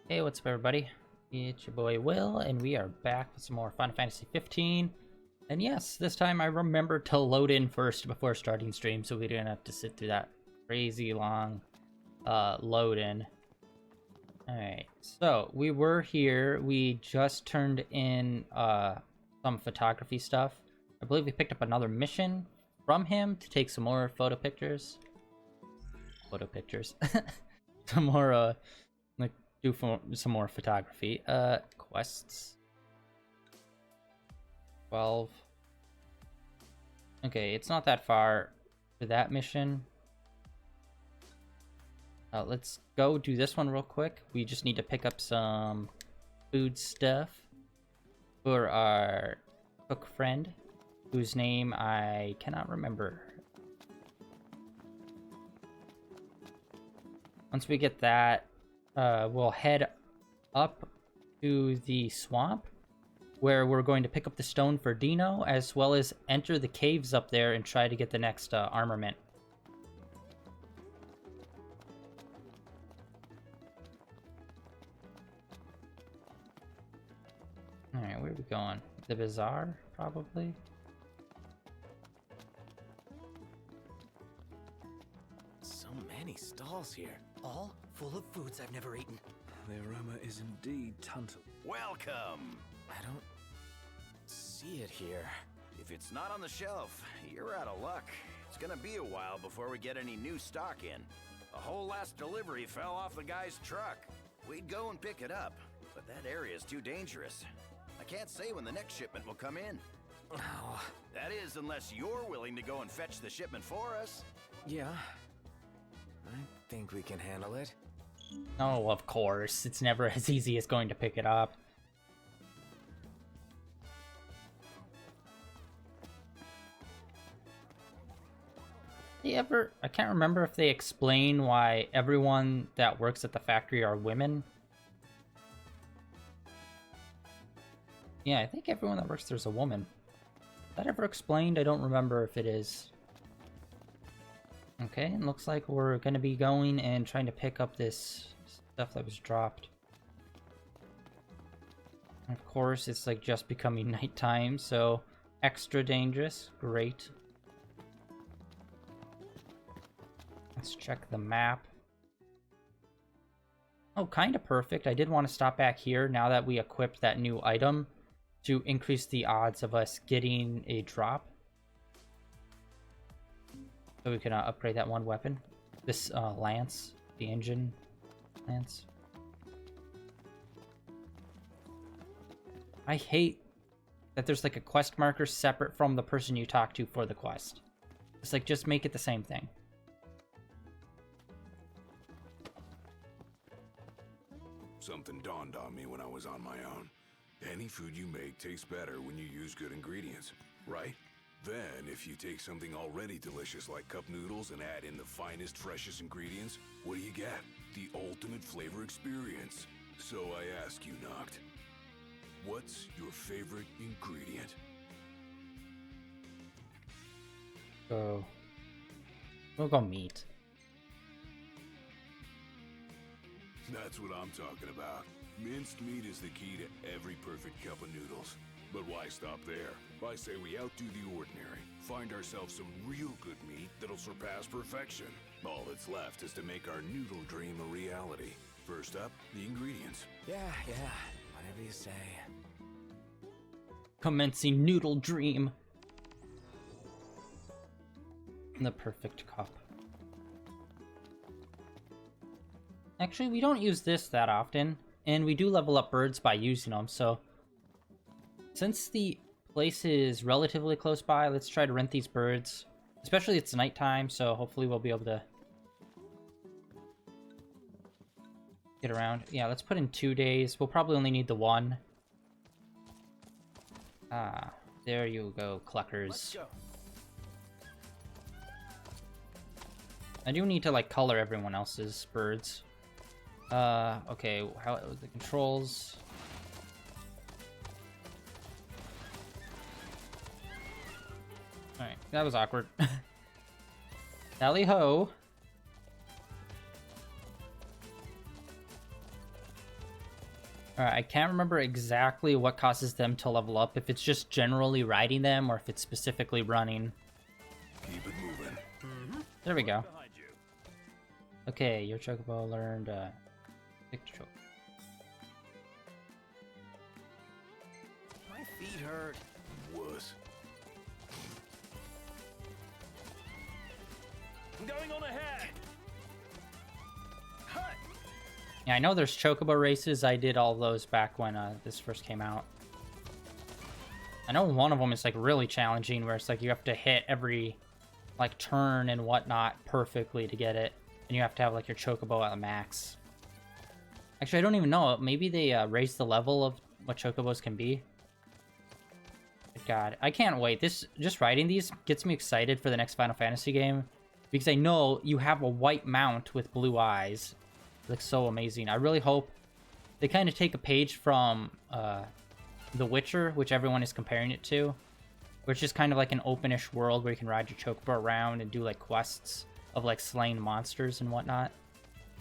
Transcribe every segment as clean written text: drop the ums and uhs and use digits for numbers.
Hey, what's up, everybody? It's your boy Will, and we are back with some more Final Fantasy 15. And yes, this time I remembered to load in first before starting stream, so we didn't have to sit through that crazy long load in. Alright, so we were here. We just turned in some photography stuff. I believe we picked up another mission from him to take some more photo pictures. Some more like do some more photography. Quests. 12. Okay, it's not that far for that mission. Let's go do this one real quick. We just need to pick up some food stuff for our cook friend, whose name I cannot remember. Once we get that, we'll head up to the swamp, where we're going to pick up the stone for Dino, as well as enter the caves up there and try to get the next armament. Alright, where are we going? The bazaar, probably? So many stalls here, all full of foods I've never eaten. The aroma is indeed tantalizing. Welcome! I don't see it here. If it's not on the shelf, you're out of luck. It's gonna be a while before we get any new stock in. The whole last delivery fell off the guy's truck. We'd go and pick it up, but that area is too dangerous. I can't say when the next shipment will come in. Oh, That is, unless you're willing to go and fetch the shipment for us. yeah. I think we can handle it. Oh, of course. It's never as easy as going to pick it up. I can't remember if they explain why everyone that works at the factory are women. Yeah, I think everyone that works there's a woman. Is that ever explained? I don't remember if it is. Okay, and looks like we're gonna be going and trying to pick up this stuff that was dropped. And of course, it's like just becoming nighttime, so extra dangerous. Great. Let's check the map. Oh, kind of perfect. I did want to stop back here now that we equipped that new item to increase the odds of us getting a drop. So we can upgrade that one weapon. This lance, the engine lance. I hate that there's like a quest marker separate from the person you talk to for the quest. It's like, just make it the same thing. Something dawned on me when I was on my own. Any food you make tastes better when you use good ingredients, right? Then, if you take something already delicious like cup noodles and add in the finest, freshest ingredients, what do you get? The ultimate flavor experience. So I ask you, Noct, what's your favorite ingredient? So we'll go meat. That's what I'm talking about. Minced meat is the key to every perfect cup of noodles. But why stop there? I say we outdo the ordinary. Find ourselves some real good meat that'll surpass perfection. All that's left is to make our noodle dream a reality. First up, the ingredients. Yeah, whatever you say. Commencing noodle dream. The perfect cup. Actually, we don't use this that often, and we do level up birds by using them, so since the place is relatively close by, let's try to rent these birds. Especially it's nighttime, so hopefully we'll be able to get around. Yeah, let's put in 2 days. We'll probably only need the one. Ah, there you go, cluckers. Let's go. I do need to, like, color everyone else's birds. Okay, how the controls. Alright, that was awkward. Tally ho! Alright, I can't remember exactly what causes them to level up, if it's just generally riding them or if it's specifically running. Keep it moving. There we go. Okay, your Chocobo learned pick choke. My feet hurt. Wuss. I'm going on ahead. Hut. Yeah, I know there's Chocobo races. I did all those back when this first came out. I know one of them is like really challenging, where it's like you have to hit every like turn and whatnot perfectly to get it, and you have to have like your Chocobo at the max. Actually, I don't even know. Maybe they raised the level of what Chocobos can be. God, I can't wait. Just riding these gets me excited for the next Final Fantasy game, because I know you have a white mount with blue eyes. It looks so amazing. I really hope they kind of take a page from The Witcher, which everyone is comparing it to, where it's just kind of like an openish world where you can ride your Chocobo around and do like quests of like slaying monsters and whatnot.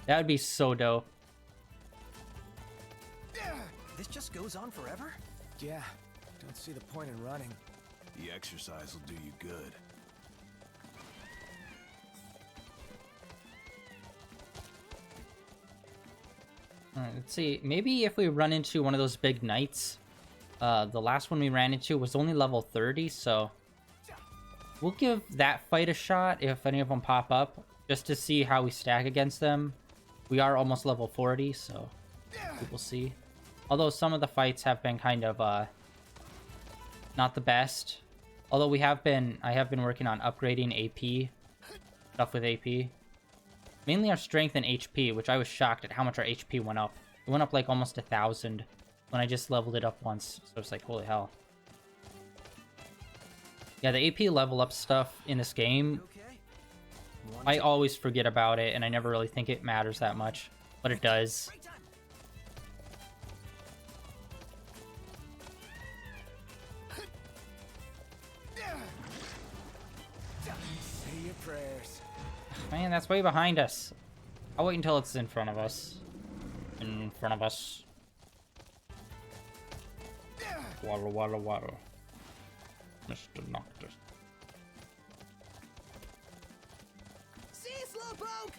That would be so dope. This just goes on forever? Yeah. Don't see the point in running. The exercise will do you good. Alright, let's see. Maybe if we run into one of those big knights. The last one we ran into was only level 30, so we'll give that fight a shot if any of them pop up, just to see how we stack against them. We are almost level 40, so we will see. Although some of the fights have been kind of not the best. Although I have been working on upgrading AP stuff with AP. Mainly our strength and HP, which I was shocked at how much our HP went up. It went up like almost 1,000 when I just leveled it up once. So it's like, holy hell. Yeah, the AP level up stuff in this game, Okay. I always forget about it, and I never really think it matters that much. But it does. Break time. Say your prayers. Man, that's way behind us. I'll wait until it's in front of us. In front of us. Waddle, waddle, waddle. Mr. Noctis. See you, Slowpoke!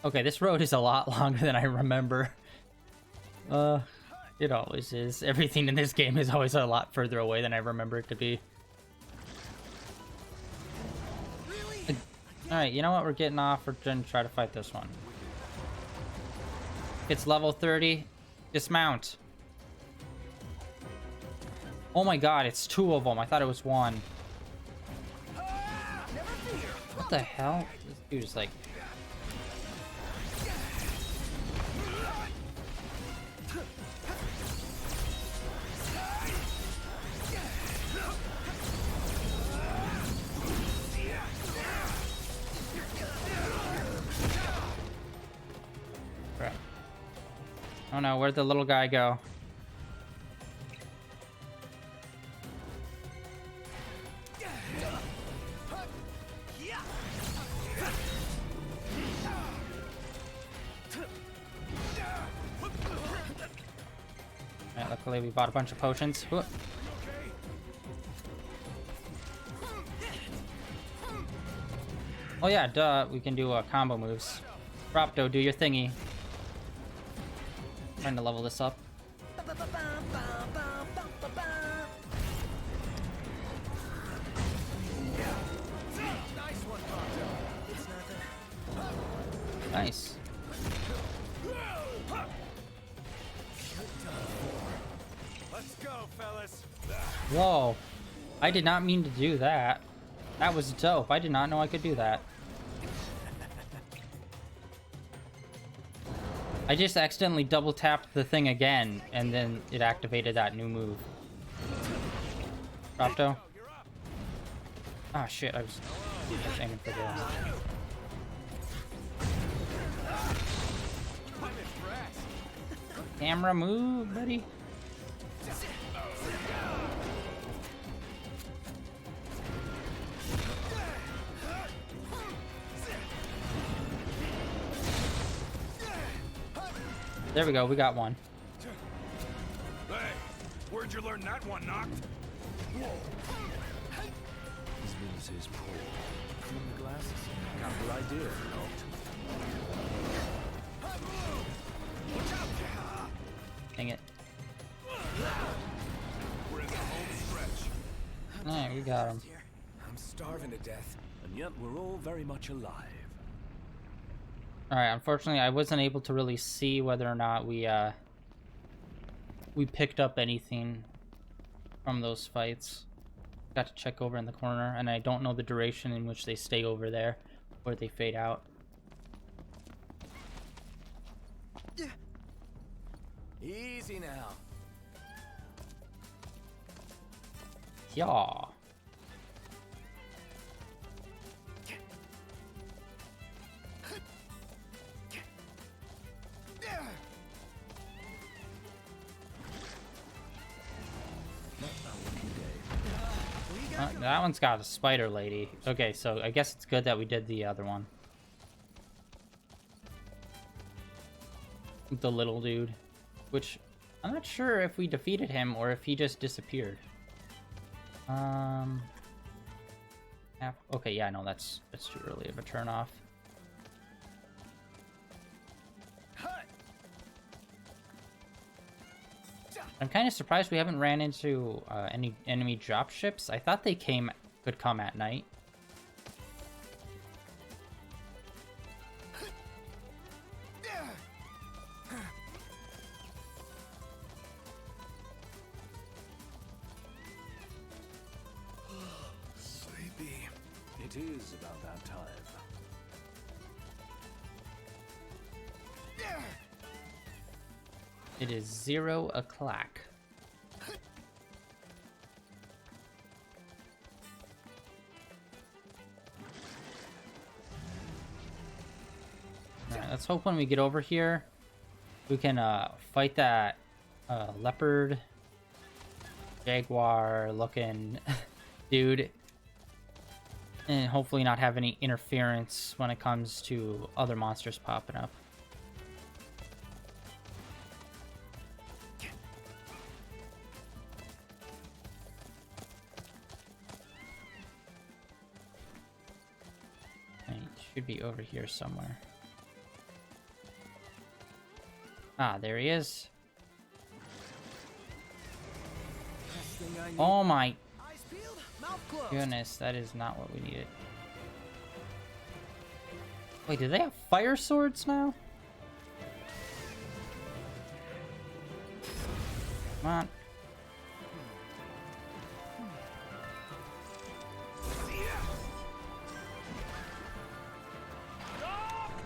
Okay, this road is a lot longer than I remember. It always is. Everything in this game is always a lot further away than I remember it to be. Really? Alright, you know what? We're getting off. We're gonna try to fight this one. It's level 30. Dismount. Oh my god, it's 2 of them. I thought it was 1. Never fear. What the hell? This dude is like... Crap. Oh no, where'd the little guy go? Alright, luckily we bought a bunch of potions. Whoop. Oh yeah, duh, we can do combo moves. Rapto, do your thingy. Trying to level this up. Nice one, Ponto. It's nothing. Nice. Let's go, fellas. Whoa. I did not mean to do that. That was dope. I did not know I could do that. I just accidentally double tapped the thing again, and then it activated that new move. Rapto? Ah, shit, I was aiming for the... I'm impressed. Camera move, buddy. There we go, we got one. Hey, where'd you learn that one, Noct? His will is poor. From the glasses. Capital idea, Noct. Dang it. We're in the home stretch. Alright, we got him. I'm starving to death, and yet we're all very much alive. Alright, unfortunately I wasn't able to really see whether or not we picked up anything from those fights. Got to check over in the corner, and I don't know the duration in which they stay over there or they fade out. Easy now. Yeah. That one's got a spider lady. Okay, so I guess it's good that we did the other one. The little dude. Which, I'm not sure if we defeated him or if he just disappeared. Okay, yeah, no, that's too early of a turn off. I'm kind of surprised we haven't ran into any enemy dropships. I thought they could come at night. Sleepy. It is about that time. It is 0 o'clock. Alright, let's hope when we get over here, we can fight that leopard, jaguar looking dude, and hopefully not have any interference when it comes to other monsters popping up. Should be over here somewhere. Ah, there he is. Oh my goodness, that is not what we needed. Wait, do they have fire swords now? Come on.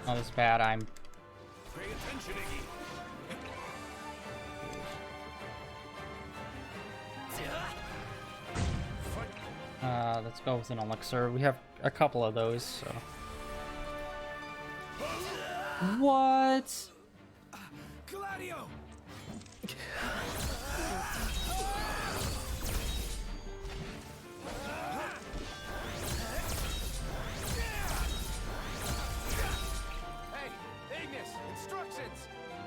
Oh, this is bad. I'm... Pay attention, Iggy. Let's go with an elixir. We have a couple of those, so... What? Gladio!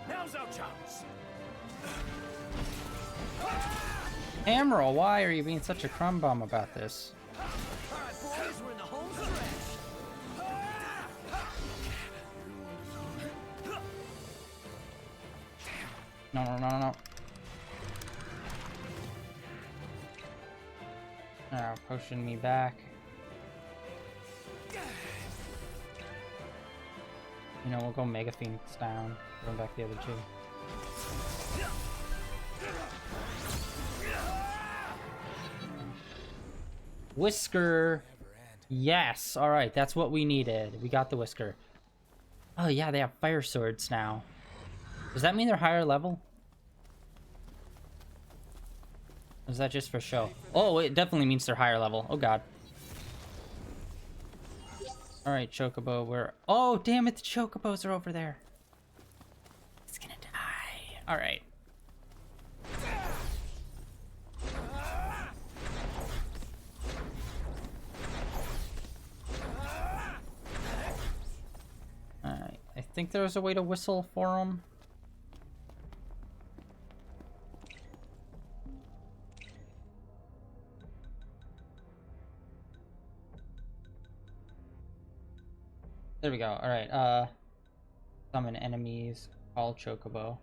Now's our chance. Emerald, why are you being such a crumb bum about this? All right, boys, we're in the home stretch. No, no, no, no, no. Now, pushing me back. You know, we'll go Mega Phoenix down. Bring back the other two. Whisker! Yes! Alright, that's what we needed. We got the Whisker. Oh yeah, they have fire swords now. Does that mean they're higher level? Or is that just for show? Oh, it definitely means they're higher level. Oh god. Alright, Chocobo, we're... Oh, damn it, the Chocobos are over there. It's gonna die. Alright. Alright, I think there's a way to whistle for them. There we go. Alright, summon enemies, call Chocobo.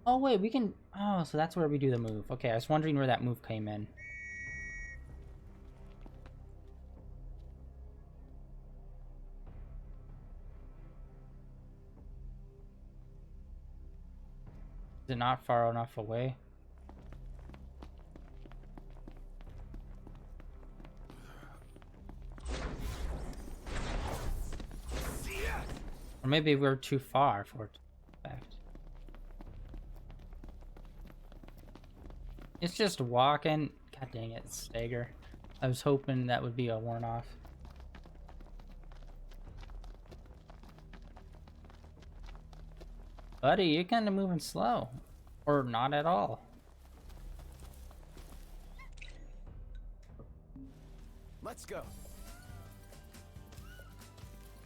Oh wait, we can... Oh, so that's where we do the move. Okay, I was wondering where that move came in. Is it not far enough away? Or maybe we're too far for it to affect. It's just walking. God dang it, Stagger. I was hoping that would be a warn off. Buddy, you're kind of moving slow. Or not at all. Let's go.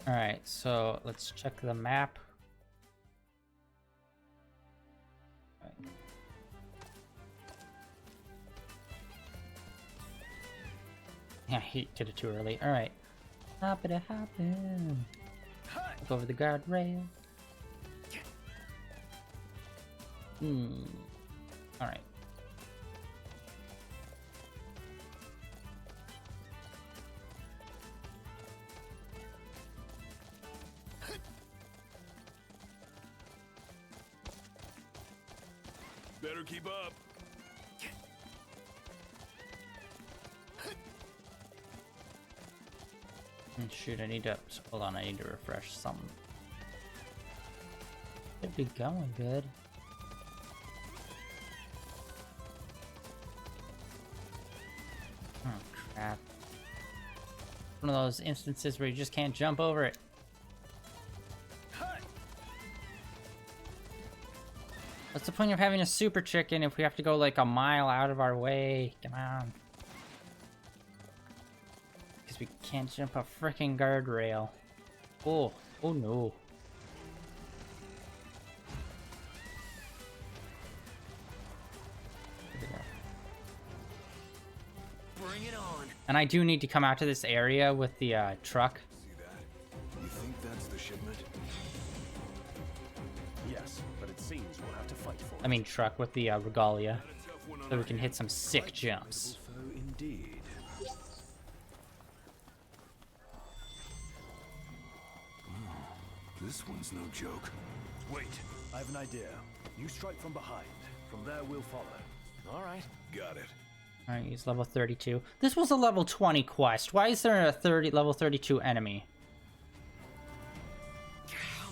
Alright, so let's check the map. Alright. Yeah, he did it too early. Alright. Hop it, hop in. Look over the guardrail. Alright. Better keep up. Shoot, I need to... Hold on, I need to refresh something. Could be going good. Oh, crap. One of those instances where you just can't jump over it. What's the point of having a super chicken if we have to go like a mile out of our way? Come on. Because we can't jump a freaking guardrail. Oh, oh no. There we go. Bring it on. And I do need to come out to this area with the truck. See that? You think that's the shipment? Yes, but it seems we'll have to fight for it. I mean truck with the regalia. Got a tough one on So we our can hit some sick jumps. So indeed. This one's no joke. Wait, I have an idea. You strike from behind. From there, we'll follow. All right. Got it. Alright, he's level 32. This was a level 20 quest. Why is there a level 32 enemy?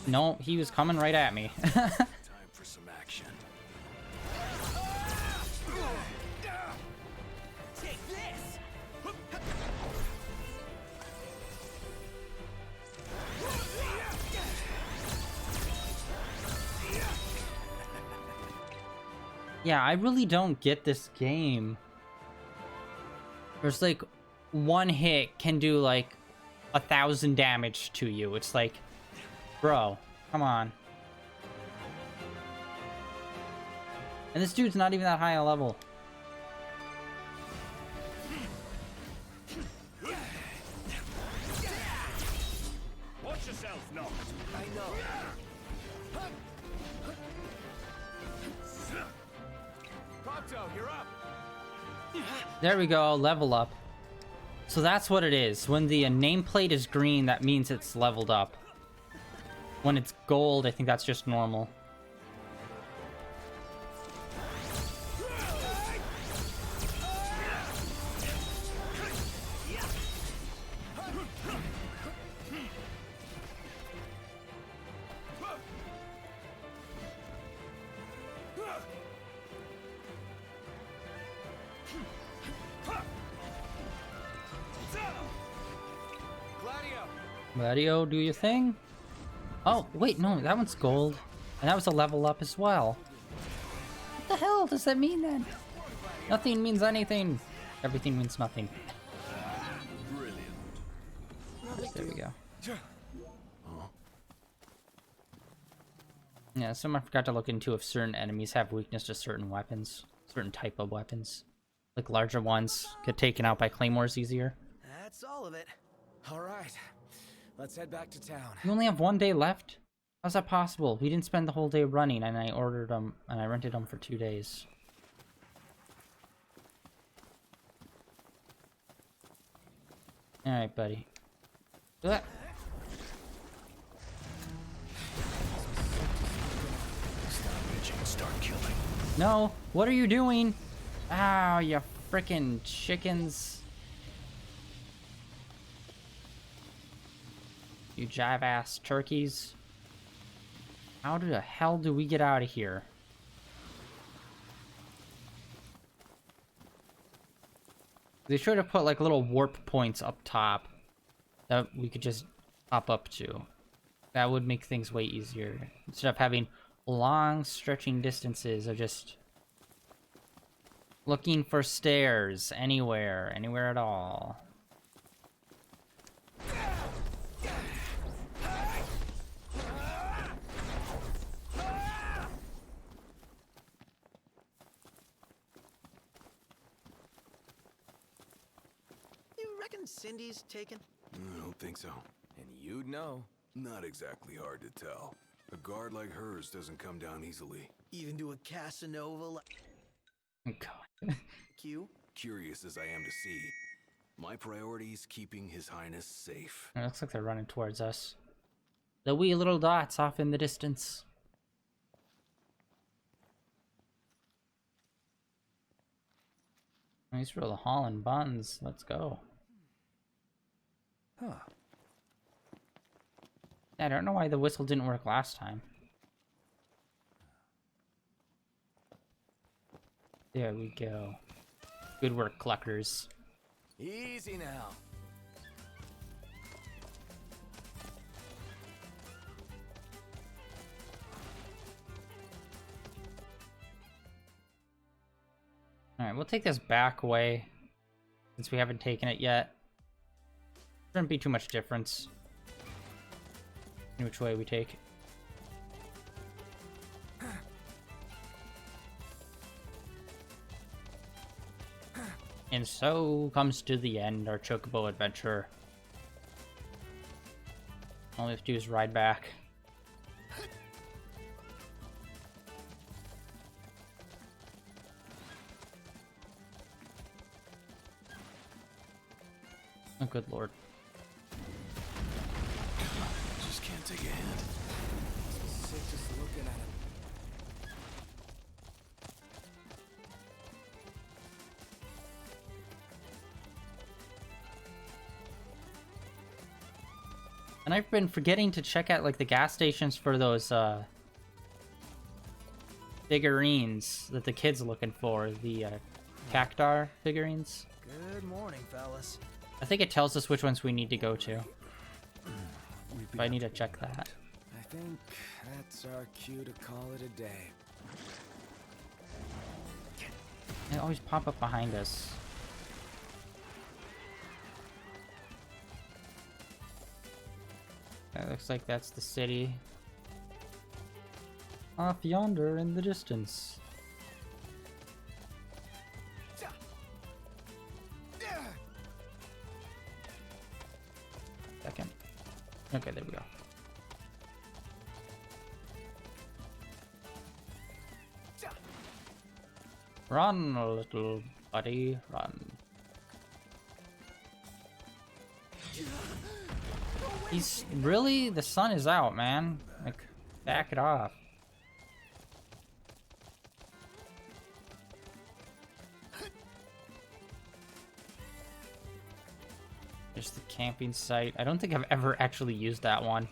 No, he was coming right at me. Time for some action. Take this. Yeah, I really don't get this game. There's like one hit can do like 1,000 damage to you. It's like, bro, come on. And this dude's not even that high a level. Watch yourself, Noct. I know. Prompto, you're up. There we go, level up. So that's what it is. When the nameplate is green, that means it's leveled up. When it's gold, I think that's just normal. Gladio, do your thing. Oh, wait, no, that one's gold. And that was a level up as well. What the hell does that mean then? Nothing means anything. Everything means nothing. There we go. Yeah, someone forgot to look into if certain enemies have weakness to certain weapons. Certain type of weapons. Like larger ones get taken out by claymores easier. That's all of it. All right. Let's head back to town. You only have 1 day left? How's that possible? We didn't spend the whole day running, and I ordered them, and I rented them for 2 days. Alright, buddy. Ugh. Stop bitching, start killing. No! What are you doing? Ow, you frickin' chickens. You jive-ass turkeys. How the hell do we get out of here? They should have put like little warp points up top that we could just hop up to. That would make things way easier. Instead of having long stretching distances of just looking for stairs anywhere at all. You reckon Cindy's taken? I don't think so. And you'd know. Not exactly hard to tell. A guard like hers doesn't come down easily. Even to a Casanova like Oh, God. you? Curious as I am to see, my priority is keeping His Highness safe. It looks like they're running towards us. The wee little dots off in the distance. Nice roll of Holland buns. Let's go. Huh. I don't know why the whistle didn't work last time. There we go. Good work, Cluckers. Easy now. Alright, we'll take this back way, since we haven't taken it yet. Shouldn't be too much difference in which way we take it. And so comes to the end our Chocobo adventure. All we have to do is ride back. Oh, good lord. Just can't take a hint. Sick just looking at him. And I've been forgetting to check out like the gas stations for those figurines that the kids are looking for, the Cactar figurines. Good morning, fellas. I think it tells us which ones we need to go to. We've But I need to check that. I think that's our cue to call it a day. They always pop up behind us. That looks like that's the city. Off yonder in the distance. Second. Okay, there we go. Run, little buddy, run. He's really, the sun is out, man. Like, back it off. There's the camping site. I don't think I've ever actually used that one.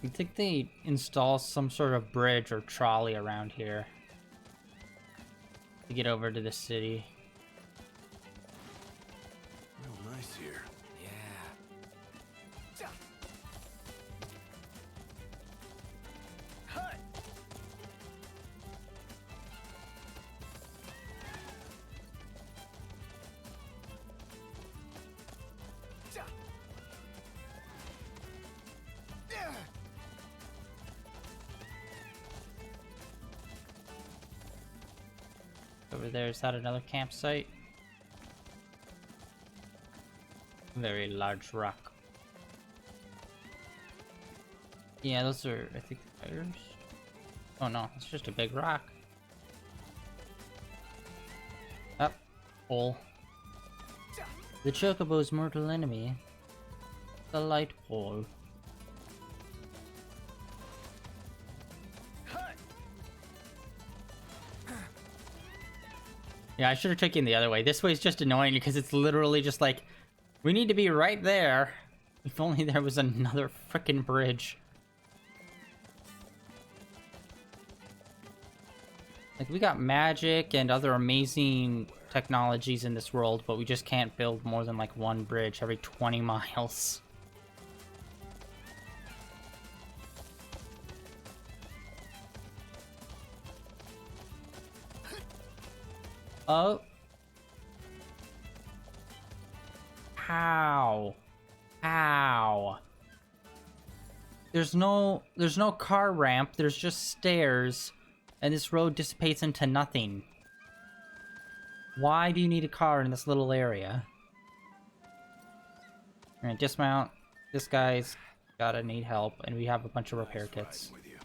I think they install some sort of bridge or trolley around here to get over to the city. Real nice here. Yeah. over there. Is that another campsite? Very large rock. Yeah, those are, I think, fires. Oh no, it's just a big rock. Up. Hole. The Chocobo's mortal enemy. The light pole. Yeah, I should have taken the other way. This way is just annoying because it's literally just like, we need to be right there. If only there was another frickin' bridge. Like, we got magic and other amazing technologies in this world, but we just can't build more than like one bridge every 20 miles. Oh. How? How? There's no car ramp, there's just stairs, and this road dissipates into nothing. Why do you need a car in this little area? Alright, dismount. This guy's gotta need help, and we have a bunch of repair kits. With you.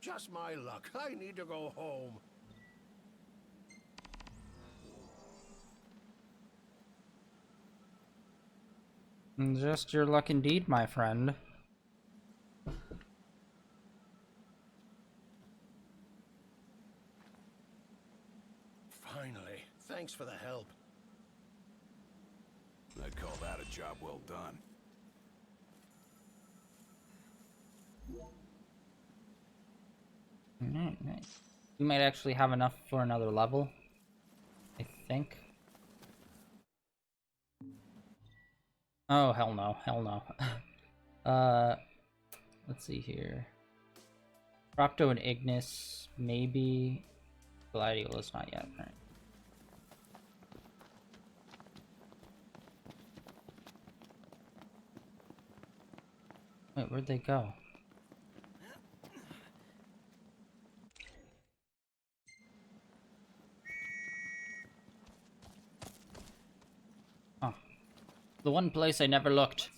Just my luck. I need to go home. Just your luck indeed, my friend. Finally. Thanks for the help. I'd call that a job well done. Alright, nice. We might actually have enough for another level, I think. Oh, hell no, hell no. Let's see here. Procto and Ignis, maybe. Gladiol is not yet, right? Wait, where'd they go? Oh. The one place I never looked.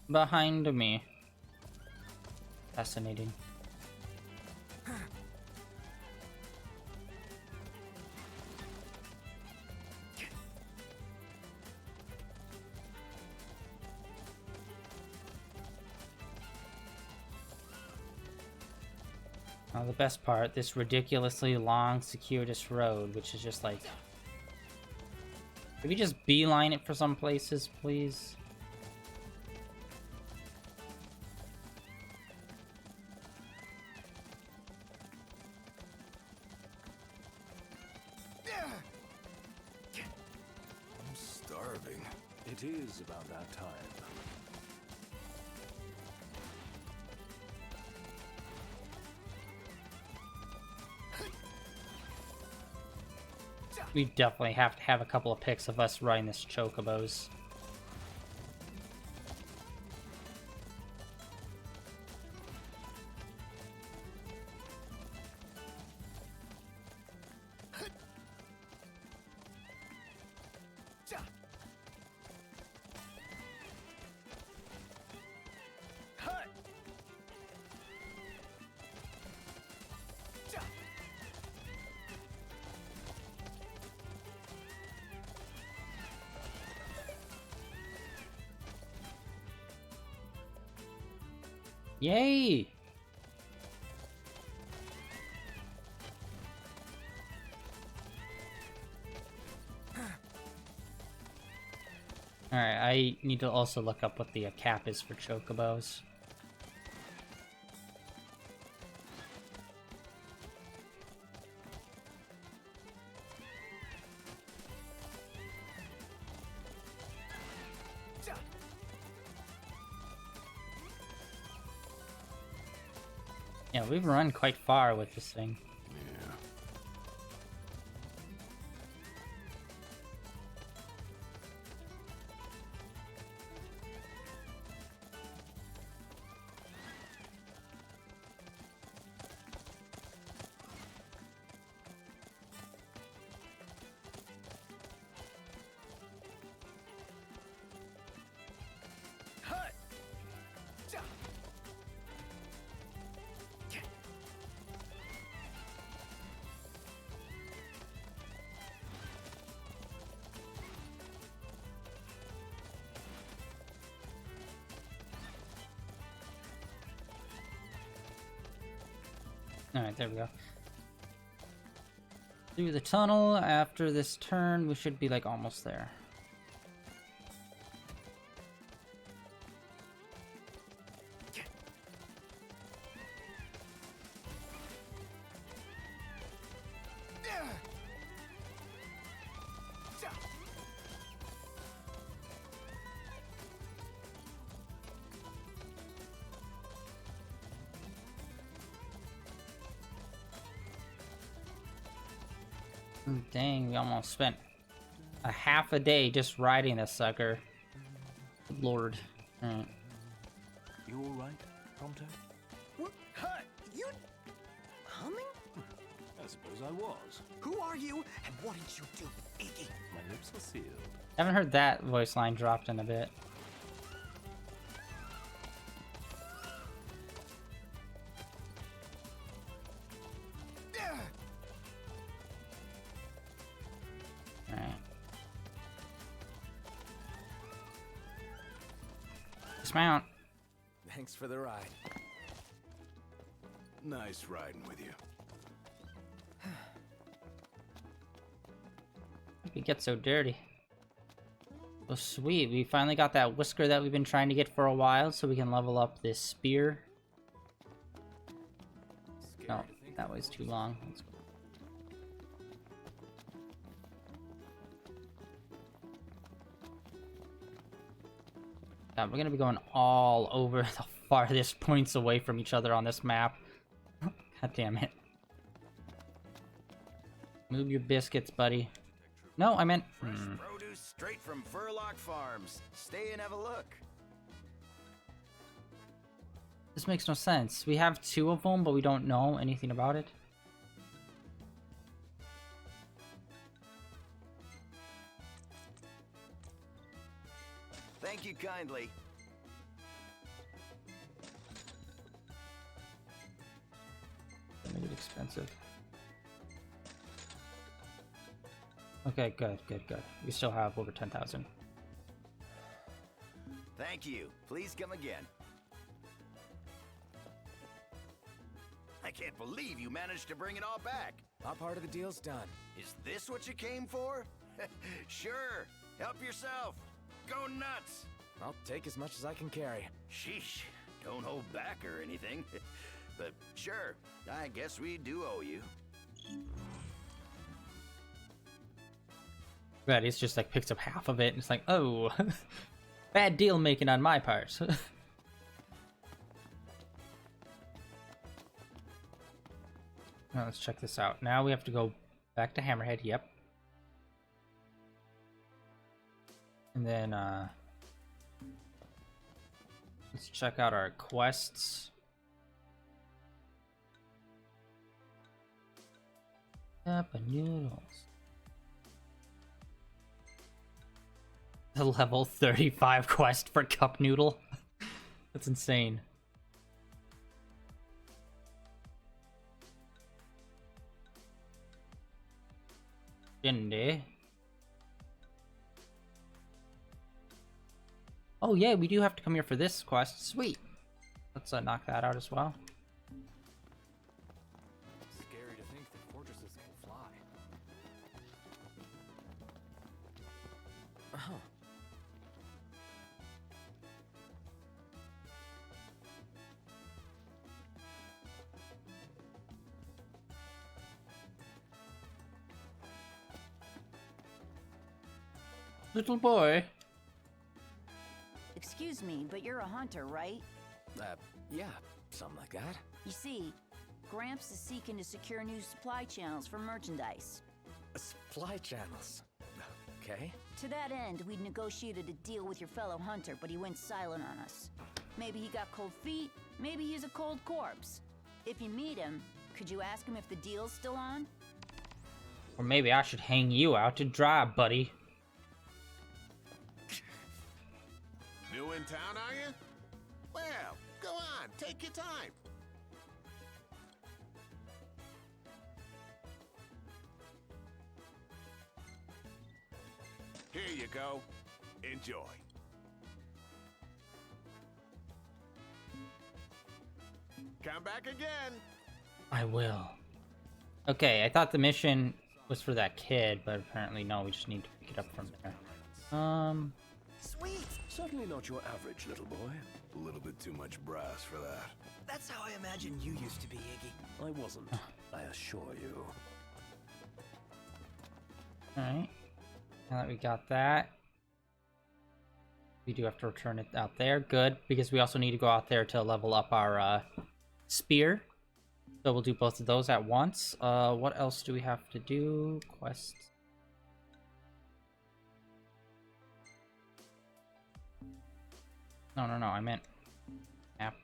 Behind me. Fascinating. Now the best part, this ridiculously long, circuitous road, which is just like... Could we just beeline it for some places, please? I'm starving. It is about that time. We definitely have to have a couple of pics of us riding this chocobos. Yay! Alright, I need to also look up what the cap is for chocobos. Yeah, we've run quite far with this thing. Yeah. Alright, there we go. Through the tunnel, after this turn, we should be like almost there. Dang, we almost spent a half a day just riding this sucker. Good Lord. Alright. You all right, Prompto? What? Huh? You humming? I suppose I was. Who are you, and what did you do, Iggy? My lips are sealed. Haven't heard that voice line dropped in a bit. Alright. Dismount. Thanks for the ride. Nice riding with you. We get so dirty. Oh sweet, we finally got that whisker that we've been trying to get for a while, so we can level up this spear. No, that was too long. Let's go. Yeah, we're gonna be going all over the farthest points away from each other on this map. God damn it. Move your biscuits, buddy. No, I meant... Fresh produce straight from Furlock Farms. Stay and have a look. This makes no sense. We have two of them, but we don't know anything about it. Thank you kindly. Make it expensive. Okay, good. We still have over 10,000. Thank you. Please come again. I can't believe you managed to bring it all back. Our part of the deal's done. Is this what you came for? Sure. Help yourself. Go nuts. I'll take as much as I can carry. Sheesh. Don't hold back or anything. But sure, I guess we do owe you. Right, it's just like picks up half of it and it's like, oh, bad deal making on my part. Now let's check this out. Now we have to go back to Hammerhead, yep. And then, let's check out our quests. Cup of noodles. The level 35 quest for Cup Noodle. That's insane. Shindy. Oh yeah, we do have to come here for this quest. Sweet. Let's knock that out as well. Scary to think that fortresses can fly. Oh. Little boy. Excuse me, but you're a hunter, right? Yeah, something like that. You see, Gramps is seeking to secure new supply channels for merchandise. Supply channels. Okay. To that end, we'd negotiated a deal with your fellow hunter, but he went silent on us. Maybe he got cold feet, maybe he's a cold corpse. If you meet him, could you ask him if the deal's still on? Or maybe I should hang you out to dry, buddy. New in town, are you? Well, go on, take your time. Here you go. Enjoy. Come back again. I will. Okay, I thought the mission was for that kid, but apparently no, we just need to pick it up from there. Sweet! Certainly not your average little boy. A little bit too much brass for that. That's how I imagine you used to be, Iggy. I wasn't, I assure you. Alright. Now that we got that, we do have to return it out there. Good, because we also need to go out there to level up our spear. So we'll do both of those at once. What else do we have to do? Quests. No, I meant map.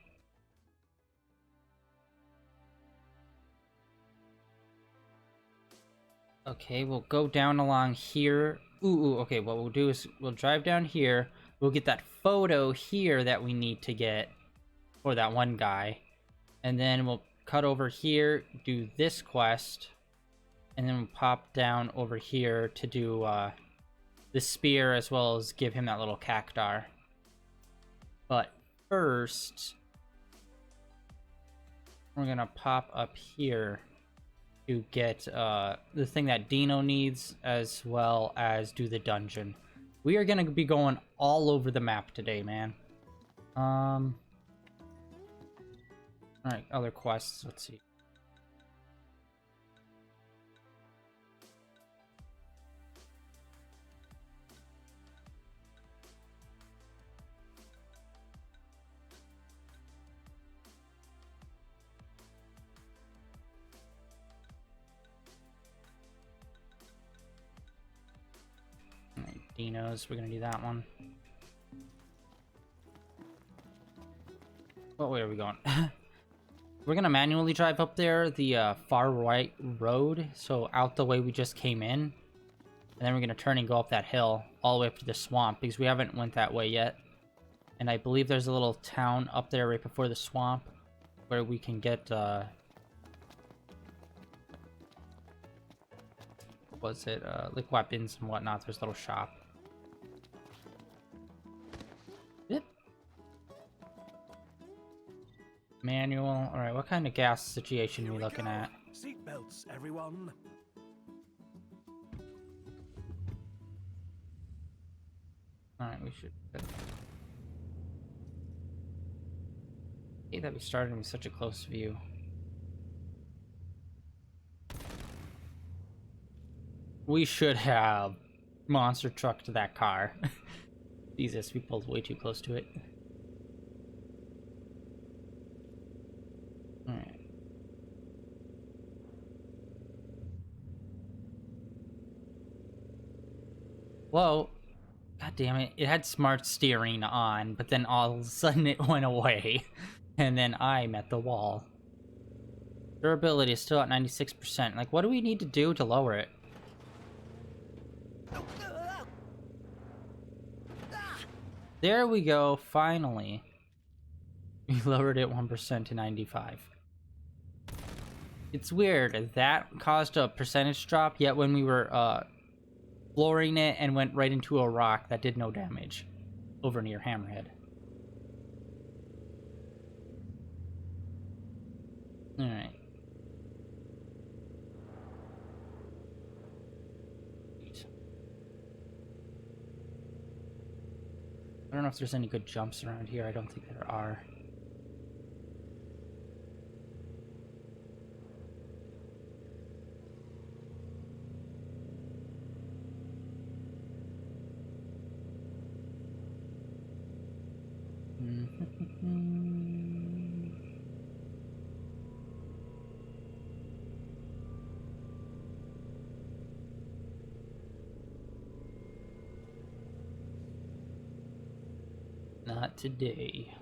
Okay, we'll go down along here. Ooh, okay, what we'll do is we'll drive down here. We'll get that photo here that we need to get for that one guy. And then we'll cut over here, do this quest. And then we'll pop down over here to do the spear as well as give him that little cactar. But first, we're gonna pop up here to get the thing that Dino needs, as well as do the dungeon. We are gonna be going all over the map today, man. Alright, other quests, let's see. Dino's, we're gonna do that one. What way are we going? We're gonna manually drive up there the far right road, so out the way we just came in, and then we're gonna turn and go up that hill all the way up to the swamp because we haven't went that way yet. And I believe there's a little town up there right before the swamp where we can get was it like weapons and whatnot. There's a little shop. Yep. Manual. All right, what kind of gas situation are we looking at? Seatbelts, everyone. All right, we should. Hey, that we started with such a close view. We should have monster trucked that car. Jesus, we pulled way too close to it. Alright. Whoa. God damn it. It had smart steering on, but then all of a sudden it went away. And then I met the wall. Durability is still at 96%. Like, what do we need to do to lower it? There we go, finally. We lowered it 1% to 95. It's weird, that caused a percentage drop, yet when we were flooring it and went right into a rock, that did no damage over near Hammerhead. Alright. I don't know if there's any good jumps around here. I don't think there are. Not today.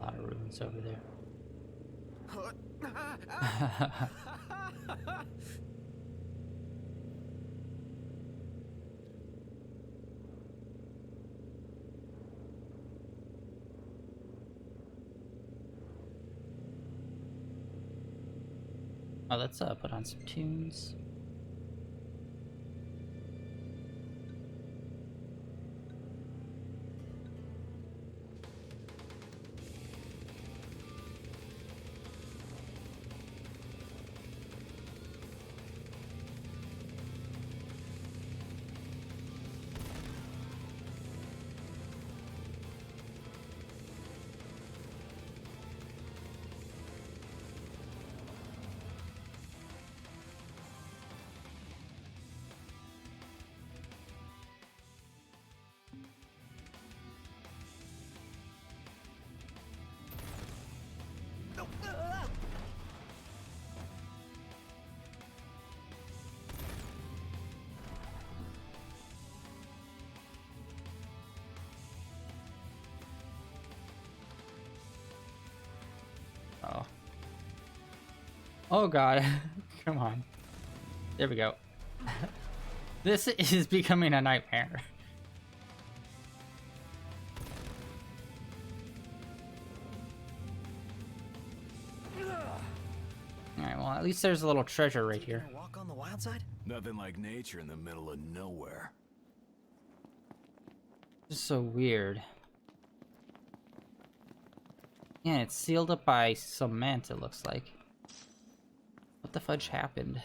A lot of ruins over there. Oh, let's put on some tunes. Oh. Oh god. Come on. There we go. This is becoming a nightmare. Alright, well, at least there's a little treasure right here. Gonna walk on the wild side? Nothing like nature in the middle of nowhere. This is so weird. Yeah, it's sealed up by cement, it looks like. What the fudge happened?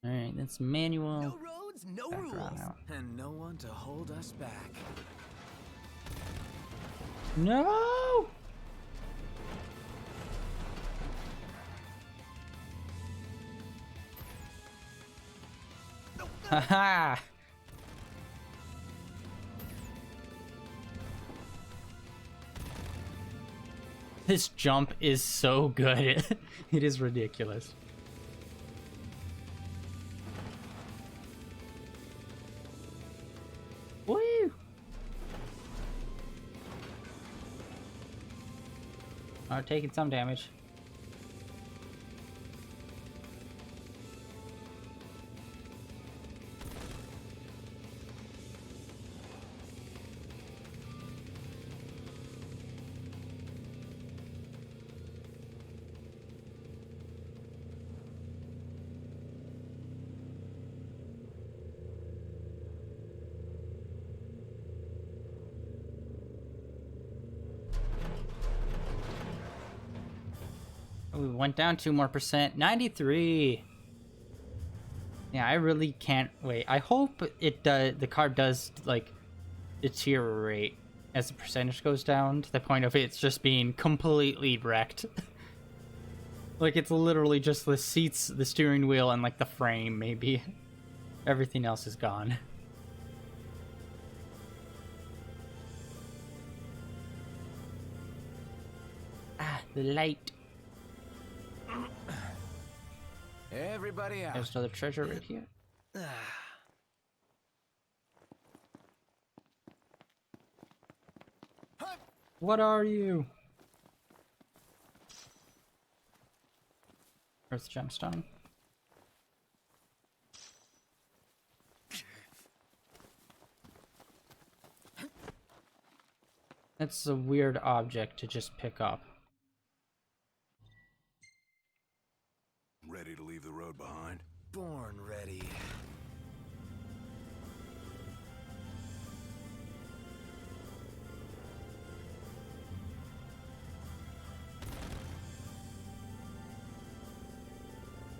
Alright, that's manual. No roads, no Background rules, out. and no one to hold us back. No! Haha! This jump is so good. It is ridiculous. Woo! Are taking some damage. We went down 2 more percent. 93. Yeah, I really can't wait. I hope it does. The car does like deteriorate as the percentage goes down to the point of it's just being completely wrecked. Like it's literally just the seats, the steering wheel, and like the frame. Maybe everything else is gone. Ah, the light. Everybody out. There's another treasure right here. What are you? Earth gemstone. That's a weird object to just pick up. Ready to leave the road behind? Born ready.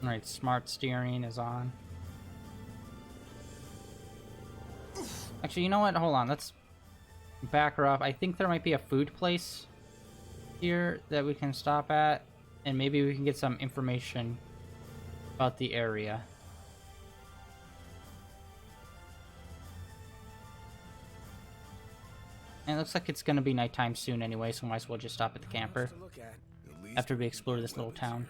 Alright, smart steering is on. Actually, you know what? Hold on, let's back her up. I think there might be a food place here that we can stop at, and maybe we can get some information about the area. And it looks like it's gonna be nighttime soon anyway, so might as well just stop at the camper To look at. At least after we explore this little town.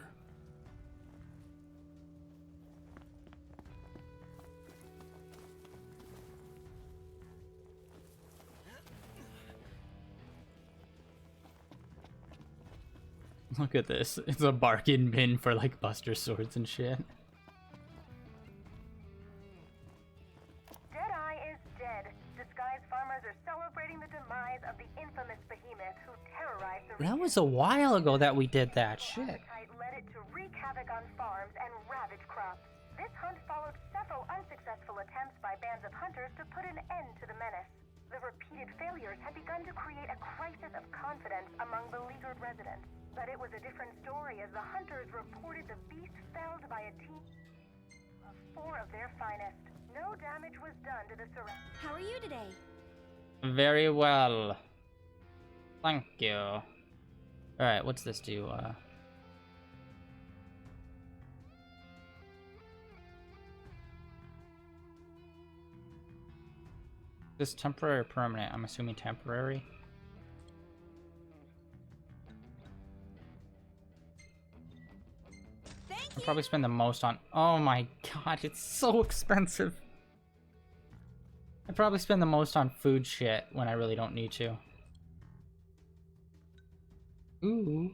here. Look at this. It's a bargain bin for like Buster swords and shit. Deadeye is dead. Disguised farmers are celebrating the demise of the infamous behemoth who terrorized the That region. was a while ago that we did that. Shit. Appetite led it to wreak havoc on farms and ravage crops. This hunt followed several unsuccessful attempts by bands of hunters to put an end to the menace. The repeated failures had begun to create a crisis of confidence among beleaguered residents. But it was a different story as the hunters reported the beast felled by a team of 4 of their finest. No damage was done to the surroundings. How are you today? Very well. Thank you. Alright, what's this do? This temporary or permanent? I'm assuming temporary. I'll probably spend the most on. Oh my god, it's so expensive. I probably spend the most on food shit when I really don't need to. Ooh.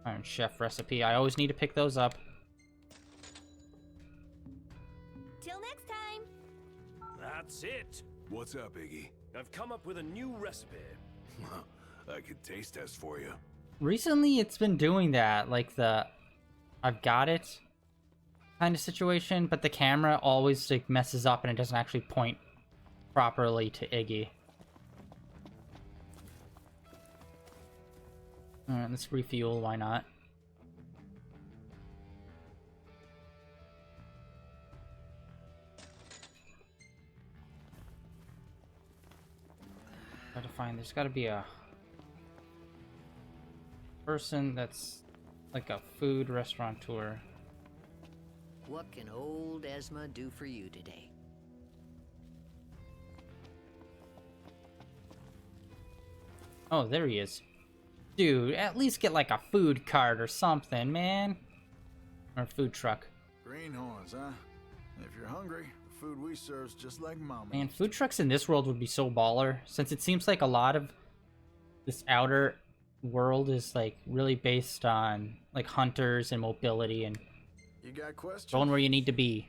Iron Chef recipe. I always need to pick those up. Till next time. That's it. What's up, Iggy? I've come up with a new recipe. I could taste test for you. Recently, it's been doing that, like the I've got it kind of situation, but the camera always like messes up and it doesn't actually point properly to Iggy. Alright, let's refuel, why not? Gotta find, there's gotta be a person that's like a food restaurateur. What can old Esma do for you today? Oh, there he is. Dude, at least get like a food cart or something, man. Or a food truck. Greenhorns, huh? If you're hungry, the food we serve's just like mama. Man, food trucks in this world would be so baller, since it seems like a lot of this outer world is like really based on like hunters and mobility and You got questions? going where you need to be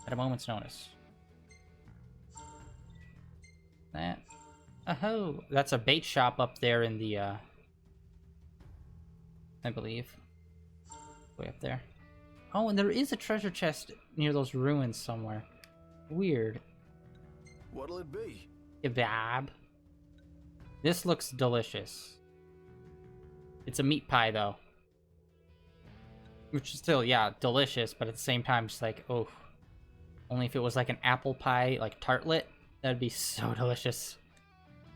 at a moment's notice. That, oh, that's a bait shop up there in the I believe way up there. Oh, and there is a treasure chest near those ruins somewhere. Weird. What'll it be? Kebab. This looks delicious. It's a meat pie though. Which is still, yeah, delicious, but at the same time, just like, oh. Only if it was like an apple pie, like tartlet, that'd be so delicious.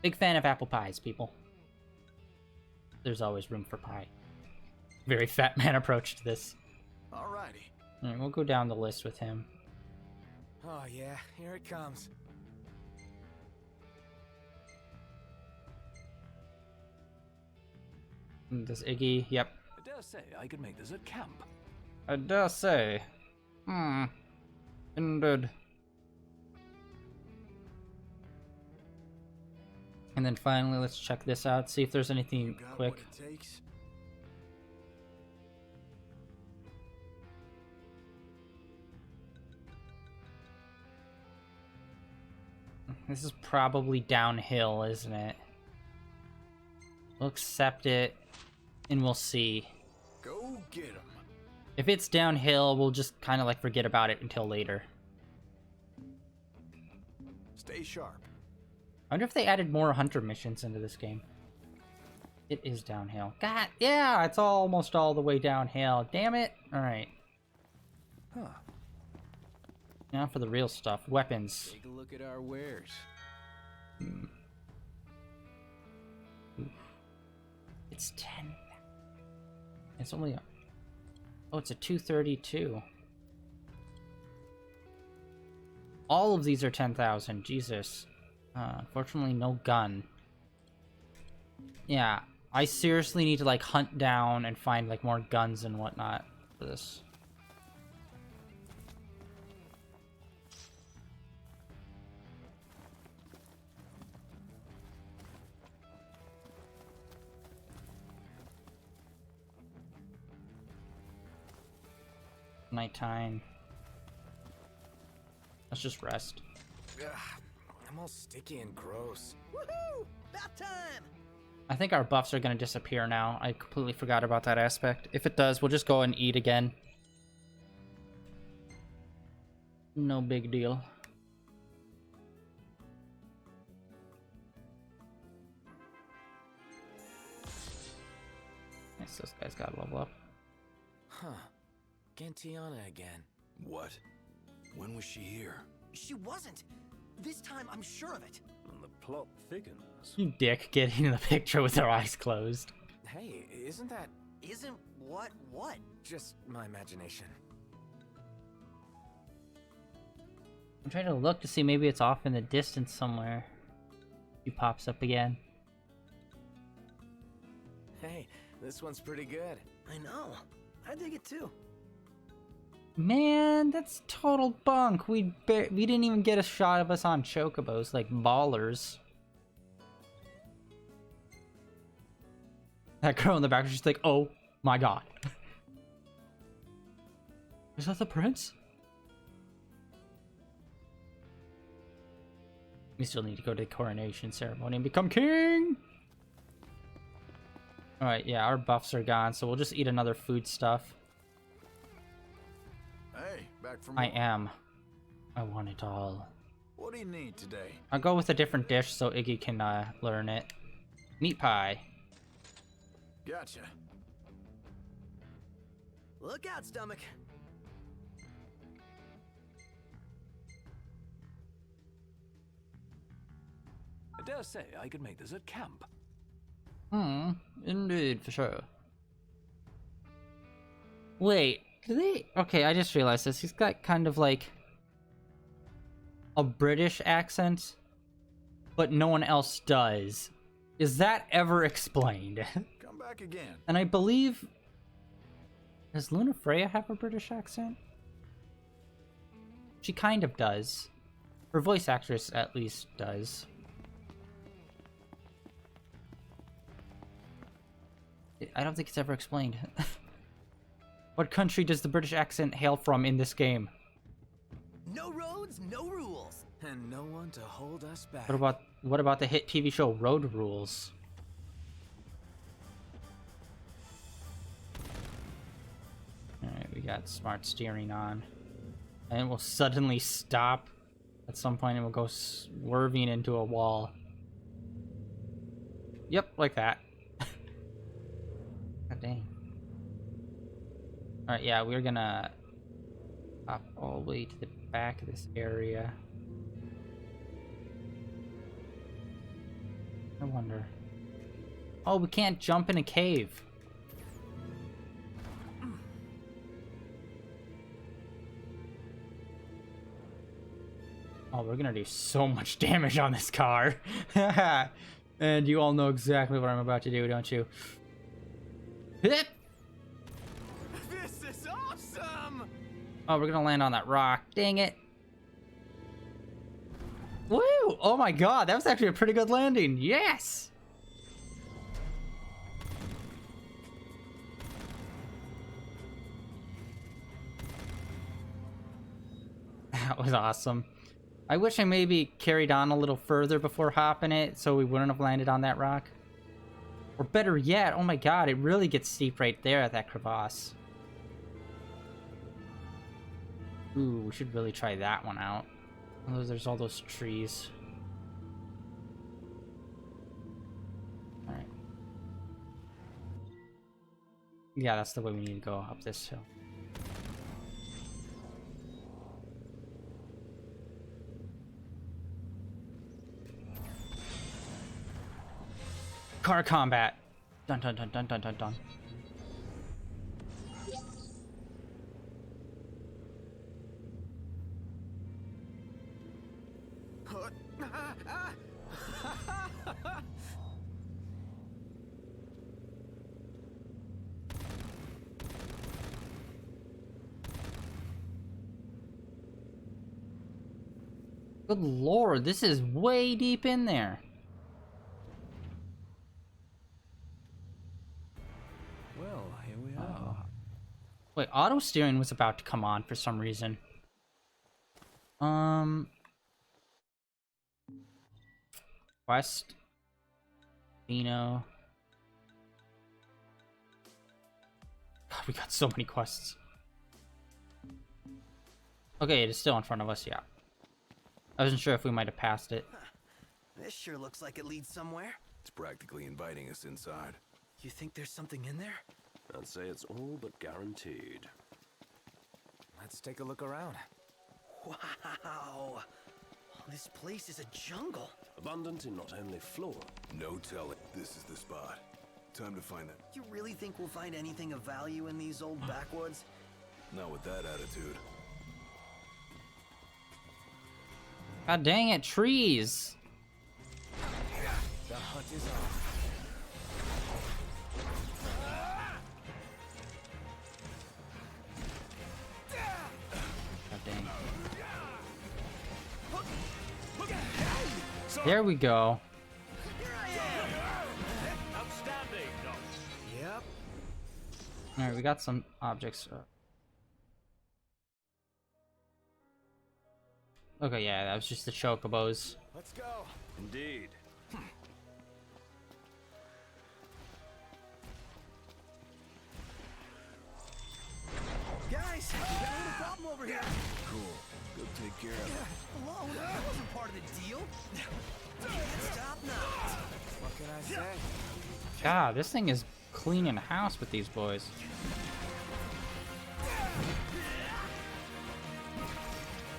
Big fan of apple pies, people. There's always room for pie. Very fat man approach to this. Alrighty. Alright, we'll go down the list with him. Oh yeah, here it comes. This Iggy, yep. I dare say I could make this at camp. I dare say. Indeed. And then finally, let's check this out, see if there's anything You got quick. what it takes? This is probably downhill, isn't it? We'll accept it, and we'll see. Go get 'em. If it's downhill, we'll just kind of like forget about it until later. Stay sharp. I wonder if they added more hunter missions into this game. It is downhill. God, yeah, it's almost all the way downhill. Damn it. Alright. Huh. Now for the real stuff. Weapons. Take a look at our wares. It's 10. It's only a... Oh, it's a 232. All of these are 10,000. Jesus. Unfortunately, no gun. Yeah, I seriously need to like hunt down and find like more guns and whatnot for this. Nighttime. Let's just rest. Ugh, I'm all sticky and gross. Woohoo! About time! I think our buffs are going to disappear now. I completely forgot about that aspect. If it does, we'll just go and eat again. No big deal. Nice, those guys got to level up. Huh. Gentiana again. What? When was she here? She wasn't! This time I'm sure of it! And the plot thickens. You dick getting in the picture with their eyes closed. Hey, isn't that... Isn't what? just my imagination? I'm trying to look to see maybe it's off in the distance somewhere. He pops up again. Hey, this one's pretty good. I know. I dig it too. Man, that's total bunk. We didn't even get a shot of us on chocobos, like ballers. That girl in the back was just like, oh my god. Is that the prince? We still need to go to the coronation ceremony and become king! Alright, yeah, our buffs are gone, so we'll just eat another food stuff. Hey, back from I am. I want it all. What do you need today? I'll go with a different dish so Iggy can learn it. Meat pie. Gotcha. Look out, stomach. I dare say I could make this at camp. Indeed, for sure. Wait, do they... Okay, I just realized this. He's got kind of like a British accent, but no one else does. Is that ever explained? Come back again. And I believe... Does Luna Freya have a British accent? She kind of does. Her voice actress at least does. I don't think it's ever explained. What country does the British accent hail from in this game? No roads, no rules. And no one to hold us back. What about the hit TV show Road Rules? Alright, we got smart steering on. And it will suddenly stop at some point and we'll go swerving into a wall. Yep, like that. God dang. Alright, yeah, we're gonna hop all the way to the back of this area. I wonder. Oh, we can't jump in a cave. Oh, we're gonna do so much damage on this car. And you all know exactly what I'm about to do, don't you? Hip! This is awesome! Oh, we're gonna land on that rock. Dang it. Woo! Oh my god, that was actually a pretty good landing. Yes! That was awesome. I wish I maybe carried on a little further before hopping it so we wouldn't have landed on that rock. Or better yet, oh my god, it really gets steep right there at that crevasse. Ooh, we should really try that one out. Oh, there's all those trees. Alright. Yeah, that's the way we need to go up this hill. Car combat. Dun dun dun dun dun dun dun. Good lord, this is way deep in there. Well, here we are. Wait, auto steering was about to come on for some reason. Quest. Vino. God, we got so many quests. Okay, it is still in front of us, yeah. I wasn't sure if we might have passed it. This sure looks like it leads somewhere. It's practically inviting us inside. You think there's something in there? I'd say it's all but guaranteed. Let's take a look around. Wow! This place is a jungle. Abundant in not only flora. No telling. This is the spot. Time to find it. You really think we'll find anything of value in these old backwoods? Not with that attitude. God dang it, trees! The hunt is on. There we go. Outstanding. Yep. Alright, we got some objects. Okay, yeah, that was just the chocobos. Let's go. Indeed. Guys, we got a little problem over here. Cool. Go take care of it. Alone? That wasn't part of the deal. Can't stop now. What can I say? God, this thing is cleaning house with these boys.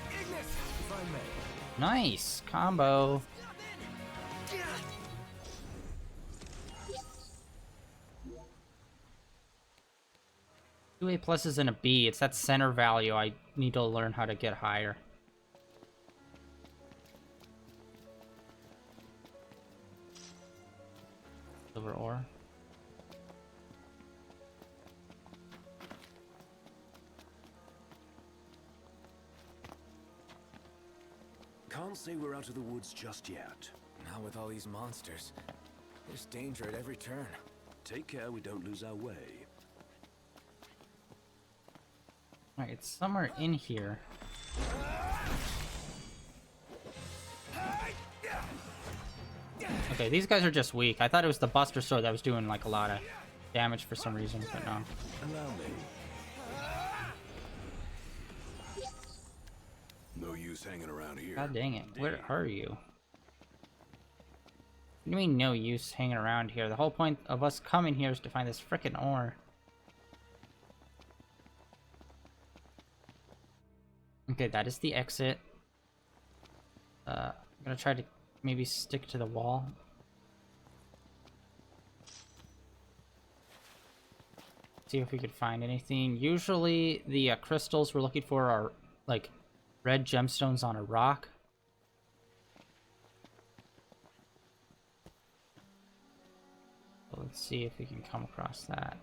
Ignis, if I may. Nice combo. Two A pluses and a B. It's that center value. I need to learn how to get higher. Silver ore. Can't say we're out of the woods just yet. Not with all these monsters. There's danger at every turn. Take care we don't lose our way. Alright, it's somewhere in here. Okay, these guys are just weak. I thought it was the Buster Sword that was doing like a lot of damage for some reason, but no. Allow me. No use hanging around here. God dang it. Where are you? What do you mean no use hanging around here? The whole point of us coming here is to find this frickin' ore. Okay, that is the exit. I'm gonna try to maybe stick to the wall. See if we could find anything. Usually the crystals we're looking for are like red gemstones on a rock. So let's see if we can come across that.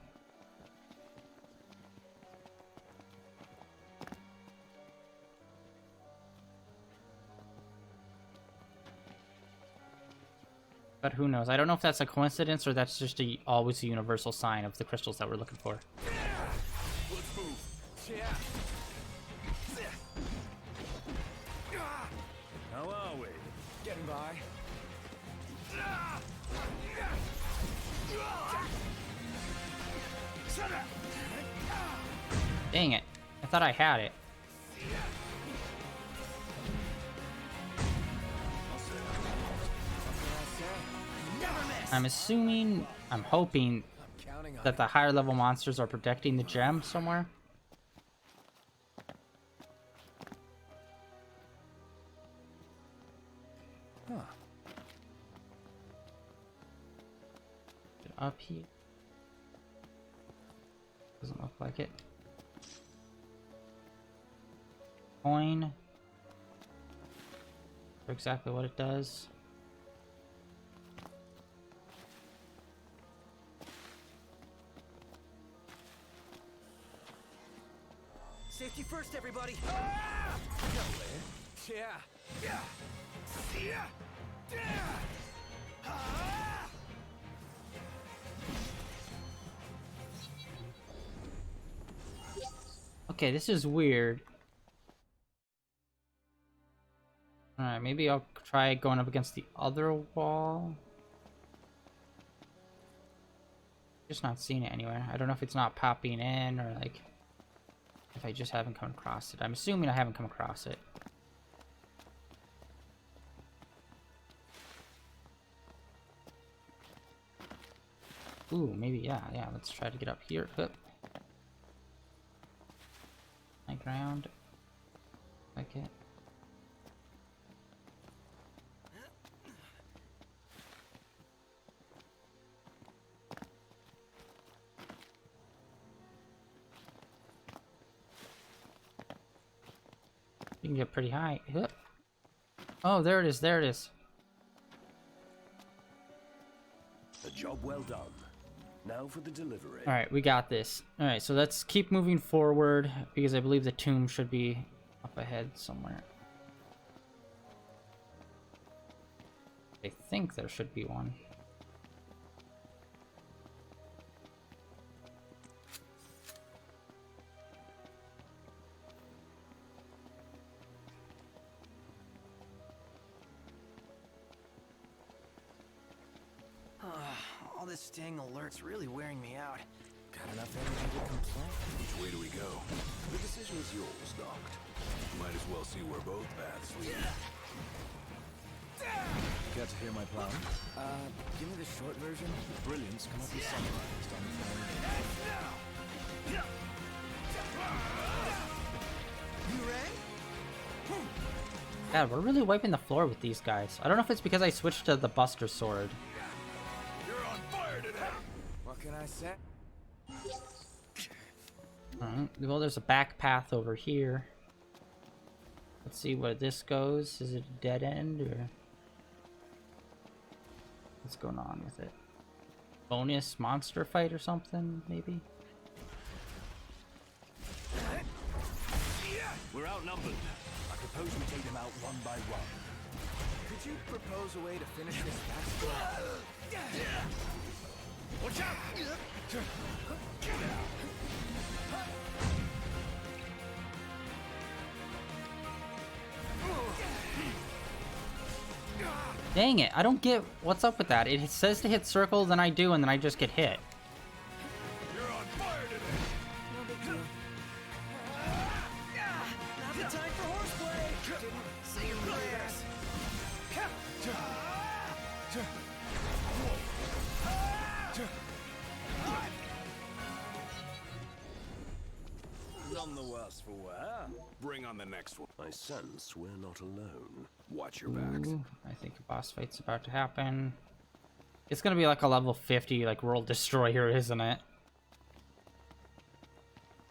But who knows? I don't know if that's a coincidence or that's just always a universal sign of the crystals that we're looking for. Let's move. Yeah. How are we? Getting by. Dang it. I thought I had it. I'm assuming, I'm hoping Counting on that the higher level monsters are protecting the gem somewhere. Huh. Get up here. Doesn't look like it. Coin. For exactly what it does. Safety first, everybody. Ah! Yeah. Yeah. Yeah. Yeah. Ah! Okay, this is weird. Alright, maybe I'll try going up against the other wall. Just not seeing it anywhere. I don't know if it's not popping in or like if I just haven't come across it. I'm assuming I haven't come across it. Ooh, maybe, yeah, let's try to get up here. Up. My ground. Like it. You can get pretty high. Hup. Oh, there it is, there it is. A job well done. Now for the delivery. Alright, we got this. Alright, so let's keep moving forward because I believe the tomb should be up ahead somewhere. I think there should be one. All this staying alert's really wearing me out. Got enough energy to complain? Which way do we go? The decision is yours, Doct. Might as well see where both paths lead. Care to hear my plan? Give me the short version. Brilliance cannot be summarized on the phone. You ready? God, we're really wiping the floor with these guys. I don't know if it's because I switched to the Buster Sword. You're on fire today! What can I say? Alright, well, there's a back path over here. Let's see where this goes. Is it a dead end, or what's going on with it? Bonus monster fight or something, maybe? We're outnumbered. I propose we take them out one by one. Could you propose a way to finish this backstory? Watch out! Dang it, I don't get what's up with that. It says to hit circle, then I do, and then I just get hit. You're on fire today! No big deal. Not the time for horseplay. Didn't say your prayers. None the worse for wear. Bring on the next one. I sense we're not alone. Watch your backs. Ooh, I think a boss fight's about to happen. It's gonna be like a level 50, like World Destroyer, isn't it?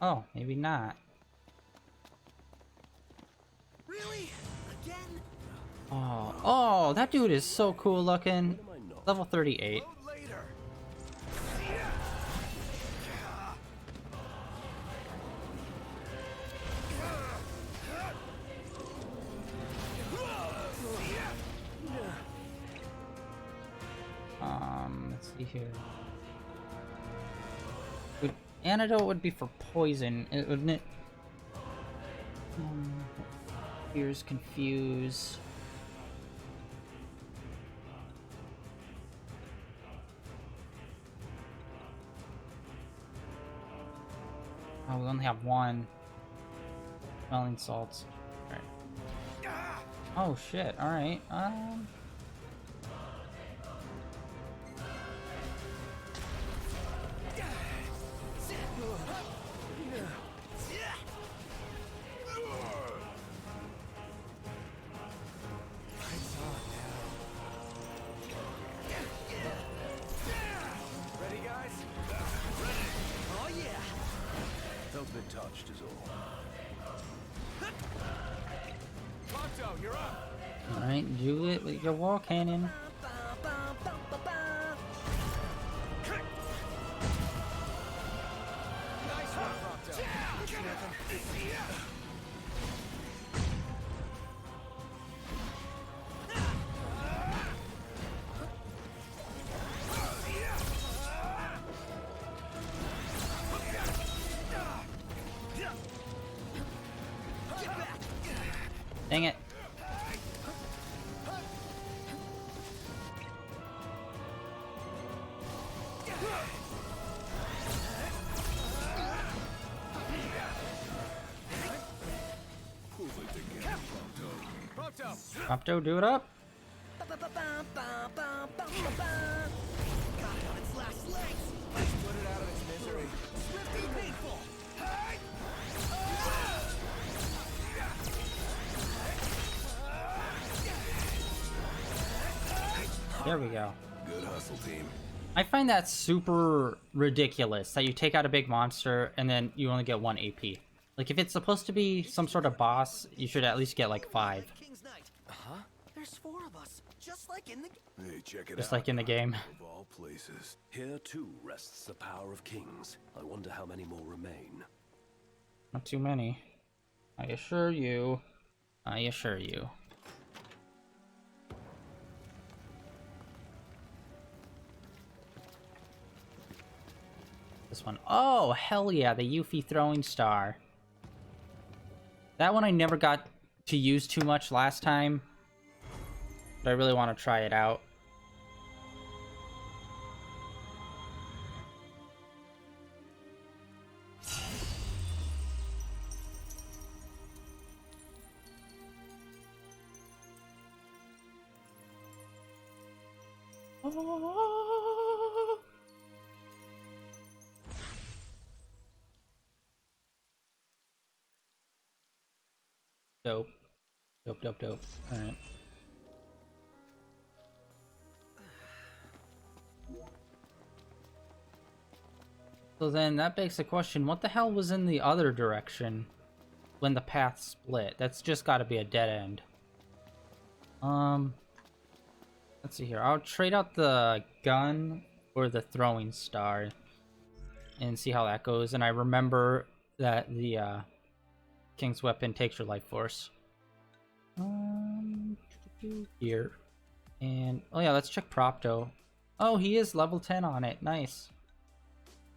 Oh, maybe not. Really? Again? Oh, that dude is so cool looking. Level 38. Later. Let's see here. Antidote would be for poison, wouldn't it? Here's confuse. Oh, we only have one. Smelling salts. Alright. Oh shit, alright. Ready, guys? Oh yeah. Felt a bit touched is all. Ponto, you're up. Alright, do it with your wall cannon. Nice one, Ponto. It's nothing. Dang it. Prove it again, Ponto. Ponto. Opto, do it up. Got it on its last legs. Let's put it out of its misery. Swift and painful. There we go. Good hustle, team. I find that super ridiculous that you take out a big monster and then you only get 1 AP. Like, if it's supposed to be some sort of boss, you should at least get like 5. King's Knight. Huh? There's 4 of us, just like in the. Hey, check it out. Just like in the game. Of all places. Here too rests the power of kings. I wonder how many more remain. Not too many. I assure you. I assure you. this one. Oh, hell yeah, the Yuffie throwing star. That one I never got to use too much last time, but I really want to try it out. Dope. Dope, dope, dope. Alright. So then that begs the question, what the hell was in the other direction when the path split? That's just gotta be a dead end. Let's see here. I'll trade out the gun for the throwing star and see how that goes. And I remember that the King's Weapon takes your life force. Here. And, oh yeah, let's check Propto. Oh, he is level 10 on it. Nice.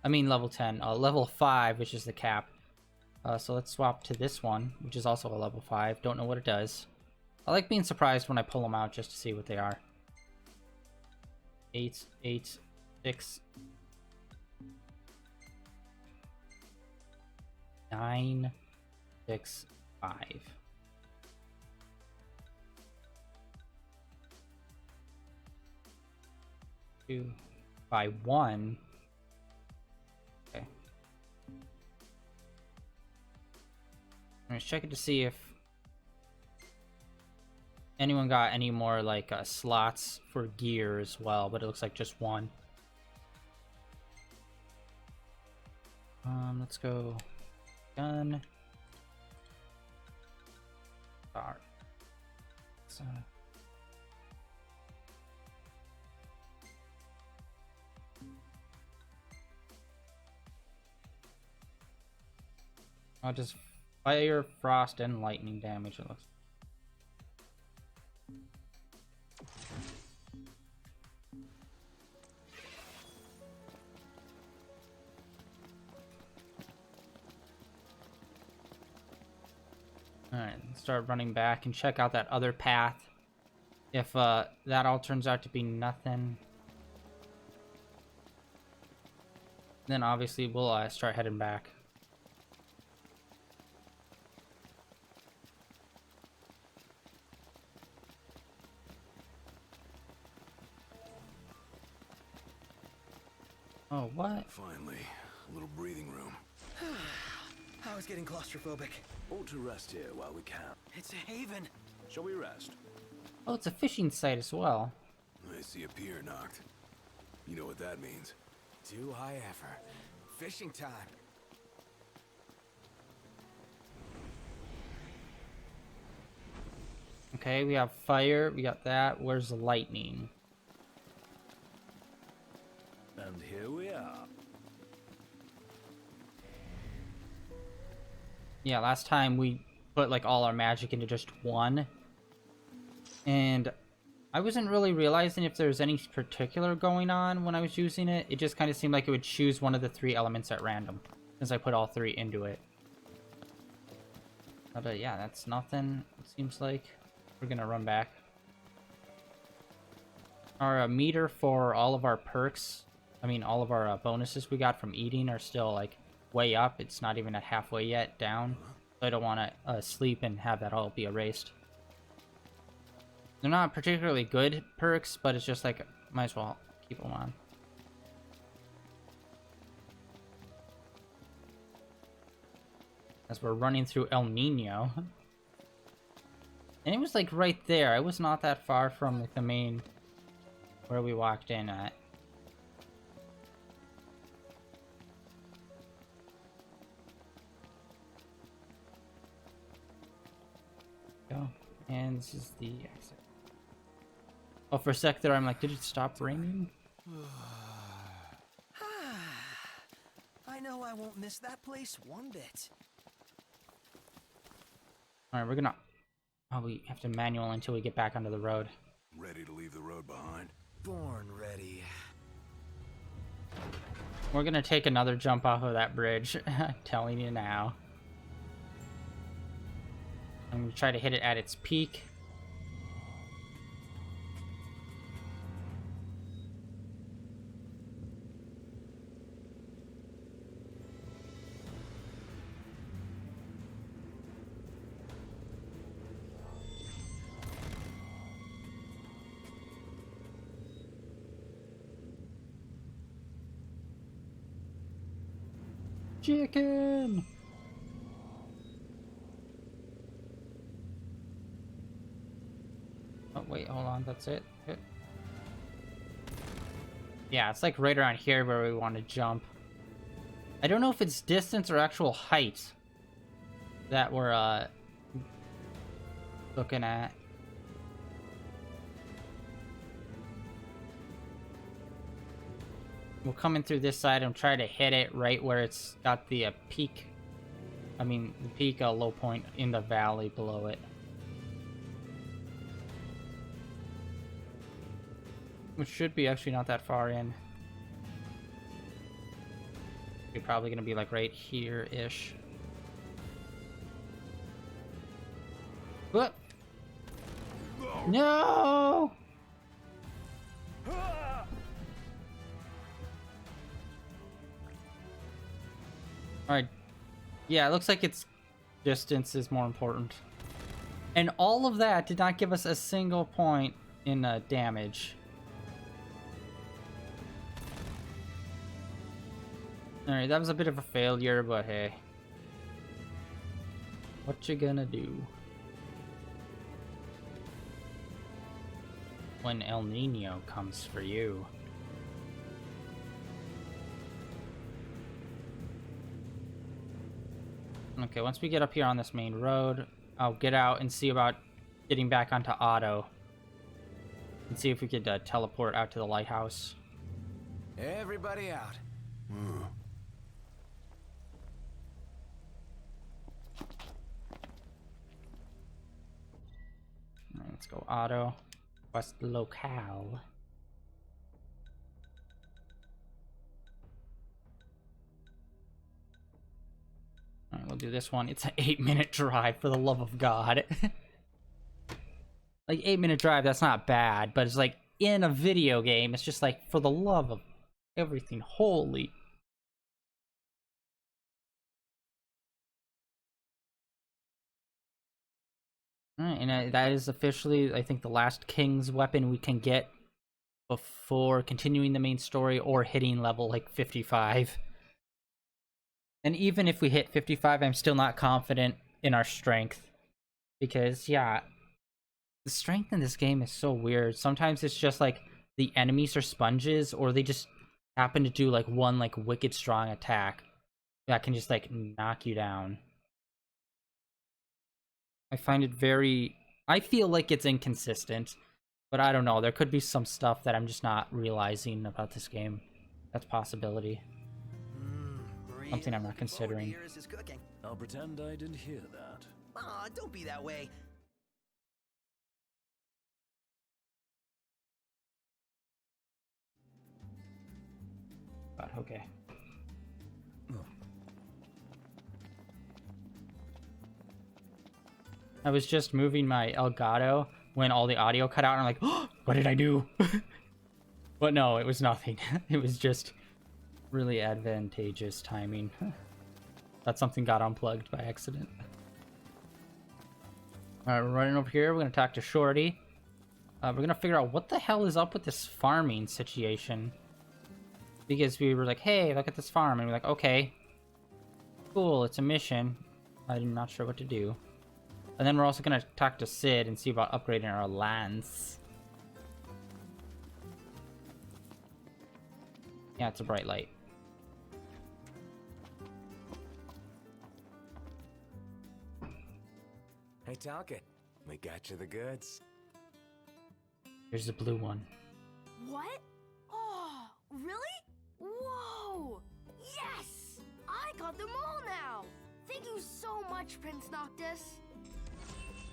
I mean level 10. Level 5, which is the cap. So let's swap to this one, which is also a level 5. Don't know what it does. I like being surprised when I pull them out just to see what they are. 8, 8, 6, 9, 6, 5. By 1. Okay. I'm just checking to see if anyone got any more like slots for gear as well, but it looks like just one. Let's go gun. Star. So. I'll just fire, frost, and lightning damage, it looks. Alright, start running back and check out that other path. If that all turns out to be nothing, then obviously we'll start heading back. Oh, what? Finally, a little breathing room. I was getting claustrophobic. Ought to rest here while we can. It's a haven. Shall we rest? Oh, it's a fishing site as well. I see a pier knocked. You know what that means. Do I ever. Fishing time. Okay, we have fire, we got that. Where's the lightning? And here we are. Yeah, last time we put like all our magic into just one. And I wasn't really realizing if there's any particular going on when I was using it. It just kind of seemed like it would choose one of the 3 elements at random, since I put all 3 into it. But yeah, that's nothing, it seems like. We're gonna run back. Our meter for all of our perks, I mean all of our bonuses we got from eating are still like way up. It's not even at halfway yet down. So I don't want to sleep and have that all be erased. They're not particularly good perks, but it's just like, might as well keep them on. As we're running through El Nino. And it was like right there. I was not that far from like the main, where we walked in at. Go. And this is the exit. Oh, for a sec there, I'm like, did it stop raining? I know I won't miss that place one bit. Alright, we're gonna probably have to manual until we get back onto the road. Ready to leave the road behind? Born ready. We're gonna take another jump off of that bridge. I'm telling you now. I'm gonna try to hit it at its peak. Chicken! Oh, wait, hold on, that's it. Good. Yeah, it's like right around here where we want to jump. I don't know if it's distance or actual height that we're, looking at. We'll come in through this side and try to hit it right where it's got the peak. I mean, the peak, low point in the valley below it. Which should be actually not that far in. We're probably gonna be like right here-ish. What? No! Alright. Yeah, it looks like its distance is more important. And all of that did not give us a single point in damage. Alright, that was a bit of a failure, but hey. What you gonna do? When El Nino comes for you. Okay, once we get up here on this main road, I'll get out and see about getting back onto auto. And see if we could teleport out to the lighthouse. Everybody out. Alright, let's go auto. Quest locale. Alright, we'll do this one. It's an 8-minute drive, for the love of God. Like, 8-minute drive, that's not bad, but it's like, in a video game, it's just like, for the love of everything holy. Alright, and that is officially, I think, the last King's weapon we can get before continuing the main story or hitting level, like, 55. And even if we hit 55, I'm still not confident in our strength. Because, yeah, the strength in this game is so weird. Sometimes it's just, like, the enemies are sponges, or they just happen to do, like, one, like, wicked strong attack that can just, like, knock you down. I find it very... I feel like it's inconsistent, but I don't know. There could be some stuff that I'm just not realizing about this game. That's a possibility. Something I'm not considering. I'll pretend I didn't hear that. Aw, don't be that way. But okay. I was just moving my Elgato when all the audio cut out, and I'm like, oh, what did I do? But no, it was nothing. It was just really advantageous timing. That something got unplugged by accident. Alright, we're running over here. We're gonna talk to Shorty. We're gonna figure out what the hell is up with this farming situation. Because we were like, hey, look at this farm. And we're like, okay, cool, it's a mission. I'm not sure what to do. And then we're also gonna talk to Sid and see about upgrading our lands. Yeah, it's a bright light. Hey, Talcott, we got you the goods. Here's the blue one. What? Oh, really? Whoa! Yes! I got them all now! Thank you so much, Prince Noctis.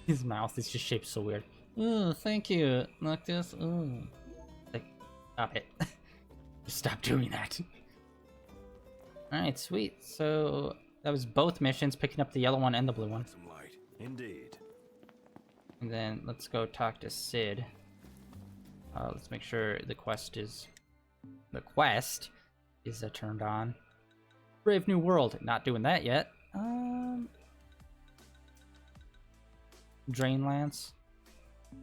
His mouth is just shaped so weird. Oh, thank you, Noctis. Oh. Like, stop it. Just stop doing that. Alright, sweet. So that was both missions, picking up the yellow one and the blue one. Some light. Indeed. And then let's go talk to Sid. Let's make sure the quest is turned on. Brave New World, not doing that yet. Drainlance,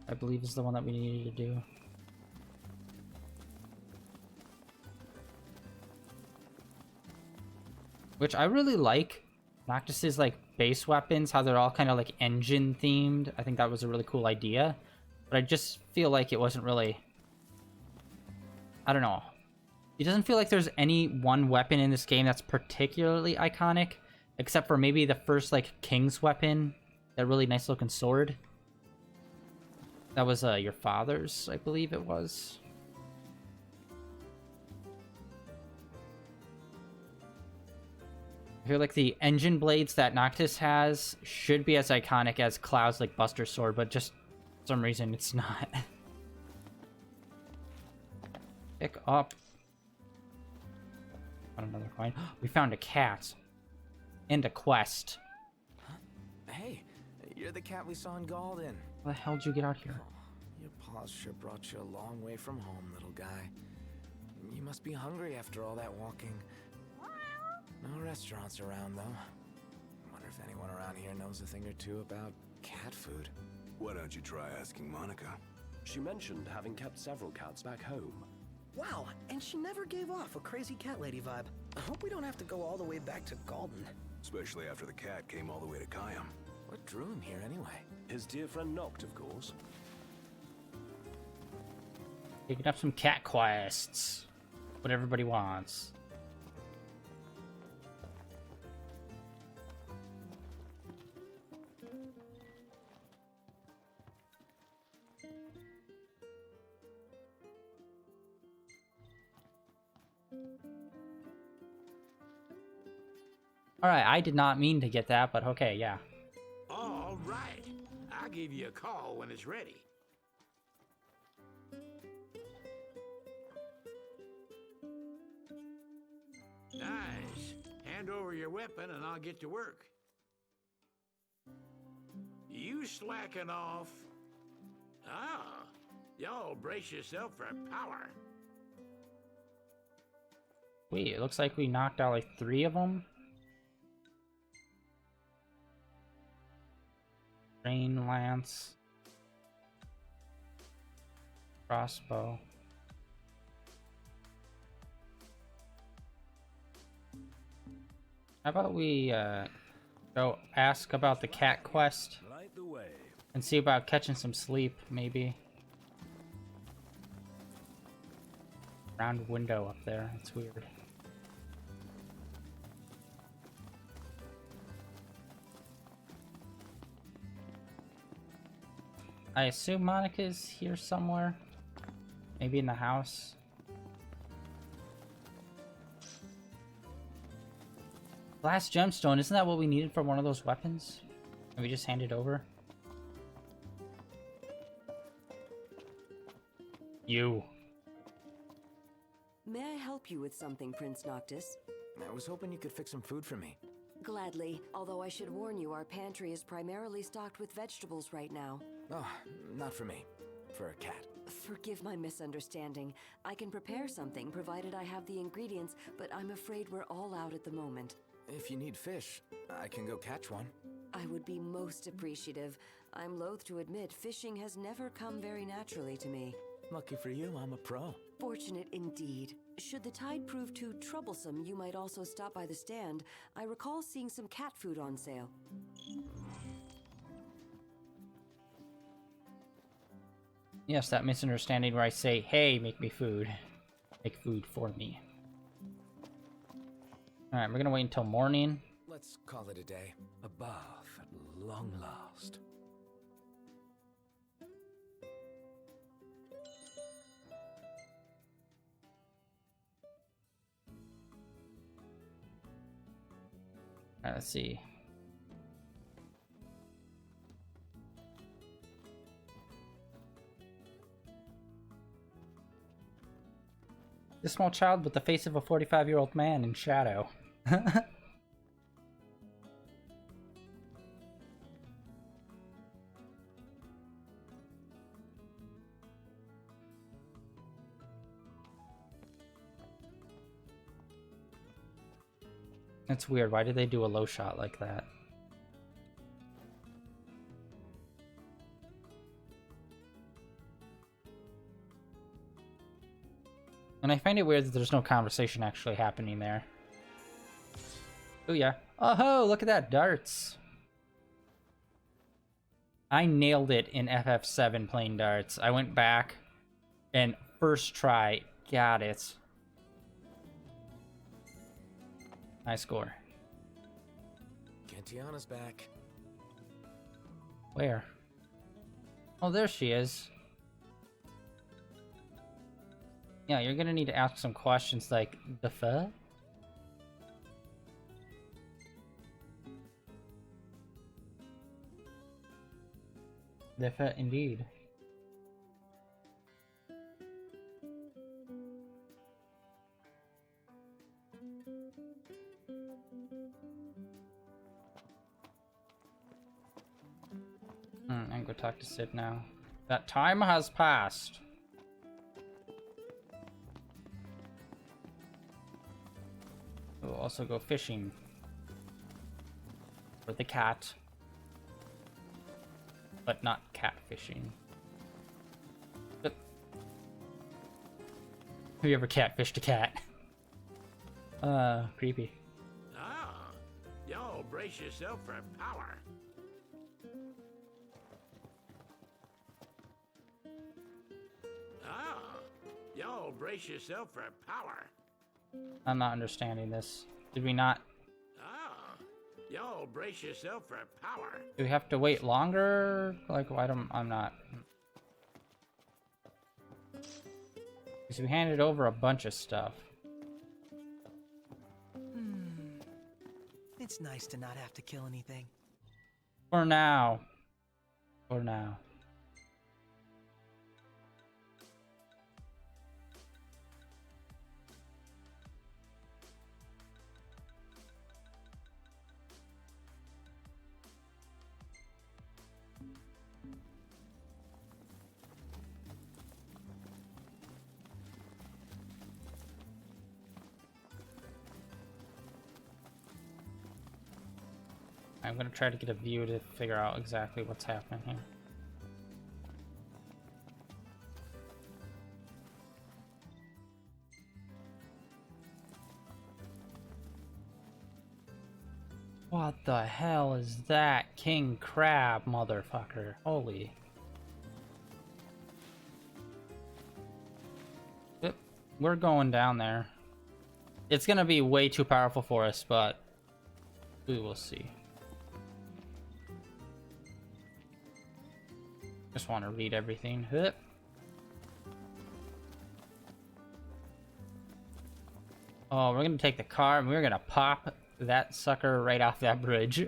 I believe, is the one that we needed to do. Which I really like. Noctis's like base weapons, how they're all kind of like engine themed. I think that was a really cool idea. But I just feel like it wasn't really... I don't know. It doesn't feel like there's any one weapon in this game that's particularly iconic, except for maybe the first like King's weapon, that really nice looking sword. That was your father's, I believe it was. I feel like the engine blades that Noctis has should be as iconic as Cloud's like Buster Sword, but just for some reason it's not. Pick up. Found another coin. We found a cat. And a quest. Hey, you're the cat we saw in Galden. How the hell did you get out here? Your paws sure brought you a long way from home, little guy. You must be hungry after all that walking. No restaurants around, though. Wonder if anyone around here knows a thing or two about cat food. Why don't you try asking Monica? She mentioned having kept several cats back home. Wow, and she never gave off a crazy cat lady vibe. I hope we don't have to go all the way back to Galden. Especially after the cat came all the way to Kayam. What drew him here anyway? His dear friend Noct, of course. Picking up some cat quests. What everybody wants. Alright, I did not mean to get that, but okay, yeah. All right. I'll give you a call when it's ready. Nice. Hand over your weapon and I'll get to work. You slacking off. Ah, y'all brace yourself for power. Wait, it looks like we knocked out like 3 of them. Rain lance, crossbow. How about we go ask about the cat quest Light the way. and see about catching some sleep, maybe. Round window up there. That's weird. I assume Monica's here somewhere. Maybe in the house. Last gemstone, isn't that what we needed for one of those weapons? Can we just hand it over? You. May I help you with something, Prince Noctis? I was hoping you could fix some food for me. Gladly, although I should warn you, our pantry is primarily stocked with vegetables right now. Oh, not for me. For a cat. Forgive my misunderstanding. I can prepare something, provided I have the ingredients, but I'm afraid we're all out at the moment. If you need fish, I can go catch one. I would be most appreciative. I'm loath to admit, fishing has never come very naturally to me. Lucky for you, I'm a pro. Fortunate indeed. Should the tide prove too troublesome, you might also stop by the stand. I recall seeing some cat food on sale. Yes, that misunderstanding where I say, hey, make me food. Make food for me. Alright, we're gonna wait until morning. Let's call it a day. A bath at long last. Alright, let's see. The small child with the face of a 45-year-old man in shadow. That's weird. Why did they do a low shot like that? And I find it weird that there's no conversation actually happening there. Oh yeah. Oh ho, look at that, darts. I nailed it in FF7 playing darts. I went back and first try, got it. High score. Cantiana's back. Where? Oh, there she is. Yeah, you're gonna need to ask some questions like, the fuck? The fuck, indeed. I'm gonna talk to Sid now. That time has passed. We'll also go fishing for the cat, but not cat fishing. But have you ever catfished a cat? Creepy. Ah, y'all brace yourself for power. Ah, y'all brace yourself for power. I'm not understanding this. Did we not? Ah, y'all brace yourself for power. Do we have to wait longer? Like, why don't I'm not? Because we handed over a bunch of stuff. It's nice to not have to kill anything. For now. For now. I'm gonna try to get a view to figure out exactly what's happening here. What the hell is that? King Crab, motherfucker. Holy. Yep, we're going down there. It's gonna be way too powerful for us, but we will see. Just want to read everything. Hup. Oh, we're gonna take the car and we're gonna pop that sucker right off that bridge.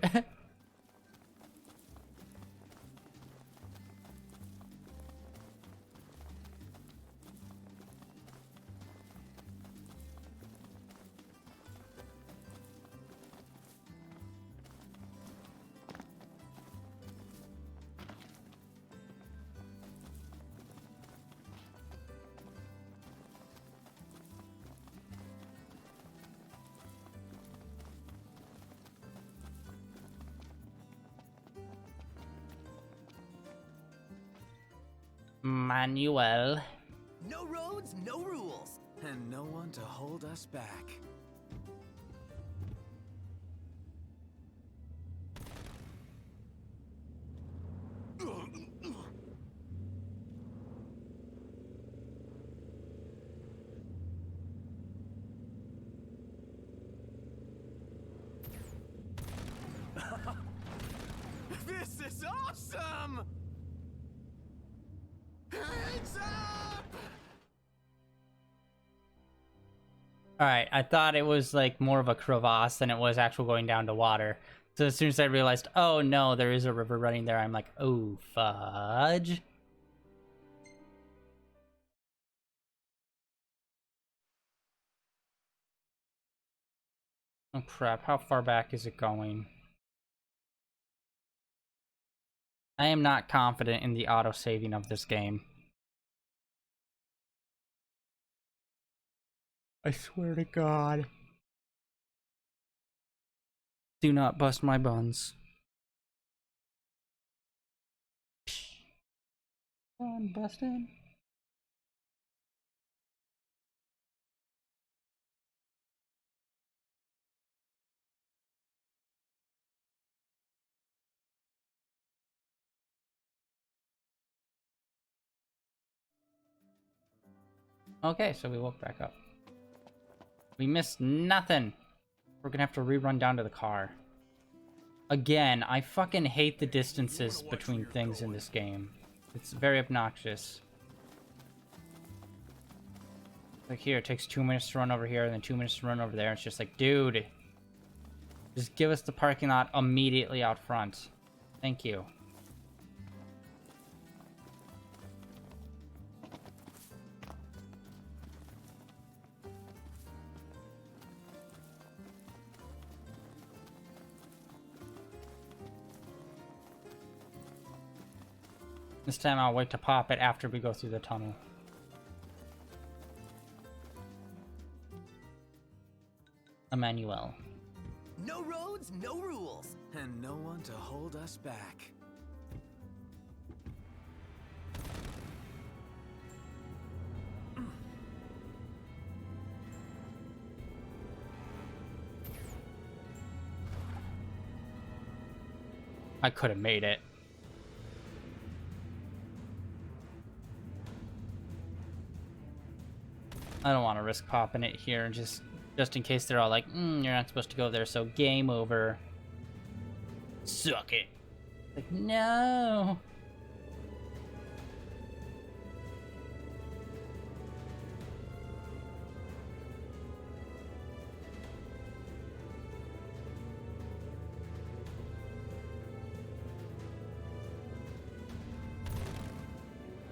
Manuel. No roads, no rules. And no one to hold us back. This is awesome! Heads up! Alright, I thought it was like more of a crevasse than it was actual going down to water. So as soon as I realized, oh no, there is a river running there, I'm like, oh fudge. Oh crap, how far back is it going? I am not confident in the auto-saving of this game. I swear to God. Do not bust my buns. Bun busting. Okay, so we woke back up. We missed nothing. We're gonna have to rerun down to the car. Again, I fucking hate the distances between things in this game. It's very obnoxious. Like here, it takes 2 minutes to run over here and then 2 minutes to run over there. It's just like, dude, just give us the parking lot immediately out front. Thank you. This time I'll wait to pop it after we go through the tunnel. Emmanuel. No roads, no rules. And no one to hold us back. I could have made it. I don't want to risk popping it here just in case they're all like, you're not supposed to go there, so game over. Suck it. Like, no.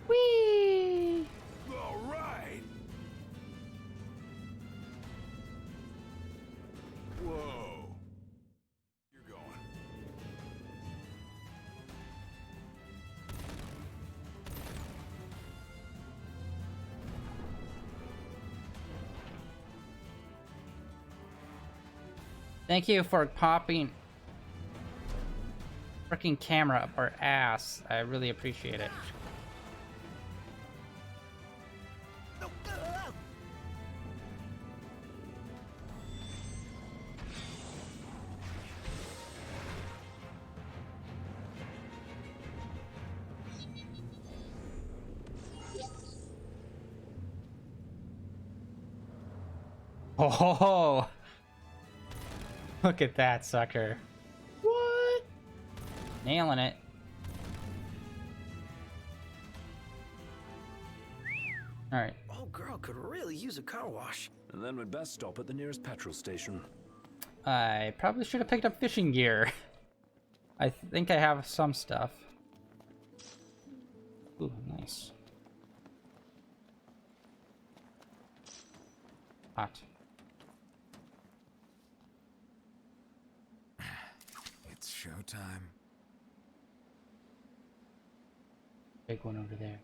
Whee! All right. Whoa. You're going. Thank you for popping freaking camera up our ass. I really appreciate it. Oh, look at that sucker. What? Nailing it. All right. Old girl could really use a car wash. And then we'd best stop at the nearest petrol station. I probably should have picked up fishing gear. I think I have some stuff. Ooh, nice. Hot. It's showtime. Big one over there.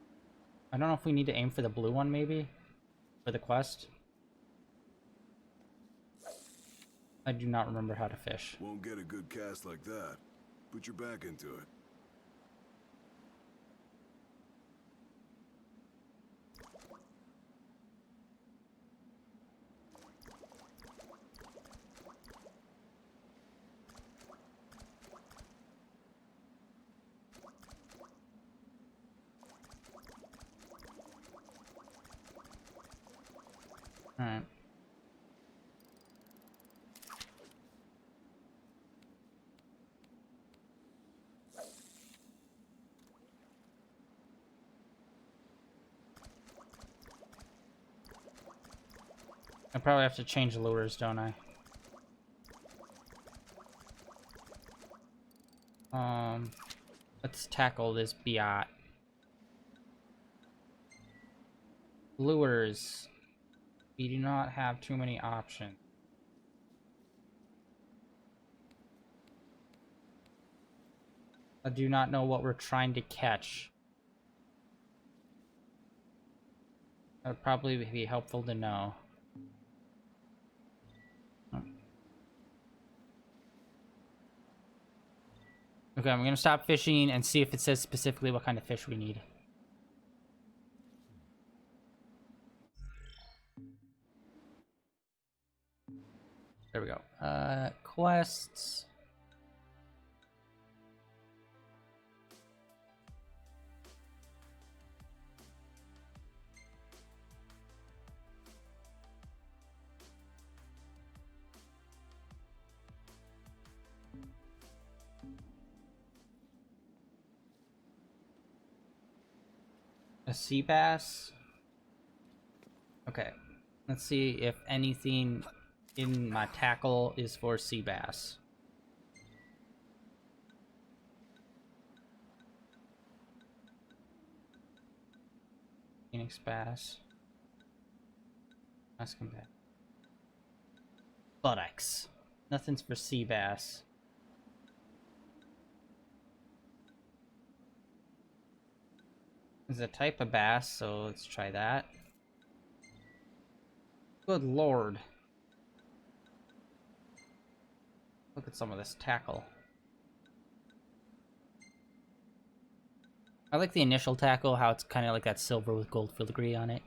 I don't know if we need to aim for the blue one, maybe? For the quest? I do not remember how to fish. Won't get a good cast like that. Put your back into it. Alright. I probably have to change lures, don't I? Let's tackle this biot. Lures. We do not have too many options. I do not know what we're trying to catch. That would probably be helpful to know. Okay, I'm gonna stop fishing and see if it says specifically what kind of fish we need. There we go. Quests. A sea bass? Okay. Let's see if anything in my tackle is for sea bass. Phoenix bass. Let's come back. Buttocks. Nothing's for sea bass. It's a type of bass, so let's try that. Good lord. Look at some of this tackle. I like the initial tackle, how it's kind of like that silver with gold filigree on it.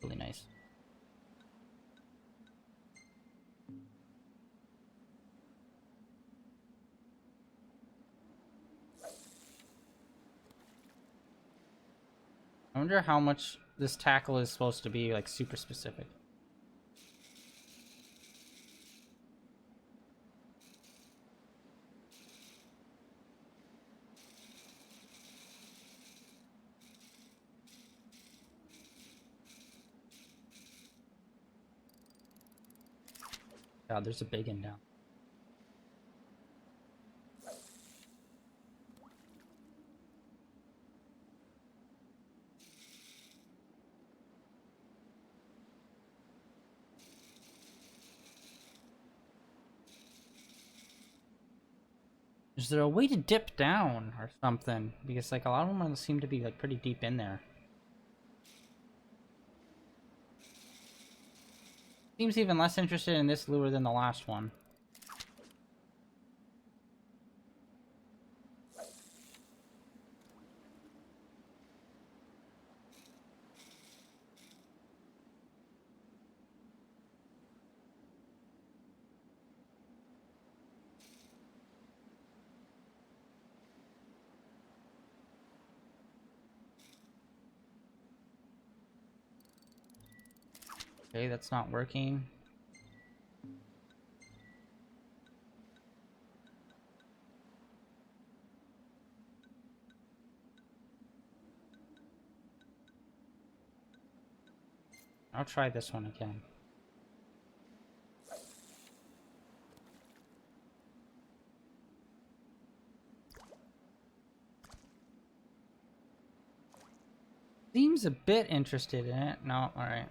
Really nice. I wonder how much this tackle is supposed to be, like, super specific. God, there's a big one down. Is there a way to dip down or something? Because, like, a lot of them seem to be, like, pretty deep in there. Seems even less interested in this lure than the last one. Okay, that's not working. I'll try this one again. Seems a bit interested in it. No, alright.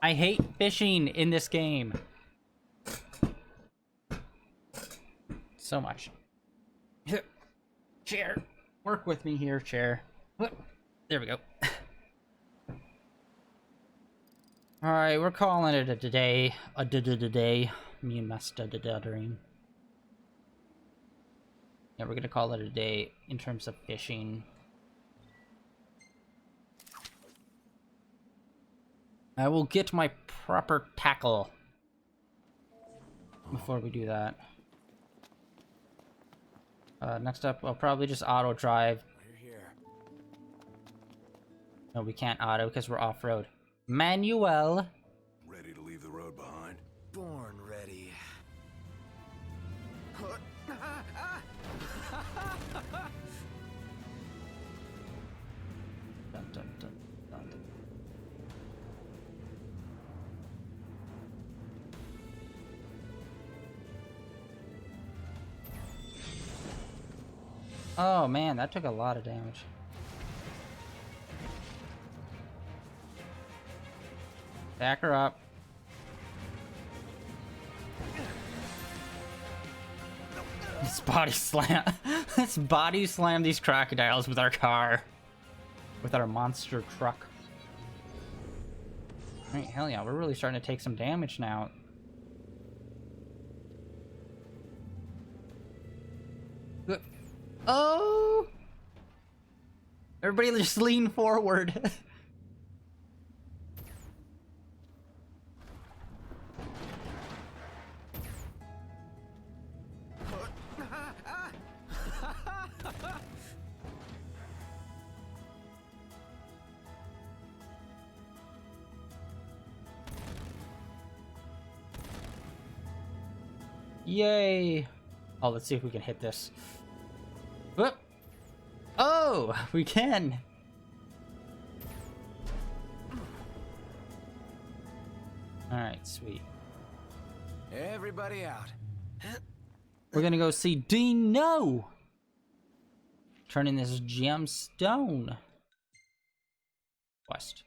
I hate fishing in this game. So much. Chair. Work with me here, chair. There we go. Alright, we're calling it a day. Me and my stuttering. Yeah, we're gonna call it a day in terms of fishing. I will get my proper tackle before we do that. Next up, I'll probably just auto drive. No, we can't auto because we're off-road. Manuel. Ready to leave the road behind? Born ready. Dun, dun, dun, dun. Oh man, that took a lot of damage. Back her up. Let's body slam. Let's body slam these crocodiles with our car. With our monster truck. Alright, hell yeah, we're really starting to take some damage now. Oh! Everybody just lean forward. Yay! Oh, let's see if we can hit this. Whoop! Oh, we can! Alright, sweet. Everybody out. We're gonna go see Dino! Turning this gemstone. Quest.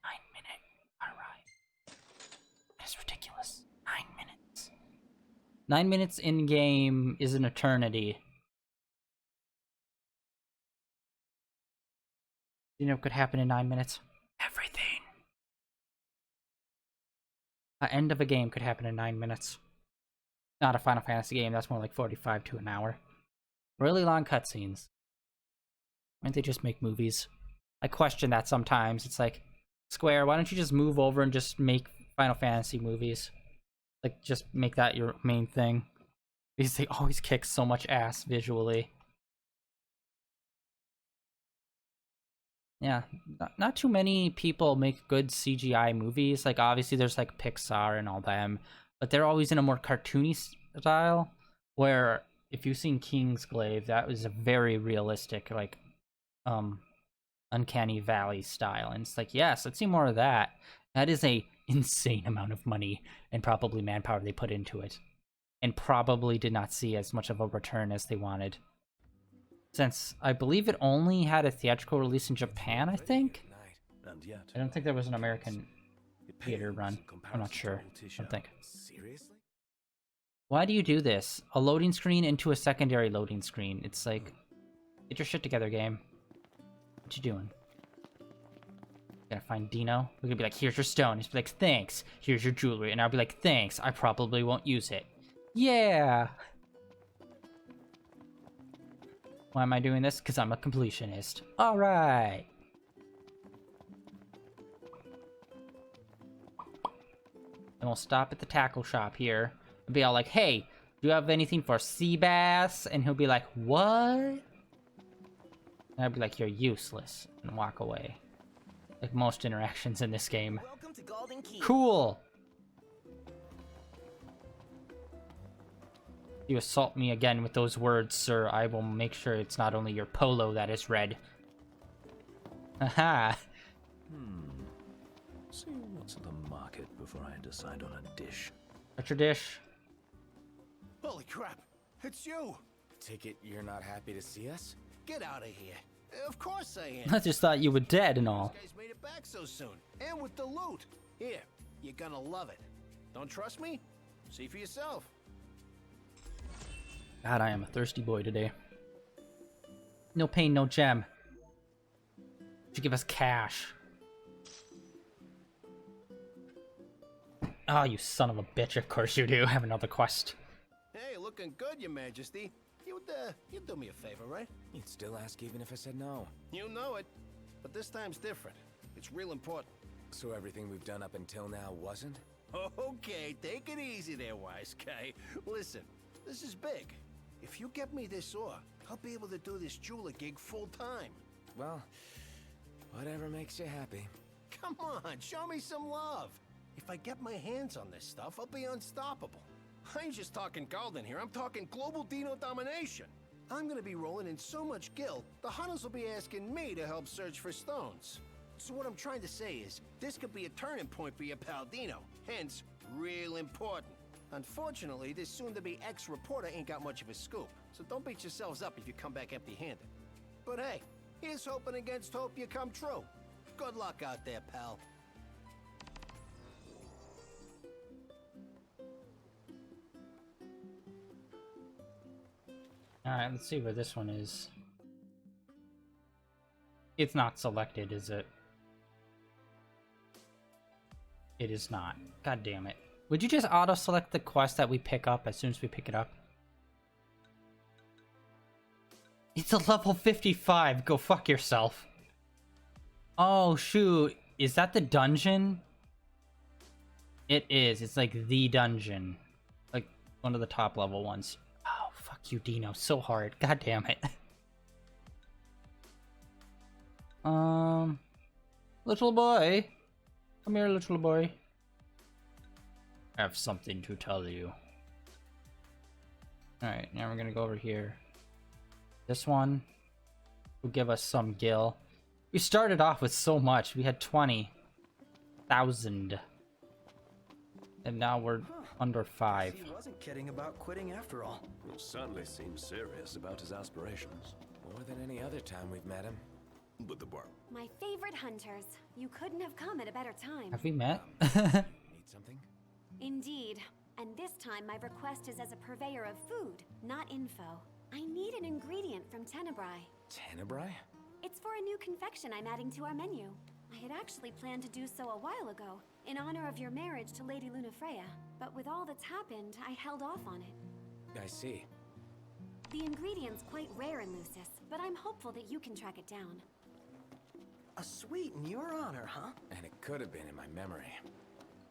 9 minutes. Alright. That's ridiculous. 9 minutes. 9 minutes in game is an eternity. You know what could happen in 9 minutes? Everything. The end of a game could happen in 9 minutes. Not a Final Fantasy game, that's more like 45 to an hour. Really long cutscenes. Why don't they just make movies? I question that sometimes. It's like, Square, why don't you just move over and just make Final Fantasy movies? Like, just make that your main thing. Because they always kick so much ass visually. Yeah, not too many people make good CGI movies. Like, obviously there's like Pixar and all them, but they're always in a more cartoony style, where if you've seen Kingsglaive, that was a very realistic, like, Uncanny Valley style. And it's like, yes, let's see more of that. That is a insane amount of money and probably manpower they put into it. And probably did not see as much of a return as they wanted. Since I believe it only had a theatrical release in Japan, I think? I don't think there was an American theater run. I'm not sure. I don't think. Seriously? Why do you do this? A loading screen into a secondary loading screen. It's like, get your shit together, game. What you doing? Gotta find Dino. We're gonna be like, here's your stone. He's like, thanks. Here's your jewelry. And I'll be like, thanks. I probably won't use it. Yeah! Why am I doing this? Because I'm a completionist. Alright! And we'll stop at the tackle shop here. We'll be all like, hey, do you have anything for sea bass? And he'll be like, what? And I'll be like, you're useless. And walk away. Like most interactions in this game. Welcome to Golden Key. Cool! If you assault me again with those words, sir, I will make sure it's not only your polo that is red. Haha. See what's in the market before I decide on a dish. What's your dish? Holy crap! It's you! Take it you're not happy to see us? Get out of here. Of course I am. I just thought you were dead and all. These guys made it back so soon. And with the loot. Here, you're gonna love it. Don't trust me? See for yourself. God, I am a thirsty boy today. No pain, no gem. You give us cash. Oh, you son of a bitch. Of course you do. Have another quest. Hey, looking good, Your Majesty. You'd do me a favor, right? You'd still ask even if I said no. You know it. But this time's different. It's real important. So everything we've done up until now wasn't? Okay, take it easy there, wise guy. Listen, this is big. If you get me this ore, I'll be able to do this jeweler gig full time. Well, whatever makes you happy. Come on, show me some love. If I get my hands on this stuff, I'll be unstoppable. I ain't just talking golden here, I'm talking global Dino domination. I'm gonna be rolling in so much gil, the hunters will be asking me to help search for stones. So what I'm trying to say is, this could be a turning point for your pal Dino, hence, real important. Unfortunately, this soon-to-be ex-reporter ain't got much of a scoop, so don't beat yourselves up if you come back empty-handed. But hey, here's hoping against hope you come true. Good luck out there, pal. Alright, let's see where this one is. It's not selected, is it? It is not. God damn it. Would you just auto-select the quest that we pick up as soon as we pick it up? It's a level 55. Go fuck yourself. Oh, shoot. Is that the dungeon? It is. It's like the dungeon. Like, one of the top level ones. Oh, fuck you, Dino. So hard. God damn it. Little boy. Come here, little boy. I have something to tell you. Alright, now we're gonna go over here. This one will give us some gil. We started off with so much. We had 20,000. And now we're under 5. He wasn't kidding about quitting after all. Well, certainly seems serious about his aspirations. More than any other time we've met him. But the bar. My favorite hunters. You couldn't have come at a better time. Have we met? Need something? Indeed. And this time my request is as a purveyor of food, not info. I need an ingredient from Tenebrae. Tenebrae? It's for a new confection I'm adding to our menu. I had actually planned to do so a while ago, in honor of your marriage to Lady Lunafreya. But with all that's happened, I held off on it. I see. The ingredient's quite rare in Lucis, but I'm hopeful that you can track it down. A sweet in your honor, huh? And it could have been in my memory.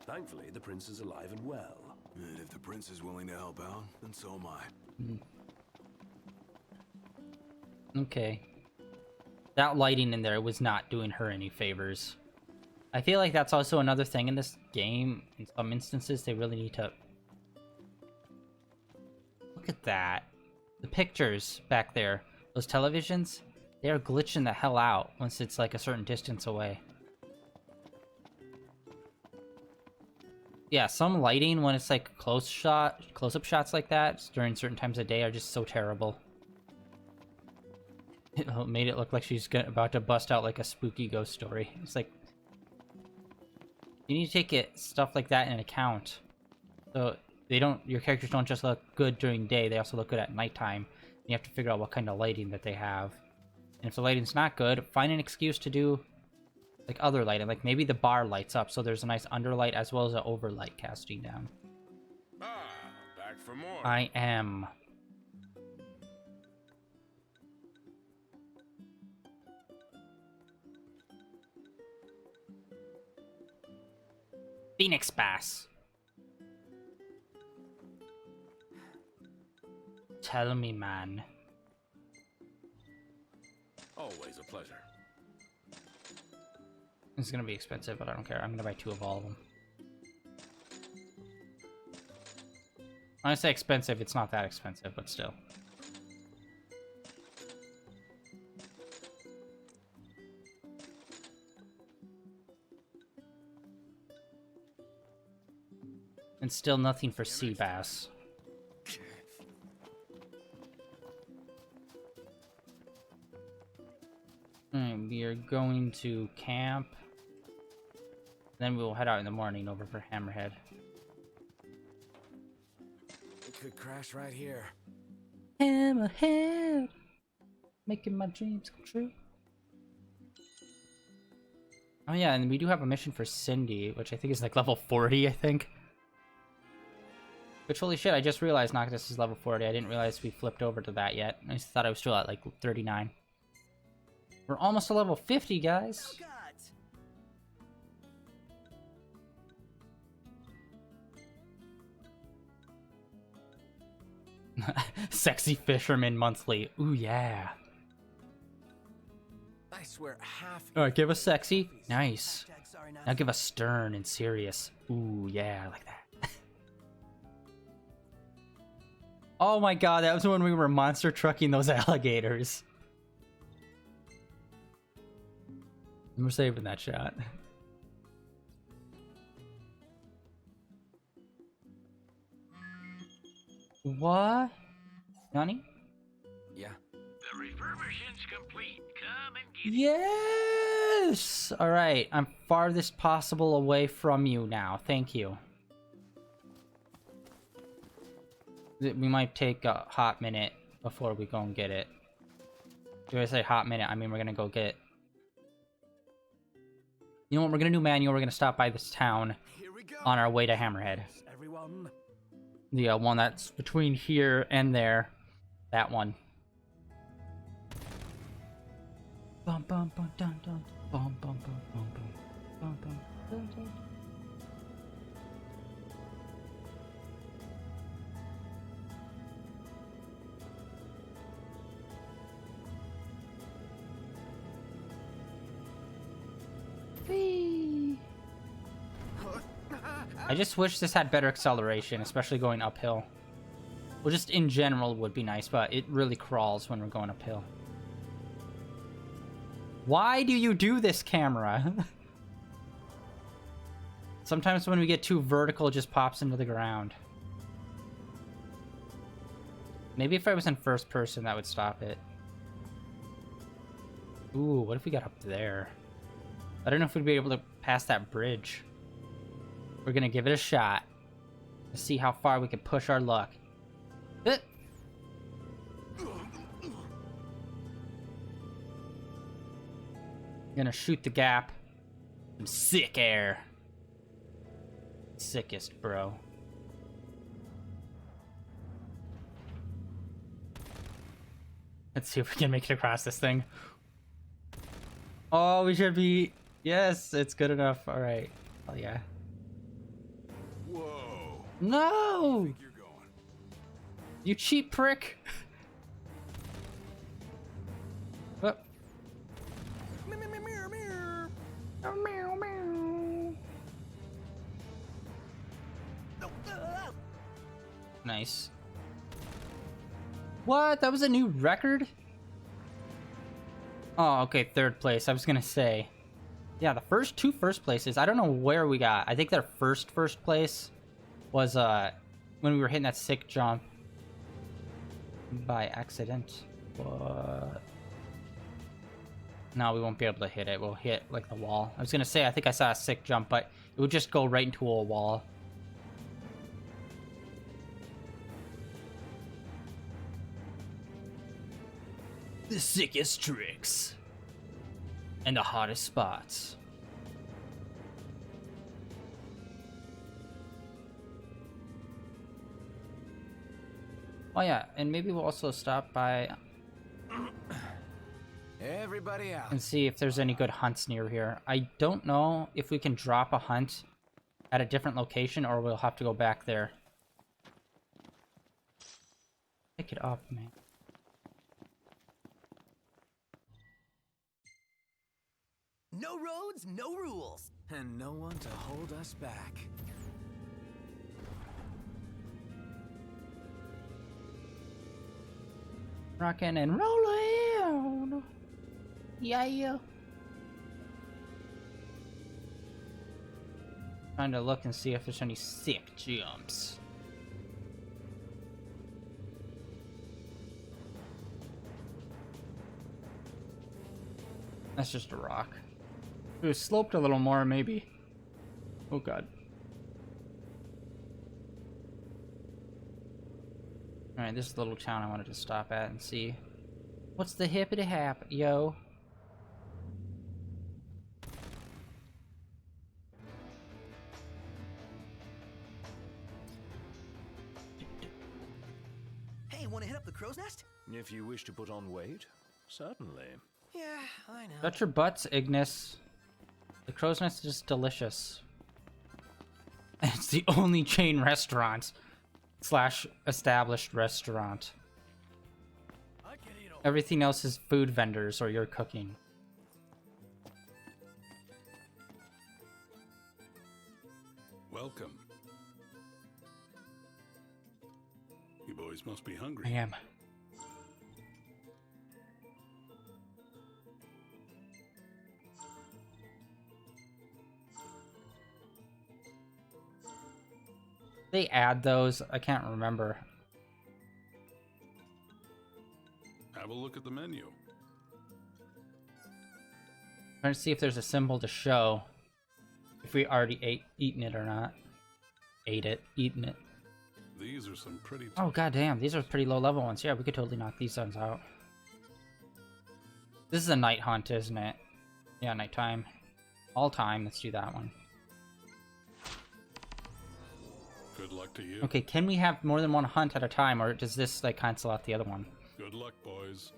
Thankfully, the prince is alive and well. And if the prince is willing to help out, then so am I. Okay. That lighting in there was not doing her any favors. I feel like that's also another thing in this game. In some instances, they really need to... Look at that. The pictures back there. Those televisions, they are glitching the hell out once it's like a certain distance away. Yeah, some lighting when it's like close-up shots like that during certain times of day are just so terrible. It made it look like she's about to bust out like a spooky ghost story. It's like, you need to take stuff like that in account. So your characters don't just look good during day, they also look good at nighttime. You have to figure out what kind of lighting that they have. And if the lighting's not good, find an excuse to do like other lighting. Like maybe the bar lights up so there's a nice underlight as well as an overlight casting down. Ah, back for more. I am. Phoenix Bass. Tell me, man. Always a pleasure. It's gonna be expensive, but I don't care. I'm gonna buy 2 of all of them. When I say expensive, it's not that expensive, but still. And still nothing for sea bass. Alright, we are going to camp. Then we'll head out in the morning over for Hammerhead. It could crash right here. Hammerhead! Making my dreams come true. Oh yeah, and we do have a mission for Cindy, which I think is like level 40, I think. Which, holy shit, I just realized Noctis is level 40. I didn't realize we flipped over to that yet. I just thought I was still at like 39. We're almost to level 50, guys. Sexy Fisherman Monthly. Ooh, yeah. I swear half... Alright, give us sexy. Nice. Now give us stern and serious. Ooh, yeah, I like that. Oh my god, that was when we were monster trucking those alligators. We're saving that shot. What? Nani? Yeah. The refurbishing's complete. Come and get it. Yeah! Yes! Alright, I'm farthest possible away from you now. Thank you. We might take a hot minute before we go and get it. When I say hot minute, I mean we're gonna go get... You know what we're gonna do, Manuel? We're gonna stop by this town on our way to Hammerhead. Everyone. The one that's between here and there. That one. Bum bum bum dun dun. Bum bum bum bum bum. Bum bum dun dun. I just wish this had better acceleration, especially going uphill. Well, just in general would be nice, but it really crawls when we're going uphill. Why do you do this, camera? Sometimes when we get too vertical, it just pops into the ground. Maybe if I was in first person, that would stop it. Ooh, what if we got up there? I don't know if we'd be able to pass that bridge. We're gonna give it a shot. To see how far we can push our luck. Gonna shoot the gap. Some sick air. Sickest, bro. Let's see if we can make it across this thing. Oh, we should be... Yes, it's good enough. Alright. Oh, yeah. Whoa. No! You cheap prick! Oh. Nice. What? That was a new record? Oh, okay, third place. I was gonna say. Yeah, the first two first places, I don't know where we got. I think their first place was when we were hitting that sick jump by accident. But no, we won't be able to hit it. We'll hit like the wall. I was gonna say I think I saw a sick jump, but it would just go right into a wall. The sickest tricks and the hottest spots. Oh yeah, and maybe we'll also stop by Everybody out. and see if there's any good hunts near here. I don't know if we can drop a hunt at a different location or we'll have to go back there. Pick it up, man. No roads, no rules. And no one to hold us back. Rockin' and rollin'. Yeah. Trying to look and see if there's any sick jumps. That's just a rock. If it was sloped a little more, maybe. Oh god. Alright, this is the little town I wanted to stop at and see. What's the hippity hap, yo? Hey, wanna hit up the crow's nest? If you wish to put on weight, certainly. Yeah, I know. Shut your butts, Ignis. The crow's nest is just delicious. And it's the only chain restaurant / established restaurant. Everything else is food vendors or you're cooking. Welcome. You boys must be hungry. I am. They add those? I can't remember. Have a look at the menu. Trying to see if there's a symbol to show if we already eaten it or not. Eaten it. These are some pretty. Oh goddamn, these are pretty low level ones. Yeah, we could totally knock these ones out. This is a night hunt, isn't it? Yeah, nighttime. All time. Let's do that one. Good luck to you. Okay, can we have more than one hunt at a time, or does this like cancel out the other one? Good luck, boys.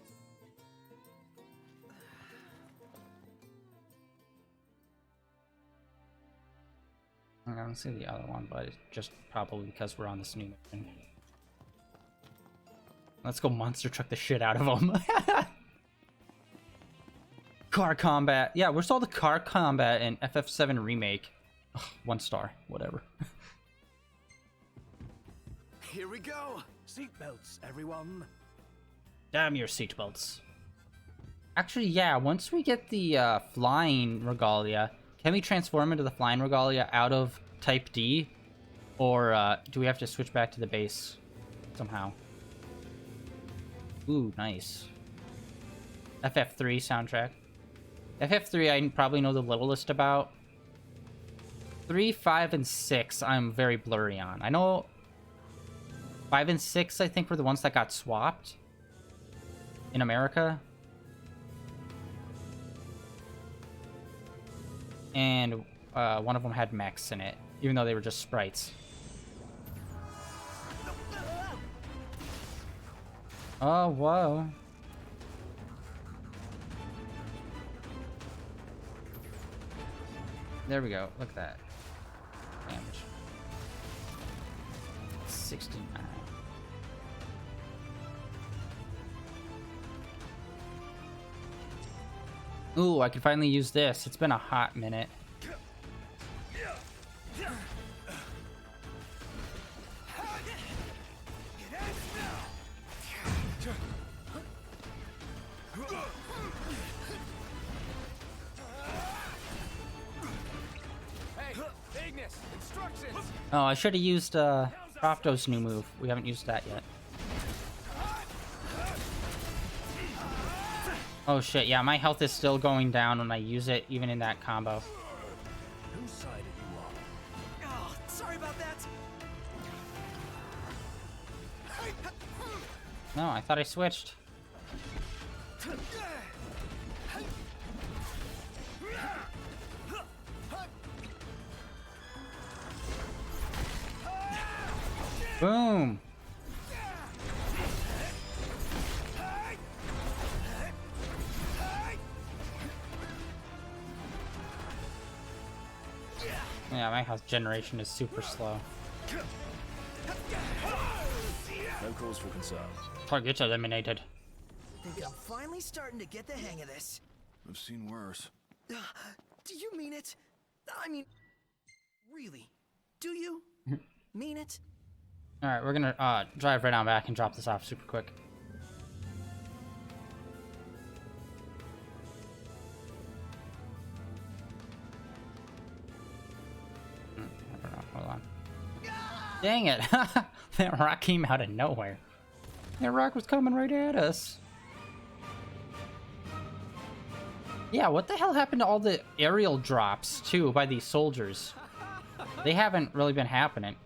I don't see the other one, but it's just probably because we're on this new mission. Let's go monster truck the shit out of them. Car combat. Yeah, where's all the car combat in FF7 Remake? Ugh, 1 star, whatever. Here we go. Seatbelts, everyone. Damn your seatbelts. Actually, yeah, once we get the flying regalia, can we transform into the flying regalia out of Type D? Or do we have to switch back to the base somehow? Ooh, nice. FF3 soundtrack. FF3 I probably know the littlest about. 3, 5, and 6 I'm very blurry on. I know 5 and 6 I think were the ones that got swapped in America. And one of them had mechs in it, even though they were just sprites. Oh, whoa. There we go. Look at that. Damage. 69. Ooh, I can finally use this. It's been a hot minute. Hey, Ignis, instructions. Oh, I should have used Propto's new move. We haven't used that yet. Oh shit, yeah, my health is still going down when I use it, even in that combo. Whose side are you on? Oh, sorry about that. No, I thought I switched. Boom! Yeah, my health generation is super slow. No cause for concern. Targets eliminated. Think I'm finally starting to get the hang of this. I've seen worse. Do you mean it? I mean, really? Do you mean it? Alright, we're gonna drive right on back and drop this off super quick. Hold on. Dang it! That rock came out of nowhere. That rock was coming right at us. Yeah, what the hell happened to all the aerial drops, too, by these soldiers? They haven't really been happening.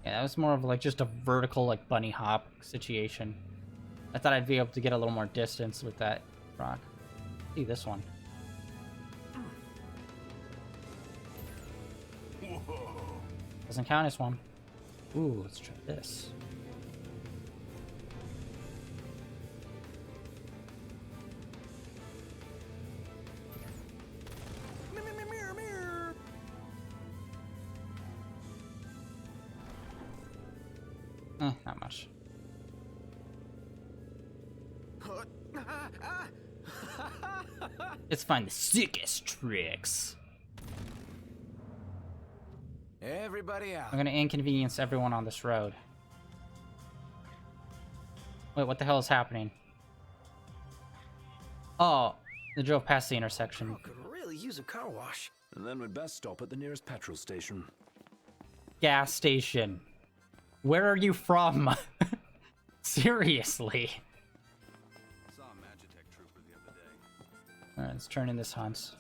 Yeah, that was more of like just a vertical like bunny hop situation. I thought I'd be able to get a little more distance with that rock. See this one. Whoa. Doesn't count as one. Ooh, let's try this. Not much. Let's find the sickest tricks. Everybody out. I'm gonna inconvenience everyone on this road. Wait, what the hell is happening? Oh, they drove past the intersection. Could really use a car wash. And then we'd best stop at the nearest petrol station. gas station. Where are you from? Seriously. Saw a Magitech trooper the other day. Alright, let's turn in this hunt.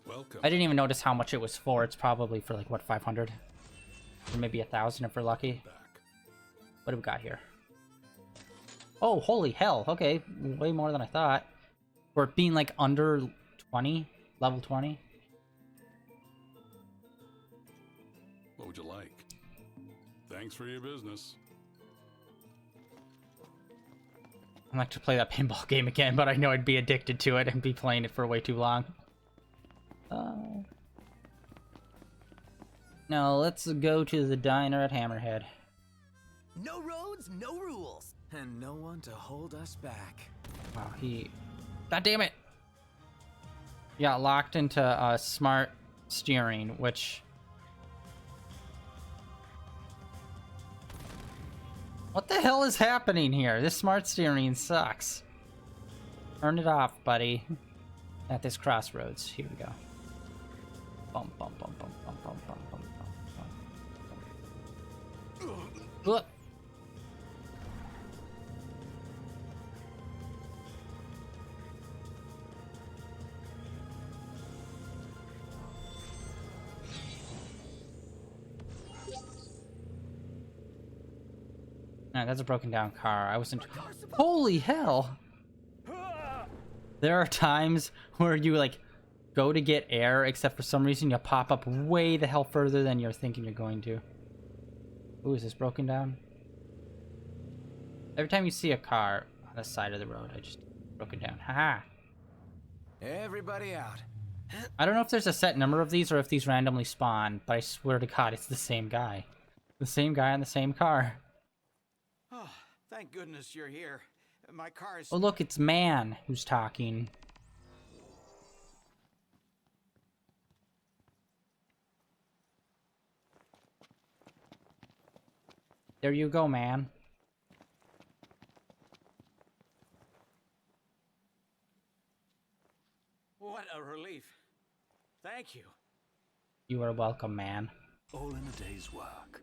Welcome. I didn't even notice how much it was for. It's probably for like, what, 500? Or maybe 1,000 if we're lucky. What do we got here? Oh, holy hell. Okay, way more than I thought. For it being like under 20, level 20. What would you like? Thanks for your business. I'd like to play that pinball game again, but I know I'd be addicted to it and be playing it for way too long. No, let's go to the diner at Hammerhead. No roads, no rules. And no one to hold us back. Wow, God damn it! Yeah, locked into smart steering, which... What the hell is happening here? This smart steering sucks. Turn it off, buddy. At this crossroads. Here we go. Bum, bum, bum, bum, bum, bum, bum, bum, bum, bum. Look. Alright, that's a broken down car. I wasn't... Holy hell! There are times where you, like, go to get air, except for some reason you pop up way the hell further than you're thinking you're going to. Ooh, is this broken down? Every time you see a car on the side of the road, I just broken down. Haha! Everybody out. I don't know if there's a set number of these or if these randomly spawn, but I swear to God, it's the same guy. The same guy on the same car. Oh, thank goodness you're here. My car is... Oh look, it's Man who's talking. There you go, Man. What a relief. Thank you. You are welcome, Man. All in a day's work.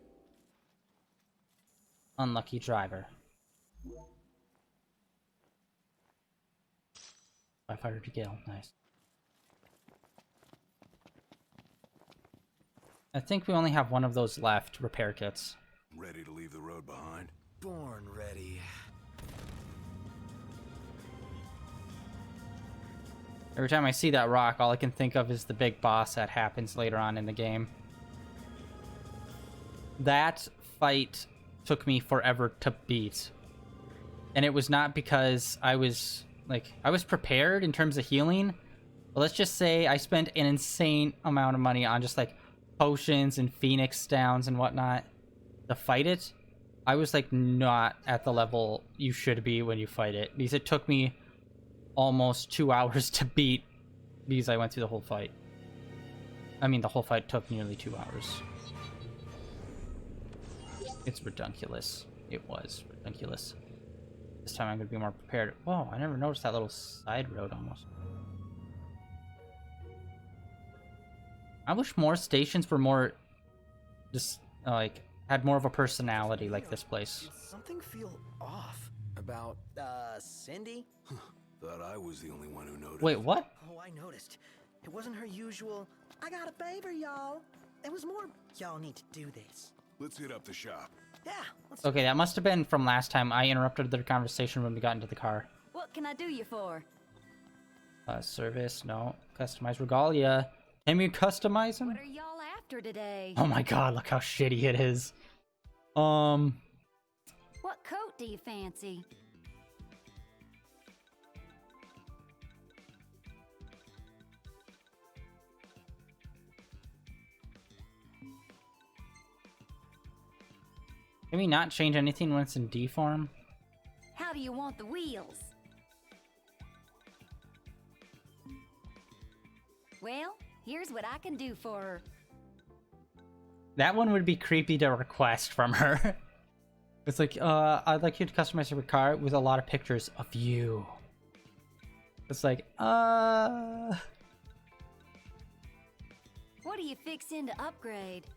Unlucky driver. 500 to kill, nice. I think we only have one of those left, repair kits. Ready to leave the road behind? Born ready. Every time I see that rock, all I can think of is the big boss that happens later on in the game. That fight took me forever to beat. And it was not because I was prepared in terms of healing. But let's just say I spent an insane amount of money on just like potions and phoenix downs and whatnot to fight it. I was like not at the level you should be when you fight it, because it took me almost 2 hours to beat, because I went through the whole fight. I mean, the whole fight took nearly 2 hours. It's redunculous. It was redunculous. This time I'm gonna be more prepared. Whoa, I never noticed that little side road almost. I wish more stations were more just like had more of a personality like this place. Did something feel off? About Cindy? Thought I was the only one who noticed. Wait, what? Oh, I noticed. It wasn't her usual, I got a favor, y'all. It was more, y'all need to do this. Let's hit up the shop. Yeah, let's... Okay, that must have been from last time. I interrupted their conversation when we got into the car. What can I do you for? Service, no. Customize regalia. Can you customize them? What are y'all after today? Oh my god, look how shitty it is. What coat do you fancy? Can we not change anything when it's in D form? How do you want the wheels? Well, here's what I can do for her. That one would be creepy to request from her. It's like, I'd like you to customize your car with a lot of pictures of you. It's like, What are you fixing to upgrade?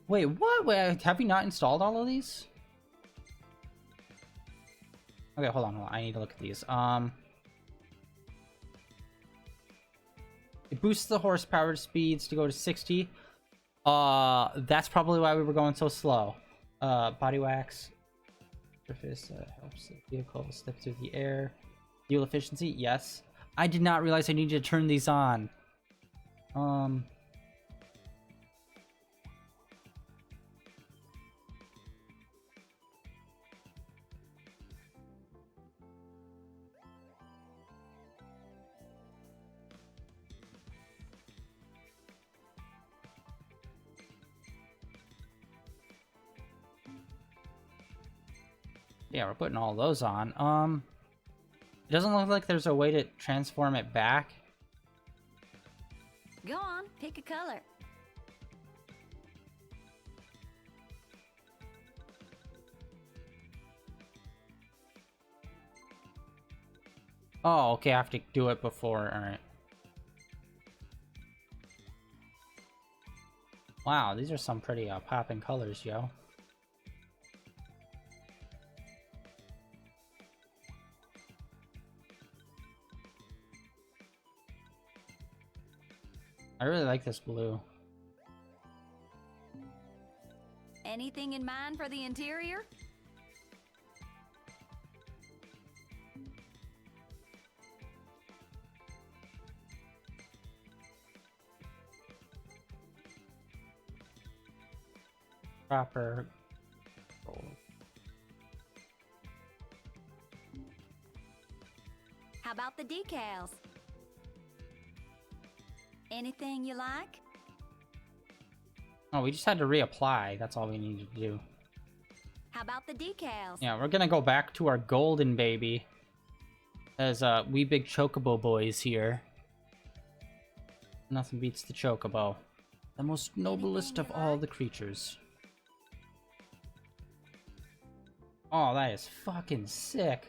Wait, what? Wait, have we not installed all of these? Okay, hold on. I need to look at these. It boosts the horsepower speeds to go to 60. That's probably why we were going so slow. Body wax. Surface helps the vehicle slip through the air. Fuel efficiency, yes. I did not realize I needed to turn these on. Yeah, we're putting all those on. It doesn't look like there's a way to transform it back. Go on, pick a color. Oh, okay, I have to do it before. Alright. Wow, these are some pretty popping colors, yo. I really like this blue. Anything in mind for the interior? Proper gold. How about the decals? Anything you like? Oh, we just had to reapply. That's all we needed to do. How about the decals? Yeah, we're gonna go back to our golden baby. As we big chocobo boys here. Nothing beats the chocobo. The most noblest of all the creatures. Oh, that is fucking sick.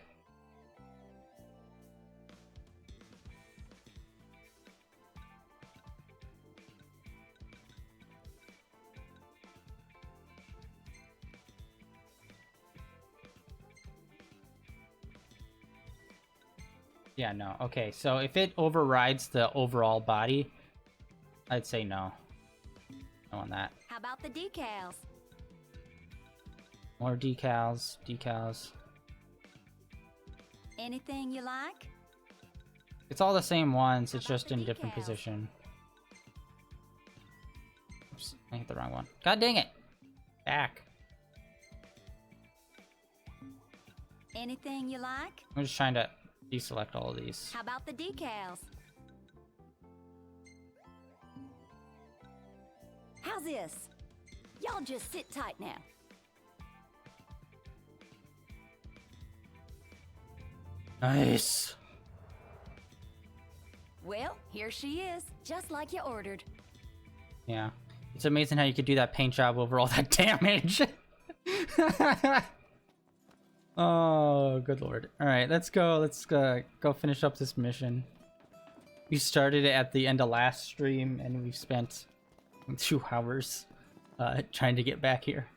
Yeah, no. Okay, so if it overrides the overall body, I'd say no. No on that. How about the decals? More decals. Decals. Anything you like? It's all the same ones, it's just in different position. Oops, I hit the wrong one. God dang it! Back. Anything you like? I'm just trying to deselect all of these. How about the decals? How's this? Y'all just sit tight now. Nice. Well, here she is, just like you ordered. Yeah. It's amazing how you could do that paint job over all that damage. Oh, good lord. Alright, let's go. Let's go finish up this mission. We started it at the end of last stream, and we've spent 2 hours trying to get back here.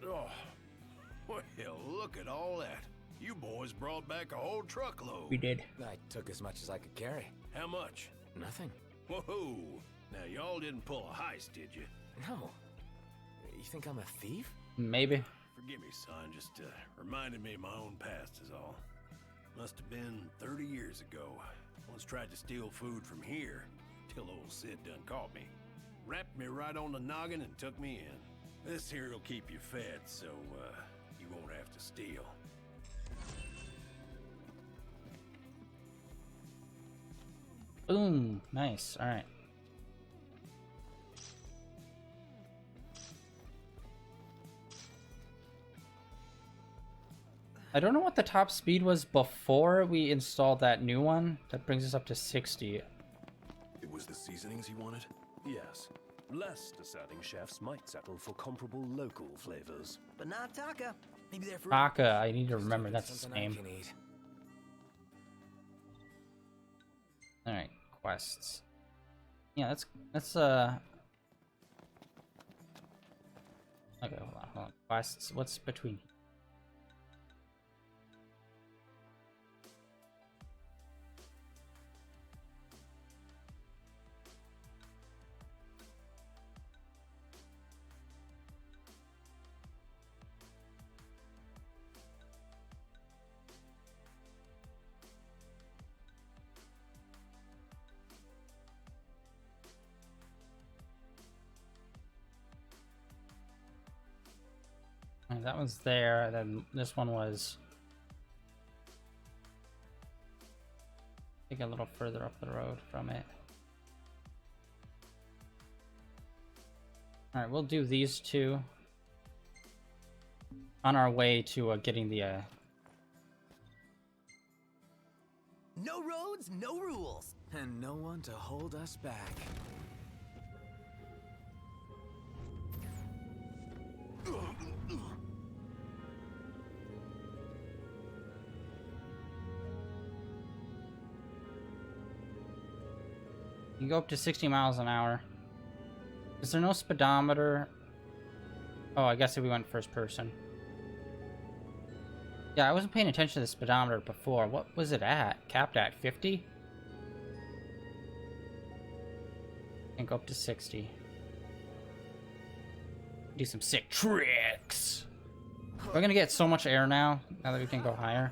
Oh, well, look at all that. You boys brought back a whole truckload. We did. I took as much as I could carry. How much? Nothing. Whoa! Now, y'all didn't pull a heist, did you? No. You think I'm a thief? Maybe. Forgive me, son, just reminded me of my own past is all. Must have been 30 years ago. Once tried to steal food from here, till old Sid done caught me. Wrapped me right on the noggin and took me in. This here'll keep you fed, so, you won't have to steal. Boom. Nice. Alright. I don't know what the top speed was before we installed that new one. That brings us up to 60. It was the seasonings you wanted? Yes. Less discerning chefs might settle for comparable local flavors. But not Taka. Maybe they're for Taka, I need to remember that's his name. Can eat. Alright, quests. Yeah, let's okay, hold on. Quests, what's between? That one's there, then this one was I think a little further up the road from it. Alright, we'll do these two on our way to getting the No roads, no rules. And no one to hold us back. You go up to 60 miles an hour. Is there no speedometer? Oh, I guess if we went first person. Yeah, I wasn't paying attention to the speedometer before. What was it at? Capped at 50? And go up to 60. Do some sick tricks. We're gonna get so much air now that we can go higher.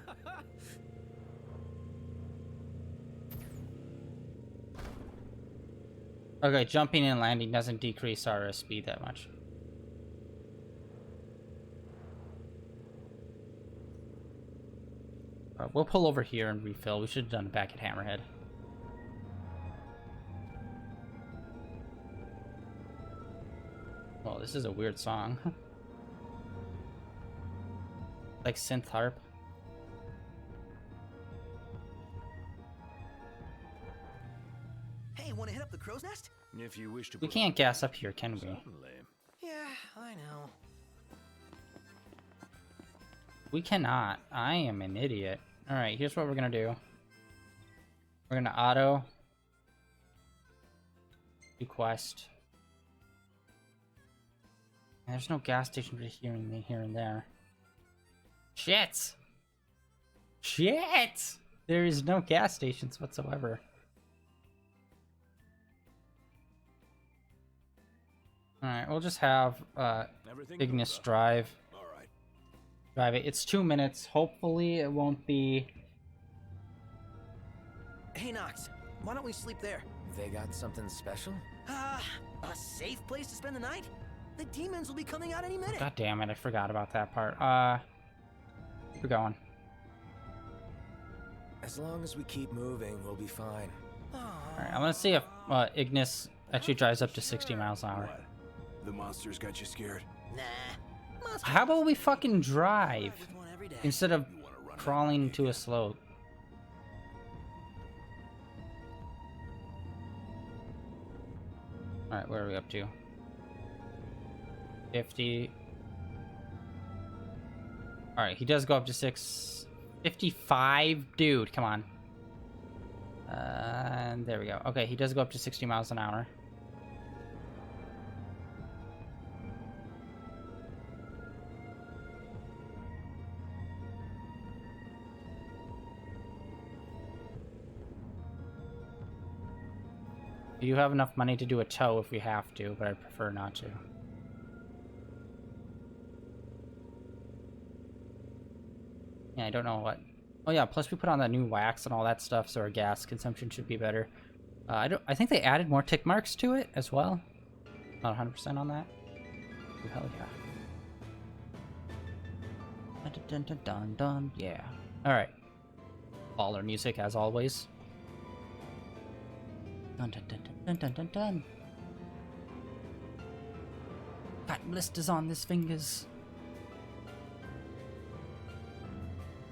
Okay, jumping and landing doesn't decrease our speed that much. We'll pull over here and refill. We should have done it back at Hammerhead. Oh, this is a weird song. Like synth harp. Hey, want to hit up the crow's nest? If you wish to. We can't gas up here, can we? Certainly. Yeah, I know. We cannot. I am an idiot. Alright, here's what we're gonna do. We're gonna auto do quest. And there's no gas station here and there. Shit! Shit! There is no gas stations whatsoever. Alright, we'll just have Ignis drive. Drive it. It's 2 minutes. Hopefully it won't be... Hey, Nox, why don't we sleep there? They got something special? A safe place to spend the night? The demons will be coming out any minute. God damn it, I forgot about that part. Keep going. As long as we keep moving, we'll be fine. Alright, I'm gonna see if Ignis actually drives up to 60 miles an hour. The monsters got you scared? Nah. How about we fucking drive instead of crawling to a slope? Alright, where are we up to? 50. Alright, he does go up to 55? Dude, come on. And there we go. Okay, he does go up to 60 miles an hour. You have enough money to do a tow if we have to, but I prefer not to. Yeah, I don't know what. Oh yeah, plus we put on that new wax and all that stuff, so our gas consumption should be better. I think they added more tick marks to it as well. Not 100% on that. Oh, hell yeah. Dun dun dun dun dun. Yeah. All right. Baller music as always. Dun dun dun dun dun dun dun. Got blisters on his fingers.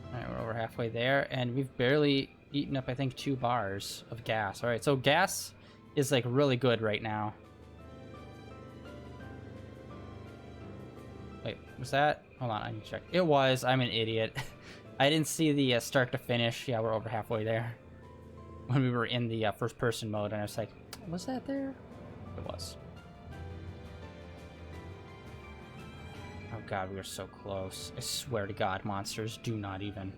Alright, we're over halfway there, and we've barely eaten up, I think, 2 bars of gas. Alright, so gas is, like, really good right now. Wait, was that? Hold on, I need to check. It was. I'm an idiot. I didn't see the start to finish. Yeah, we're over halfway there. when we were in the first person mode, and I was like, was that there? It was. Oh god, we were so close. I swear to god, monsters do not even.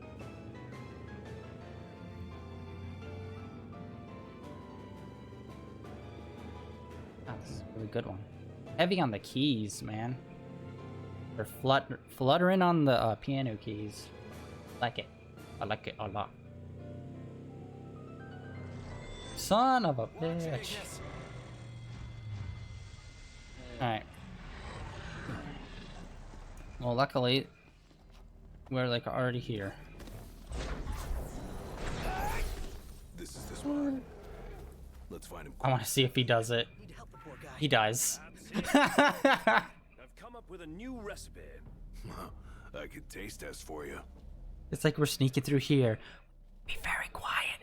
That's a really good one. Heavy on the keys, man. They're fluttering on the piano keys. Like it. I like it a lot. Son of a bitch. Alright. Well, luckily, we're like already here. This is this one. Let's find him. I want to see if he does it. He does. I've come up with a new recipe. I could taste test for you. It's like we're sneaking through here. Be very quiet,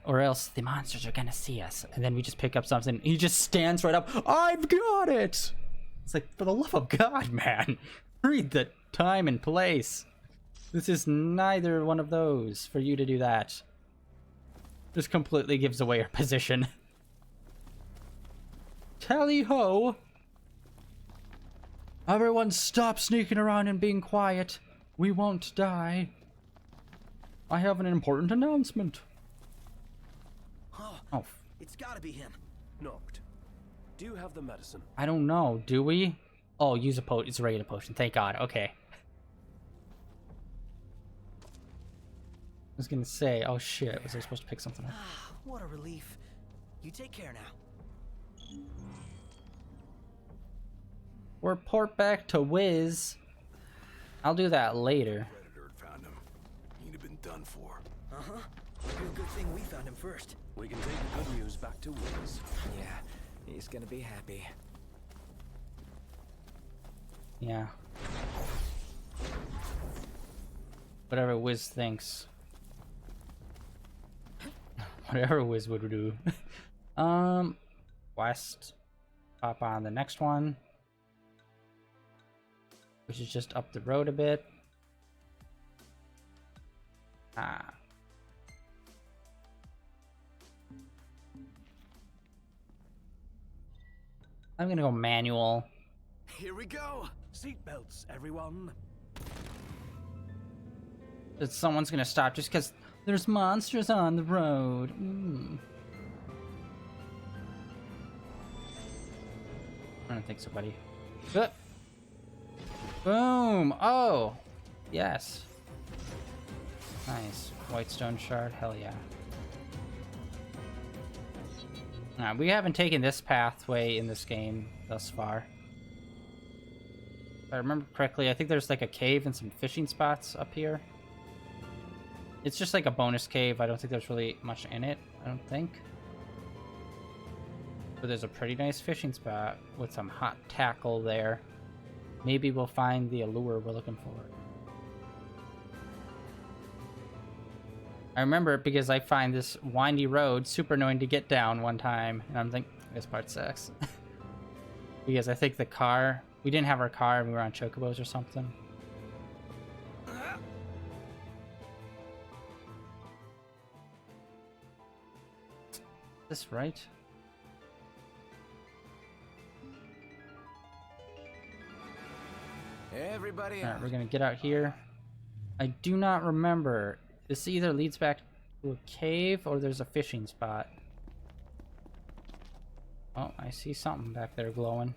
or else the monsters are gonna see us. And then we just pick up something. He just stands right up. I've got it. It's like, for the love of God, man, read the time and place. This is neither one of those for you to do that. This completely gives away our position. Tally ho! Everyone stop sneaking around and being quiet. We won't die. I have an important announcement. Oh. It's gotta be him. Knocked. Do you have the medicine? I don't know. Do we? Oh, use a potion. It's a regular potion. Thank God. Okay. I was gonna say, oh shit, was I supposed to pick something up? What a relief. You take care now. Report back to Wiz. I'll do that later. Predator had found him. He'd have been done for. Uh-huh. Real good thing we found him first. We can take the good news back to Wiz. Yeah, he's gonna be happy. Yeah. Whatever Wiz thinks. Whatever Wiz would do. West. Pop on the next one. Which is just up the road a bit. Ah. I'm gonna go manual. Here we go. Seatbelts, everyone. That someone's gonna stop just because there's monsters on the road. I don't think so, buddy. Boom! Oh! Yes. Nice. White stone shard, hell yeah. We haven't taken this pathway in this game thus far. If I remember correctly, I think there's like a cave and some fishing spots up here. It's just like a bonus cave. I don't think there's really much in it, I don't think. But there's a pretty nice fishing spot with some hot tackle there. Maybe we'll find the allure we're looking for. I remember it because I find this windy road super annoying to get down one time, and I'm thinking, this part sucks. Because I think the car, we didn't have our car and we were on chocobos or something. Is this right? Everybody Alright, we're gonna get out here. I do not remember. This either leads back to a cave or there's a fishing spot. Oh, I see something back there glowing.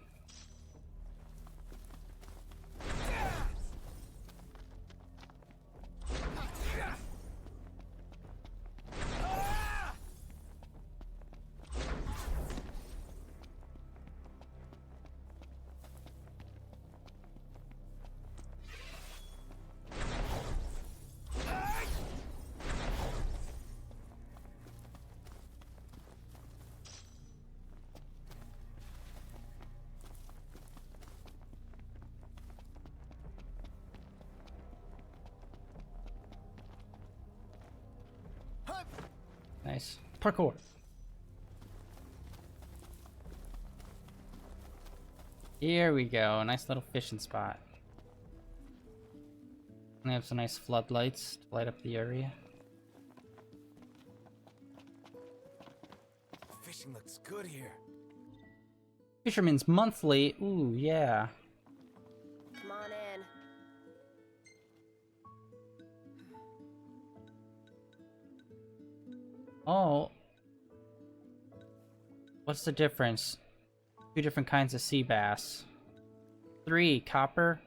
Nice. Parkour. Here we go. Nice little fishing spot. And they have some nice floodlights to light up the area. Fishing looks good here. Fisherman's Monthly. Ooh, yeah. Come on in. Oh. What's the difference? 2 different kinds of sea bass. 3, copper.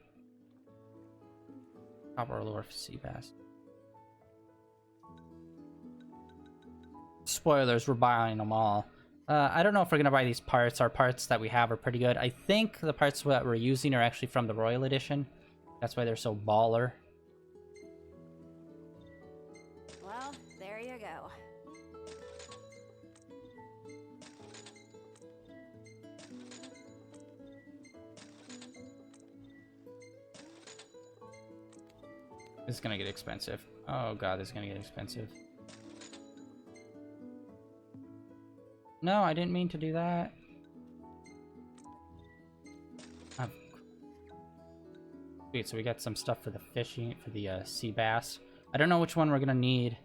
Copper lure for sea bass. Spoilers, we're buying them all. I don't know if we're gonna buy these parts. Our parts that we have are pretty good. I think the parts that we're using are actually from the Royal Edition. That's why they're so baller. Well, there you go. This is gonna get expensive. Oh god, this is gonna get expensive. No, I didn't mean to do that. Oh. Sweet, so we got some stuff for the fishing, for the sea bass. I don't know which one we're gonna need,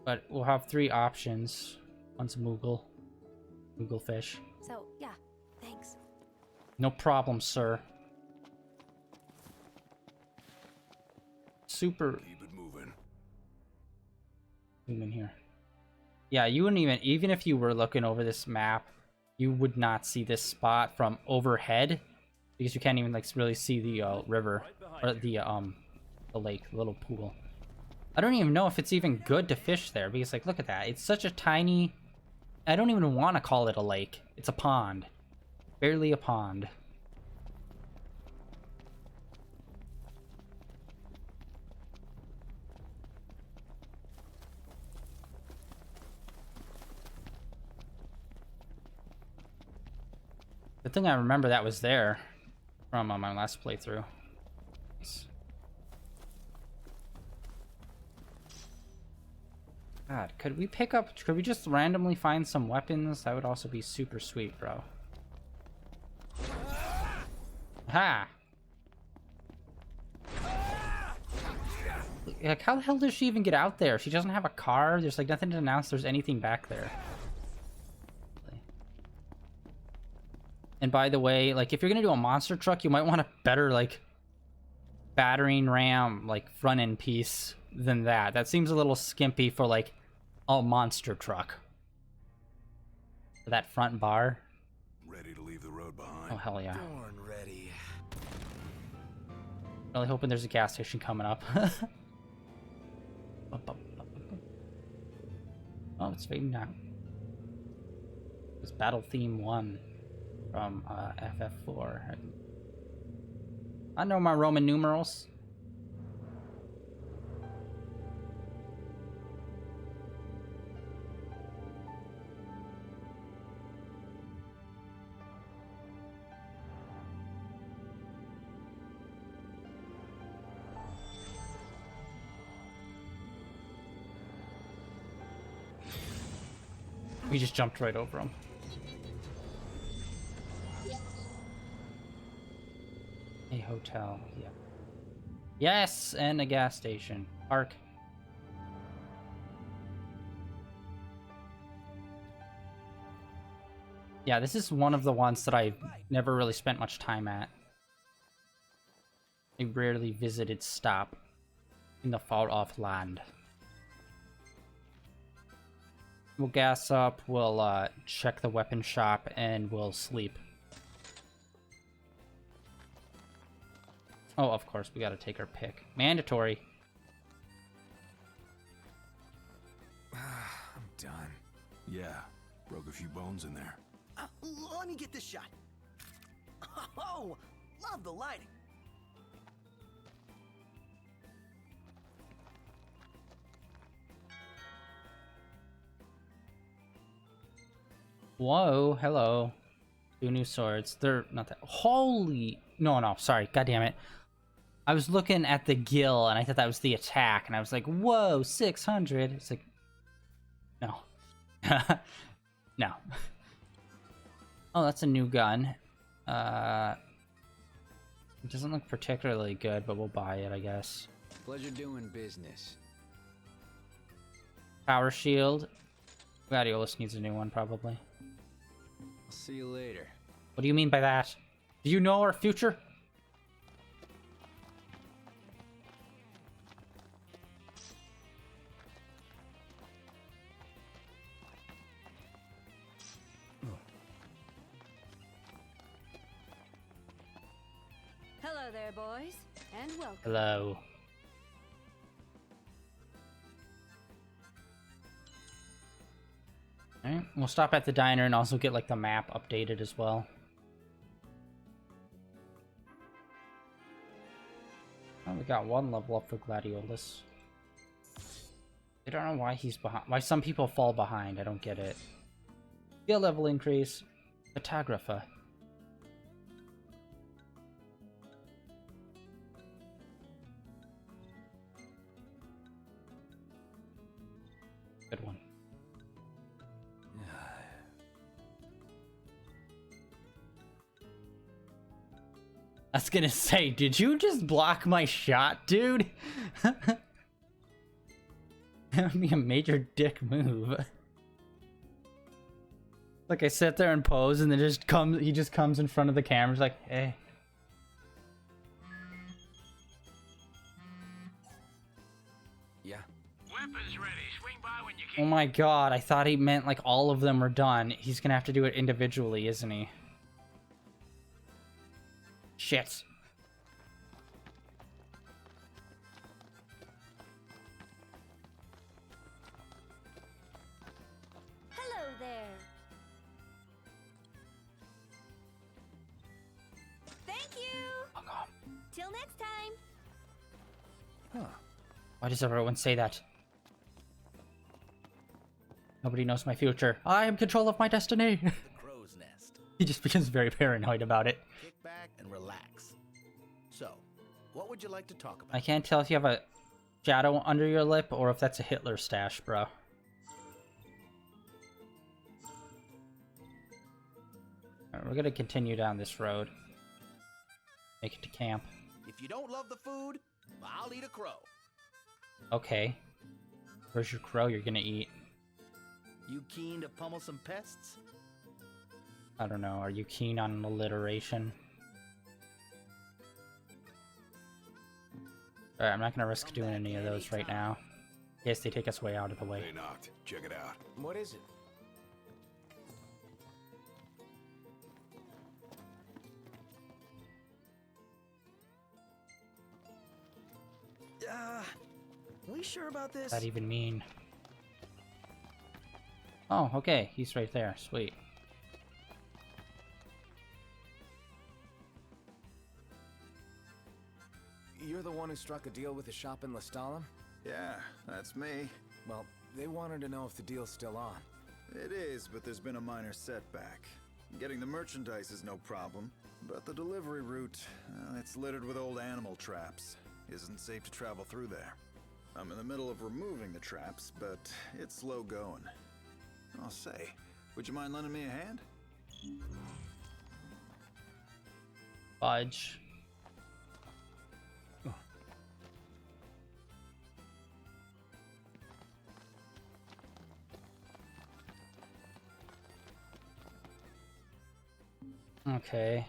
but we'll have 3 options. One's Moogle fish. So, yeah, thanks. No problem, sir. Super. Keep it moving. Zoom in here. Yeah, you wouldn't even if you were looking over this map, you would not see this spot from overhead because you can't even like really see the river or the lake, the little pool. I don't even know if it's even good to fish there because like look at that. It's such a tiny. I don't even want to call it a lake. It's a pond. Barely a pond. The thing I remember that was there from my last playthrough. Nice. God, could we just randomly find some weapons? That would also be super sweet, bro. Ha! Like, how the hell does she even get out there? She doesn't have a car. There's like nothing to announce there's anything back there. And by the way, like if you're gonna do a monster truck, you might want a better like battering ram, like front end piece than that. That seems a little skimpy for like a monster truck. For that front bar. Ready to leave the road behind. Oh hell yeah. Born ready. Really hoping there's a gas station coming up. Oh, it's fading out. It's Battle Theme 1 from FF4. I know my Roman numerals. We just jumped right over him. A hotel, yeah. Yes, and a gas station. Park. Yeah, this is one of the ones that I never really spent much time at. I rarely visited stop in the far-off land. We'll gas up, we'll check the weapon shop, and we'll sleep. Oh, of course, we gotta take our pick. Mandatory. I'm done. Yeah, broke a few bones in there. Let me get this shot. Oh, love the lighting. Whoa, hello. 2 new swords. They're not that. Holy. No, sorry. God damn it. I was looking at the gill and I thought that was the attack. And I was like, whoa, 600. It's like, no. No. Oh, that's a new gun. It doesn't look particularly good, but we'll buy it, I guess. Pleasure doing business. Power shield. Gladiolus needs a new one, probably. I'll see you later. What do you mean by that? Do you know our future? Hello there, boys, and welcome. Hello. Alright, we'll stop at the diner and also get like the map updated as well. Oh, we got one level up for Gladiolus. I don't know why he's behind. Why some people fall behind. I don't get it. Skill level increase. Photographer. Good one. I was gonna say, did you just block my shot, dude? That would be a major dick move. Like I sit there and pose, and then he just comes in front of the camera, like, hey. Yeah. Weapons ready. Swing by when you can. Oh my god, I thought he meant like all of them were done. He's gonna have to do it individually, isn't he? Shit. Hello there. Thank you. Till next time. Huh. Why does everyone say that? Nobody knows my future. I am control of my destiny. Crow's nest. He just becomes very paranoid about it. Kick back and relax. So, what would you like to talk about? I can't tell if you have a shadow under your lip or if that's a Hitler stash, bro. Alright, we're gonna continue down this road. Make it to camp. If you don't love the food, I'll eat a crow. Okay. Where's your crow you're gonna eat? You keen to pummel some pests? I don't know, are you keen on alliteration? Alright, I'm not gonna risk doing any of those right now. Yes, they take us way out of the way. They knocked. Check it out. What is it? We sure about this? What does that even mean? Oh, okay, he's right there. Sweet. You're the one who struck a deal with the shop in Lestalem? Yeah, that's me. Well, they wanted to know if the deal's still on. It is, but there's been a minor setback. Getting the merchandise is no problem, but the delivery route, it's littered with old animal traps. Isn't safe to travel through there. I'm in the middle of removing the traps, but it's slow going. I'll say, would you mind lending me a hand? Fudge. Okay.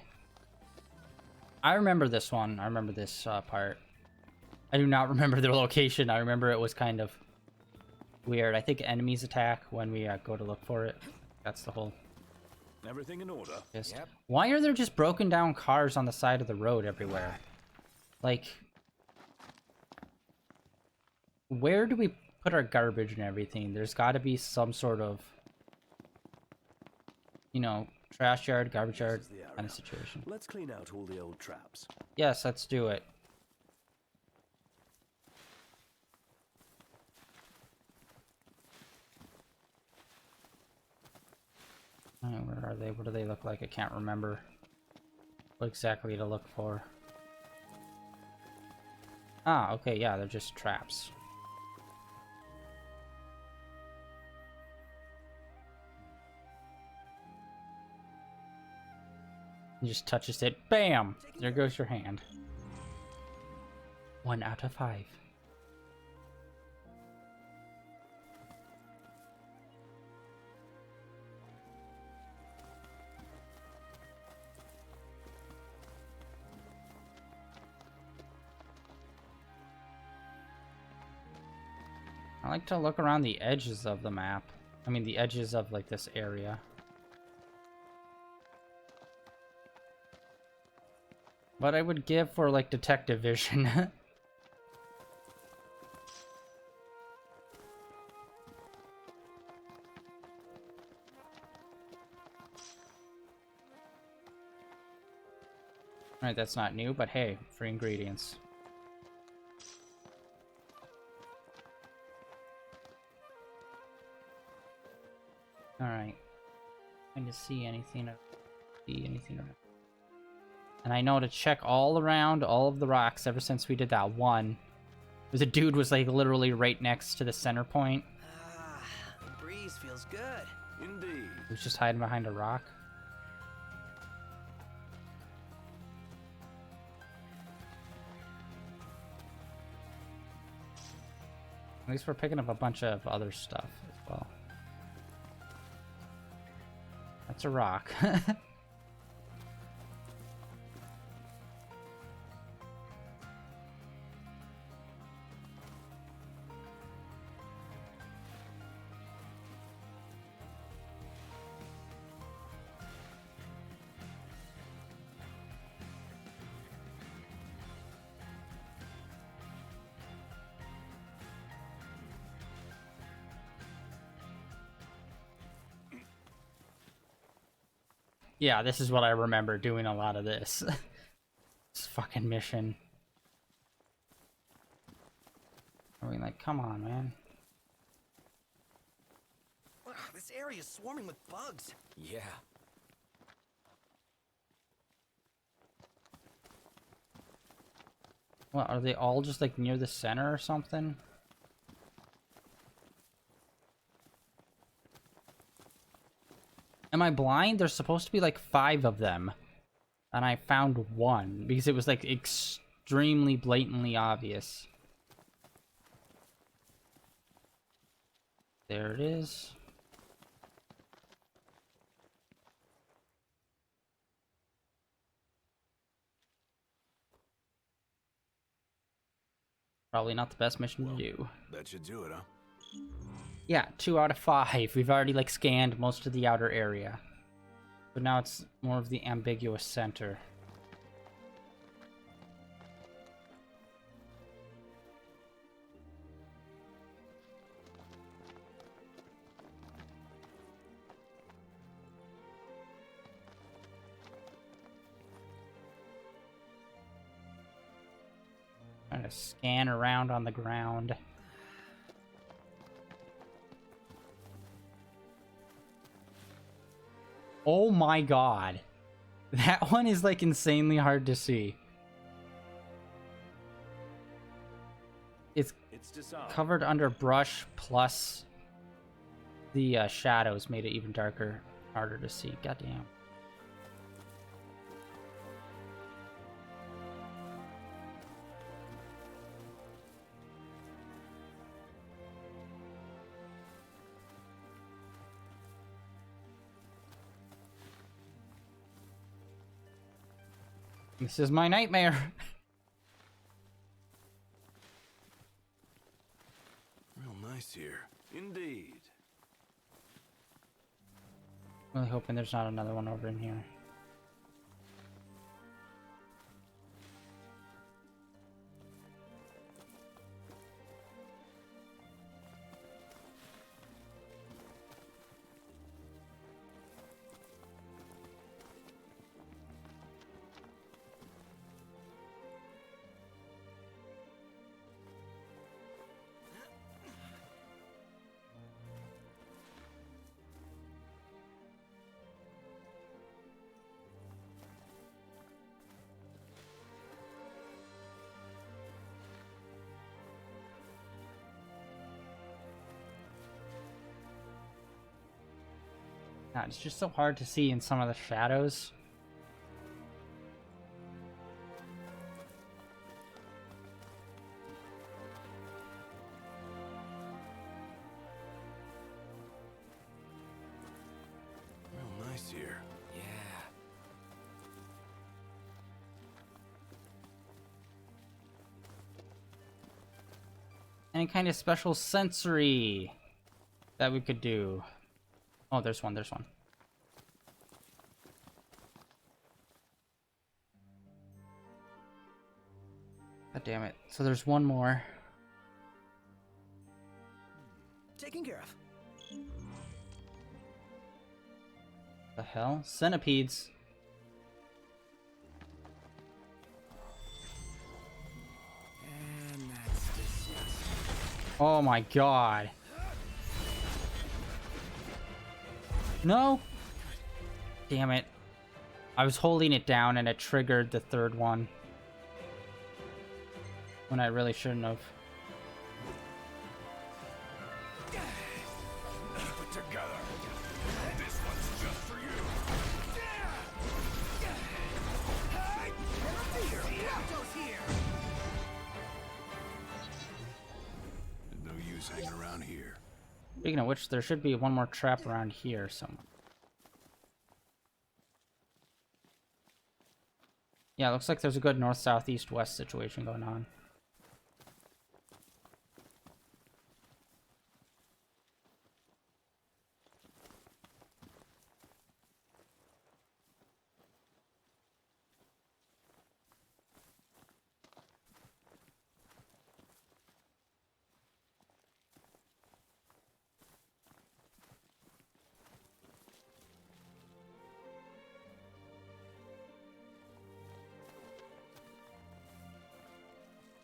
I remember this one. I remember this part. I do not remember the location. I remember it was kind of weird. I think enemies attack when we go to look for it. That's the whole... Everything in order? Yep. Why are there just broken down cars on the side of the road everywhere? Like... Where do we put our garbage and everything? There's got to be some sort of... You know... Trash yard, garbage yard, kind of situation. Let's clean out all the old traps. Yes, let's do it. Where are they? What do they look like? I can't remember what exactly to look for. Ah, okay, yeah, they're just traps. You just touches it. Bam! There goes your hand. 1 out of 5. like to look around the edges of the map. I mean, the edges of, like, this area. But I would give for, like, detective vision. Alright, that's not new, but hey, free ingredients. Alright. Trying to see anything around. And I know to check all around all of the rocks ever since we did that one. There's a dude was like literally right next to the center point. Ah, the breeze feels good. Indeed. He was just hiding behind a rock. At least we're picking up a bunch of other stuff as well. That's a rock. Yeah, this is what I remember doing a lot of this. This fucking mission. I mean, like, come on, man. Ugh, this area is swarming with bugs. Yeah. What, are they all just, like, near the center or something? Am I blind? There's supposed to be like 5 of them. And I found one because it was like extremely blatantly obvious. There it is. Probably not the best mission to do. That should do it, huh? Yeah, 2 out of 5. We've already like scanned most of the outer area. But now it's more of the ambiguous center. Trying to scan around on the ground. Oh my god. That one is like insanely hard to see. It's covered under brush plus the shadows made it even darker, harder to see. Goddamn. This is my nightmare. Real nice here. Indeed. Really hoping there's not another one over in here. God, it's just so hard to see in some of the shadows. Real nice here. Yeah. any kind of special sensory that we could do. Oh, there's one, there's one. God damn it. So there's one more. Taken care of. The hell? Centipedes. And that's disgusting. Oh my god. No! Damn it. I was holding it down and it triggered the third one. When I really shouldn't have. Keep it together. This one's just for you. There's no use hanging around here. Speaking of which, there should be one more trap around here somewhere. Yeah, it looks like there's a good north, south, east, west situation going on.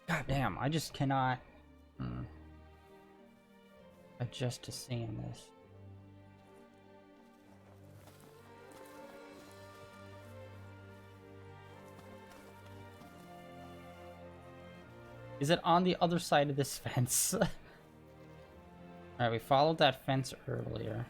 God damn, I just cannot adjust to seeing this. Is it on the other side of this fence? Alright, we followed that fence earlier.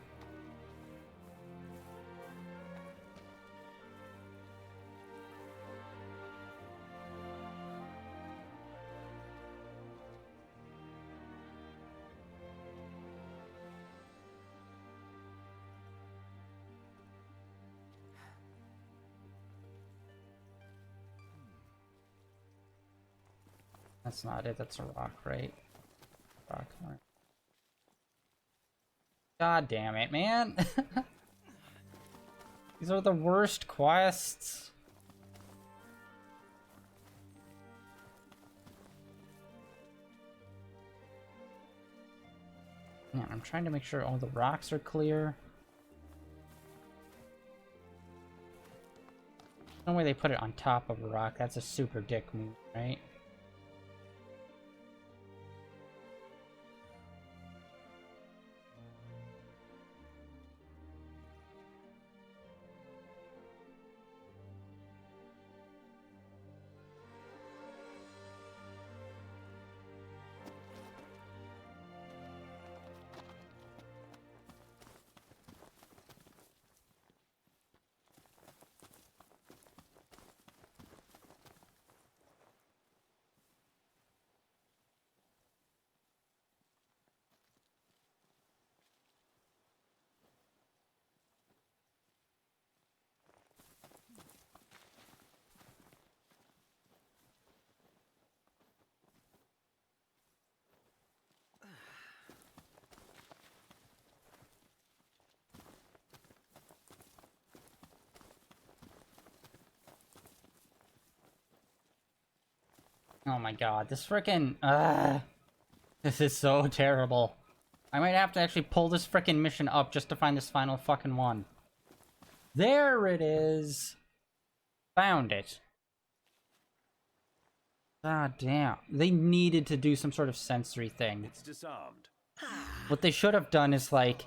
That's not it, that's a rock, right? Rock, all right. God damn it, man! These are the worst quests. Man, I'm trying to make sure all the rocks are clear. No way they put it on top of a rock. That's a super dick move, right? Oh my god, this frickin' this is so terrible. I might have to actually pull this frickin' mission up just to find this final fucking one. There it is! Found it. God damn. They needed to do some sort of sensory thing. It's disarmed. What they should have done is like,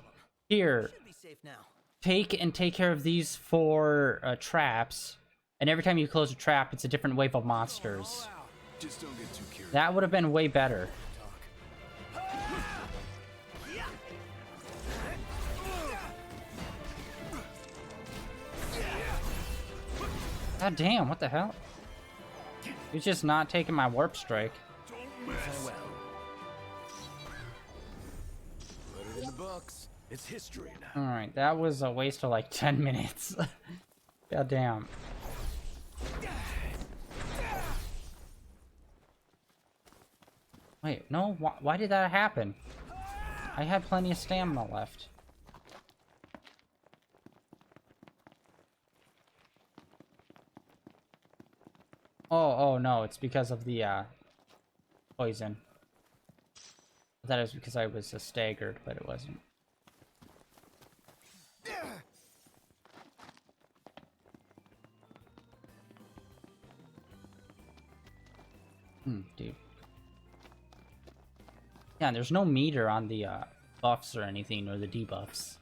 here, Should be safe now. take care of these 4 traps, and every time you close a trap, it's a different wave of monsters. Just don't get too carried. That would have been way better. God damn, what the hell? He's just not taking my warp strike. Farewell. Put it in the books. It's history now. Alright, that was a waste of like 10 minutes. God damn. Wait, no, why did that happen? I had plenty of stamina left. Oh no, it's because of the poison. I thought it was because I was staggered, but it wasn't. Dude. Yeah, there's no meter on the buffs or anything, or the debuffs.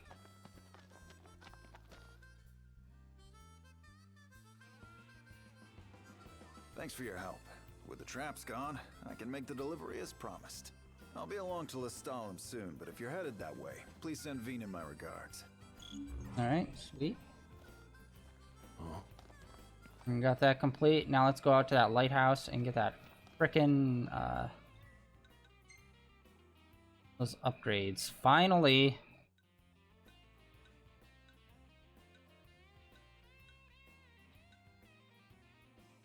Thanks for your help. With the traps gone, I can make the delivery as promised. I'll be along to Lestalem soon, but if you're headed that way, please send Vina my regards. Alright, sweet. We got that complete. Now let's go out to that lighthouse and get that frickin' those upgrades. Finally!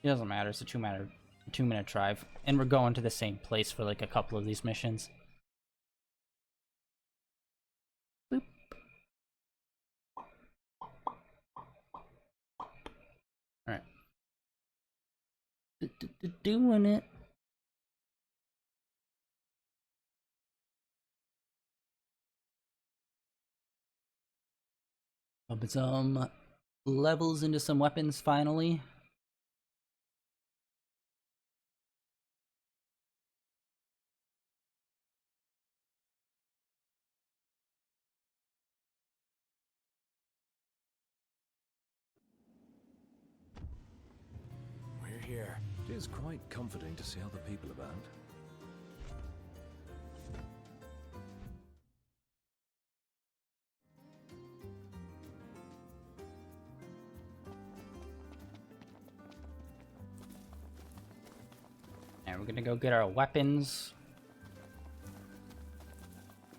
It doesn't matter, it's a 2-minute drive. And we're going to the same place for like a couple of these missions. Boop. Alright. Doing it. Up some levels into some weapons finally. We're here. It is quite comforting to see other people about. And we're gonna go get our weapons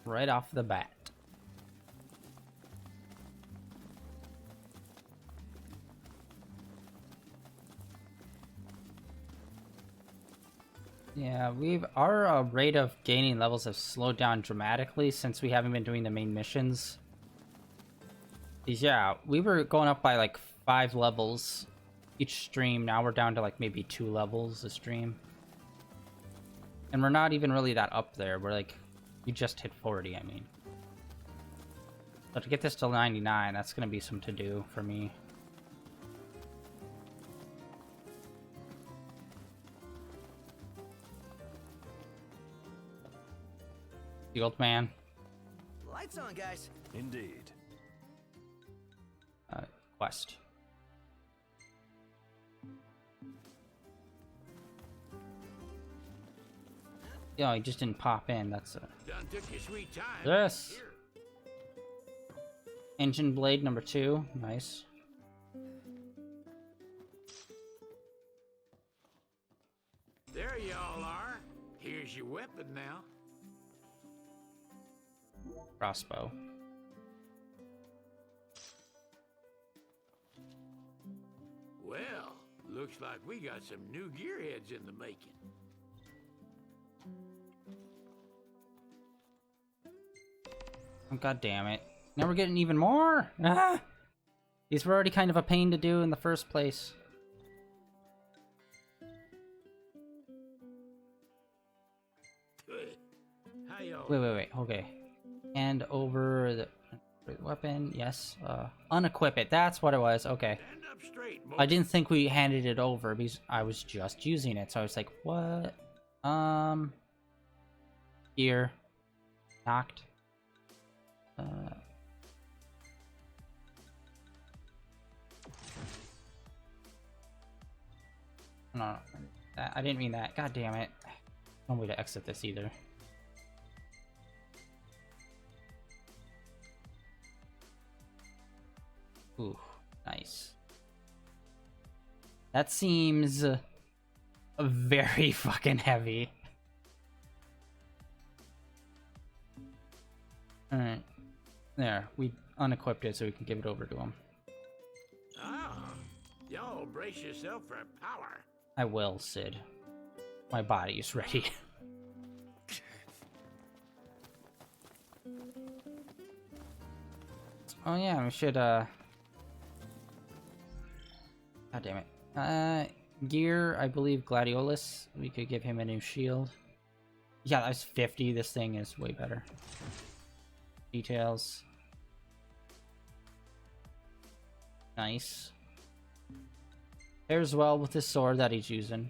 right off the bat. Yeah, our rate of gaining levels have slowed down dramatically since we haven't been doing the main missions. Yeah, we were going up by like 5 levels each stream. Now we're down to like maybe 2 levels a stream. And we're not even really that up there. We're like, we just hit 40, I mean. But to get this to 99, that's gonna be some to-do for me. The old man. Lights on, guys. Indeed. Quest. Yeah, he just didn't pop in. That's a. Done took your sweet time. Yes. Here. Engine blade number 2. Nice. There you all are. Here's your weapon now. Crossbow. Well, looks like we got some new gearheads in the making. Oh, God damn it. Now we're getting even more? Ah! These were already kind of a pain to do in the first place. How y'all? Wait. Okay. Hand over the weapon. Yes. Unequip it. That's what it was. Okay. Stand up straight, I didn't think we handed it over because I was just using it. So I was like, what? Here. Knocked. No, I didn't mean that. God damn it. No way to exit this either. Ooh, nice. That seems very fucking heavy. Alright. There, we unequipped it so we can give it over to him. Ah, y'all brace yourself for power. I will, Sid. My body is ready. Oh yeah, we should God damn it. Gear, I believe Gladiolus. We could give him a new shield. Yeah, that's 50. This thing is way better. Details. Nice. Pairs well with his sword that he's using.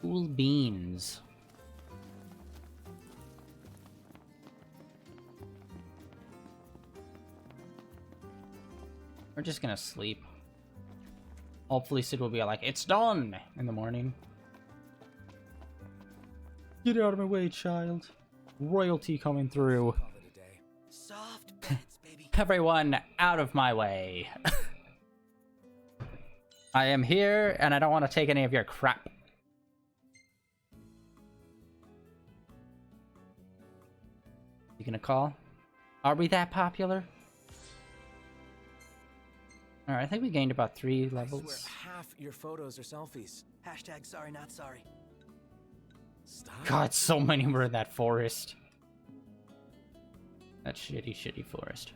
Cool beans. We're just gonna sleep. Hopefully Sid will be like, it's done! In the morning. Get out of my way, child. Royalty coming through. Soft beds, baby. Everyone out of my way. I am here and I don't want to take any of your crap. You gonna call? Are we that popular? Alright, I think we gained about 3 levels. I swear half your photos are selfies. Hashtag sorry, not sorry. Stop. God, so many were in that forest. That shitty forest.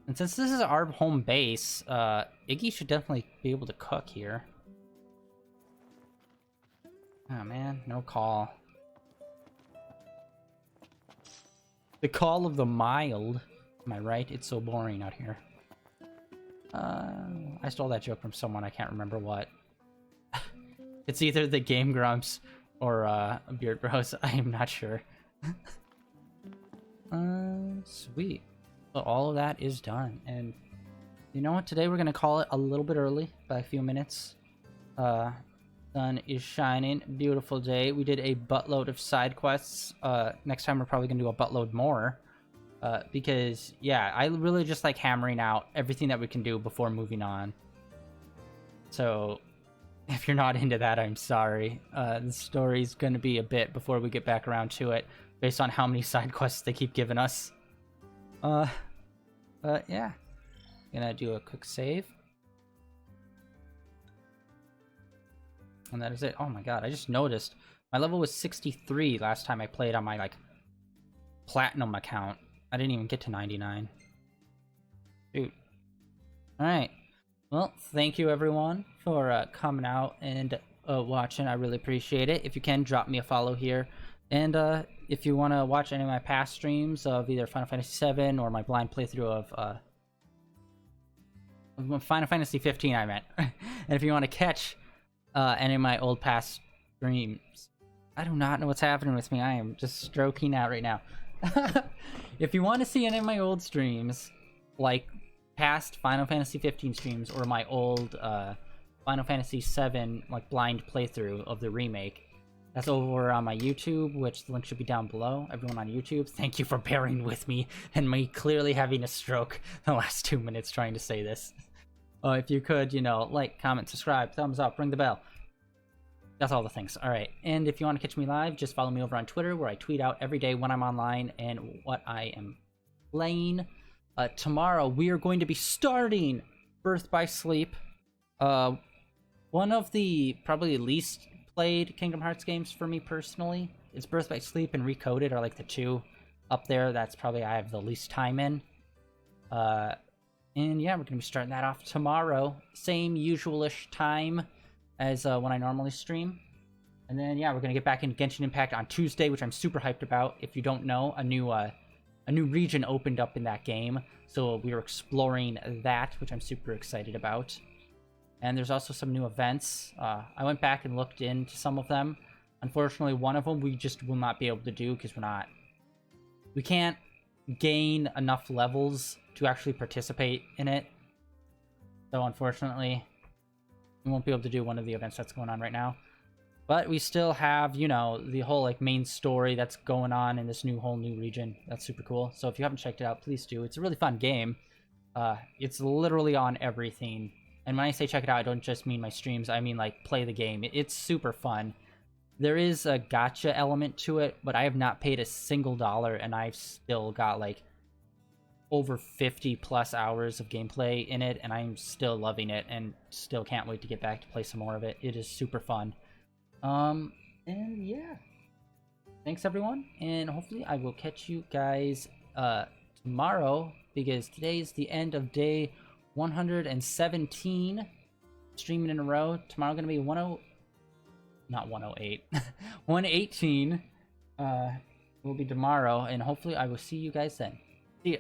And since this is our home base, Iggy should definitely be able to cook here. Oh man, no call. The call of the mild. Am I right? It's so boring out here. I stole that joke from someone, I can't remember what. It's either the Game Grumps or Beard Bros, I am not sure. Sweet. So all of that is done, and you know what? Today we're gonna call it a little bit early, by a few minutes. Sun is shining, beautiful day. We did a buttload of side quests. Next time we're probably gonna do a buttload more. Because, yeah, I really just like hammering out everything that we can do before moving on. So, if you're not into that, I'm sorry. The story's gonna be a bit before we get back around to it, based on how many side quests they keep giving us. But, yeah. Gonna do a quick save. And that is it. Oh my god, I just noticed. My level was 63 last time I played on my, like, platinum account. I didn't even get to 99. Shoot. Alright. Well, thank you everyone for coming out and watching. I really appreciate it. If you can, drop me a follow here. And if you want to watch any of my past streams of either Final Fantasy VII or my blind playthrough of Final Fantasy 15, I meant. And if you want to catch any of my old past streams. I do not know what's happening with me. I am just stroking out right now. If you want to see any of my old streams, like past Final Fantasy 15 streams, or my old Final Fantasy 7 like blind playthrough of the remake, that's over on my YouTube, which the link should be down below. Everyone on YouTube, thank you for bearing with me and me clearly having a stroke the last 2 minutes trying to say this. If you could, you know, like, comment, subscribe, thumbs up, ring the bell. That's all the things. Alright, and if you want to catch me live, just follow me over on Twitter, where I tweet out every day when I'm online and what I am playing. Tomorrow, we are going to be starting Birth by Sleep. One of the probably least played Kingdom Hearts games for me personally. It's Birth by Sleep and Recoded are like the two up there. That's probably I have the least time in. And yeah, we're going to be starting that off tomorrow. Same usual-ish time as when I normally stream. And then, yeah, we're going to get back into Genshin Impact on Tuesday, which I'm super hyped about. If you don't know, a new region opened up in that game, so we are exploring that, which I'm super excited about. And there's also some new events. I went back and looked into some of them. Unfortunately, one of them we just will not be able to do because we can't gain enough levels to actually participate in it. So unfortunately, we won't be able to do one of the events that's going on right now. But we still have, you know, the whole like main story that's going on in this whole new region. That's super cool. So if you haven't checked it out, please do. It's a really fun game. It's literally on everything. And when I say check it out, I don't just mean my streams. I mean like play the game. It's super fun. There is a gacha element to it, but I have not paid a single dollar, and I've still got like over 50 plus hours of gameplay in it, and I'm still loving it and still can't wait to get back to play some more of it. It is super fun. And And yeah, thanks everyone, and hopefully I will catch you guys tomorrow, because today is the end of day 117 streaming in a row. Tomorrow gonna be 118 will be tomorrow, and hopefully I will see you guys then. See ya.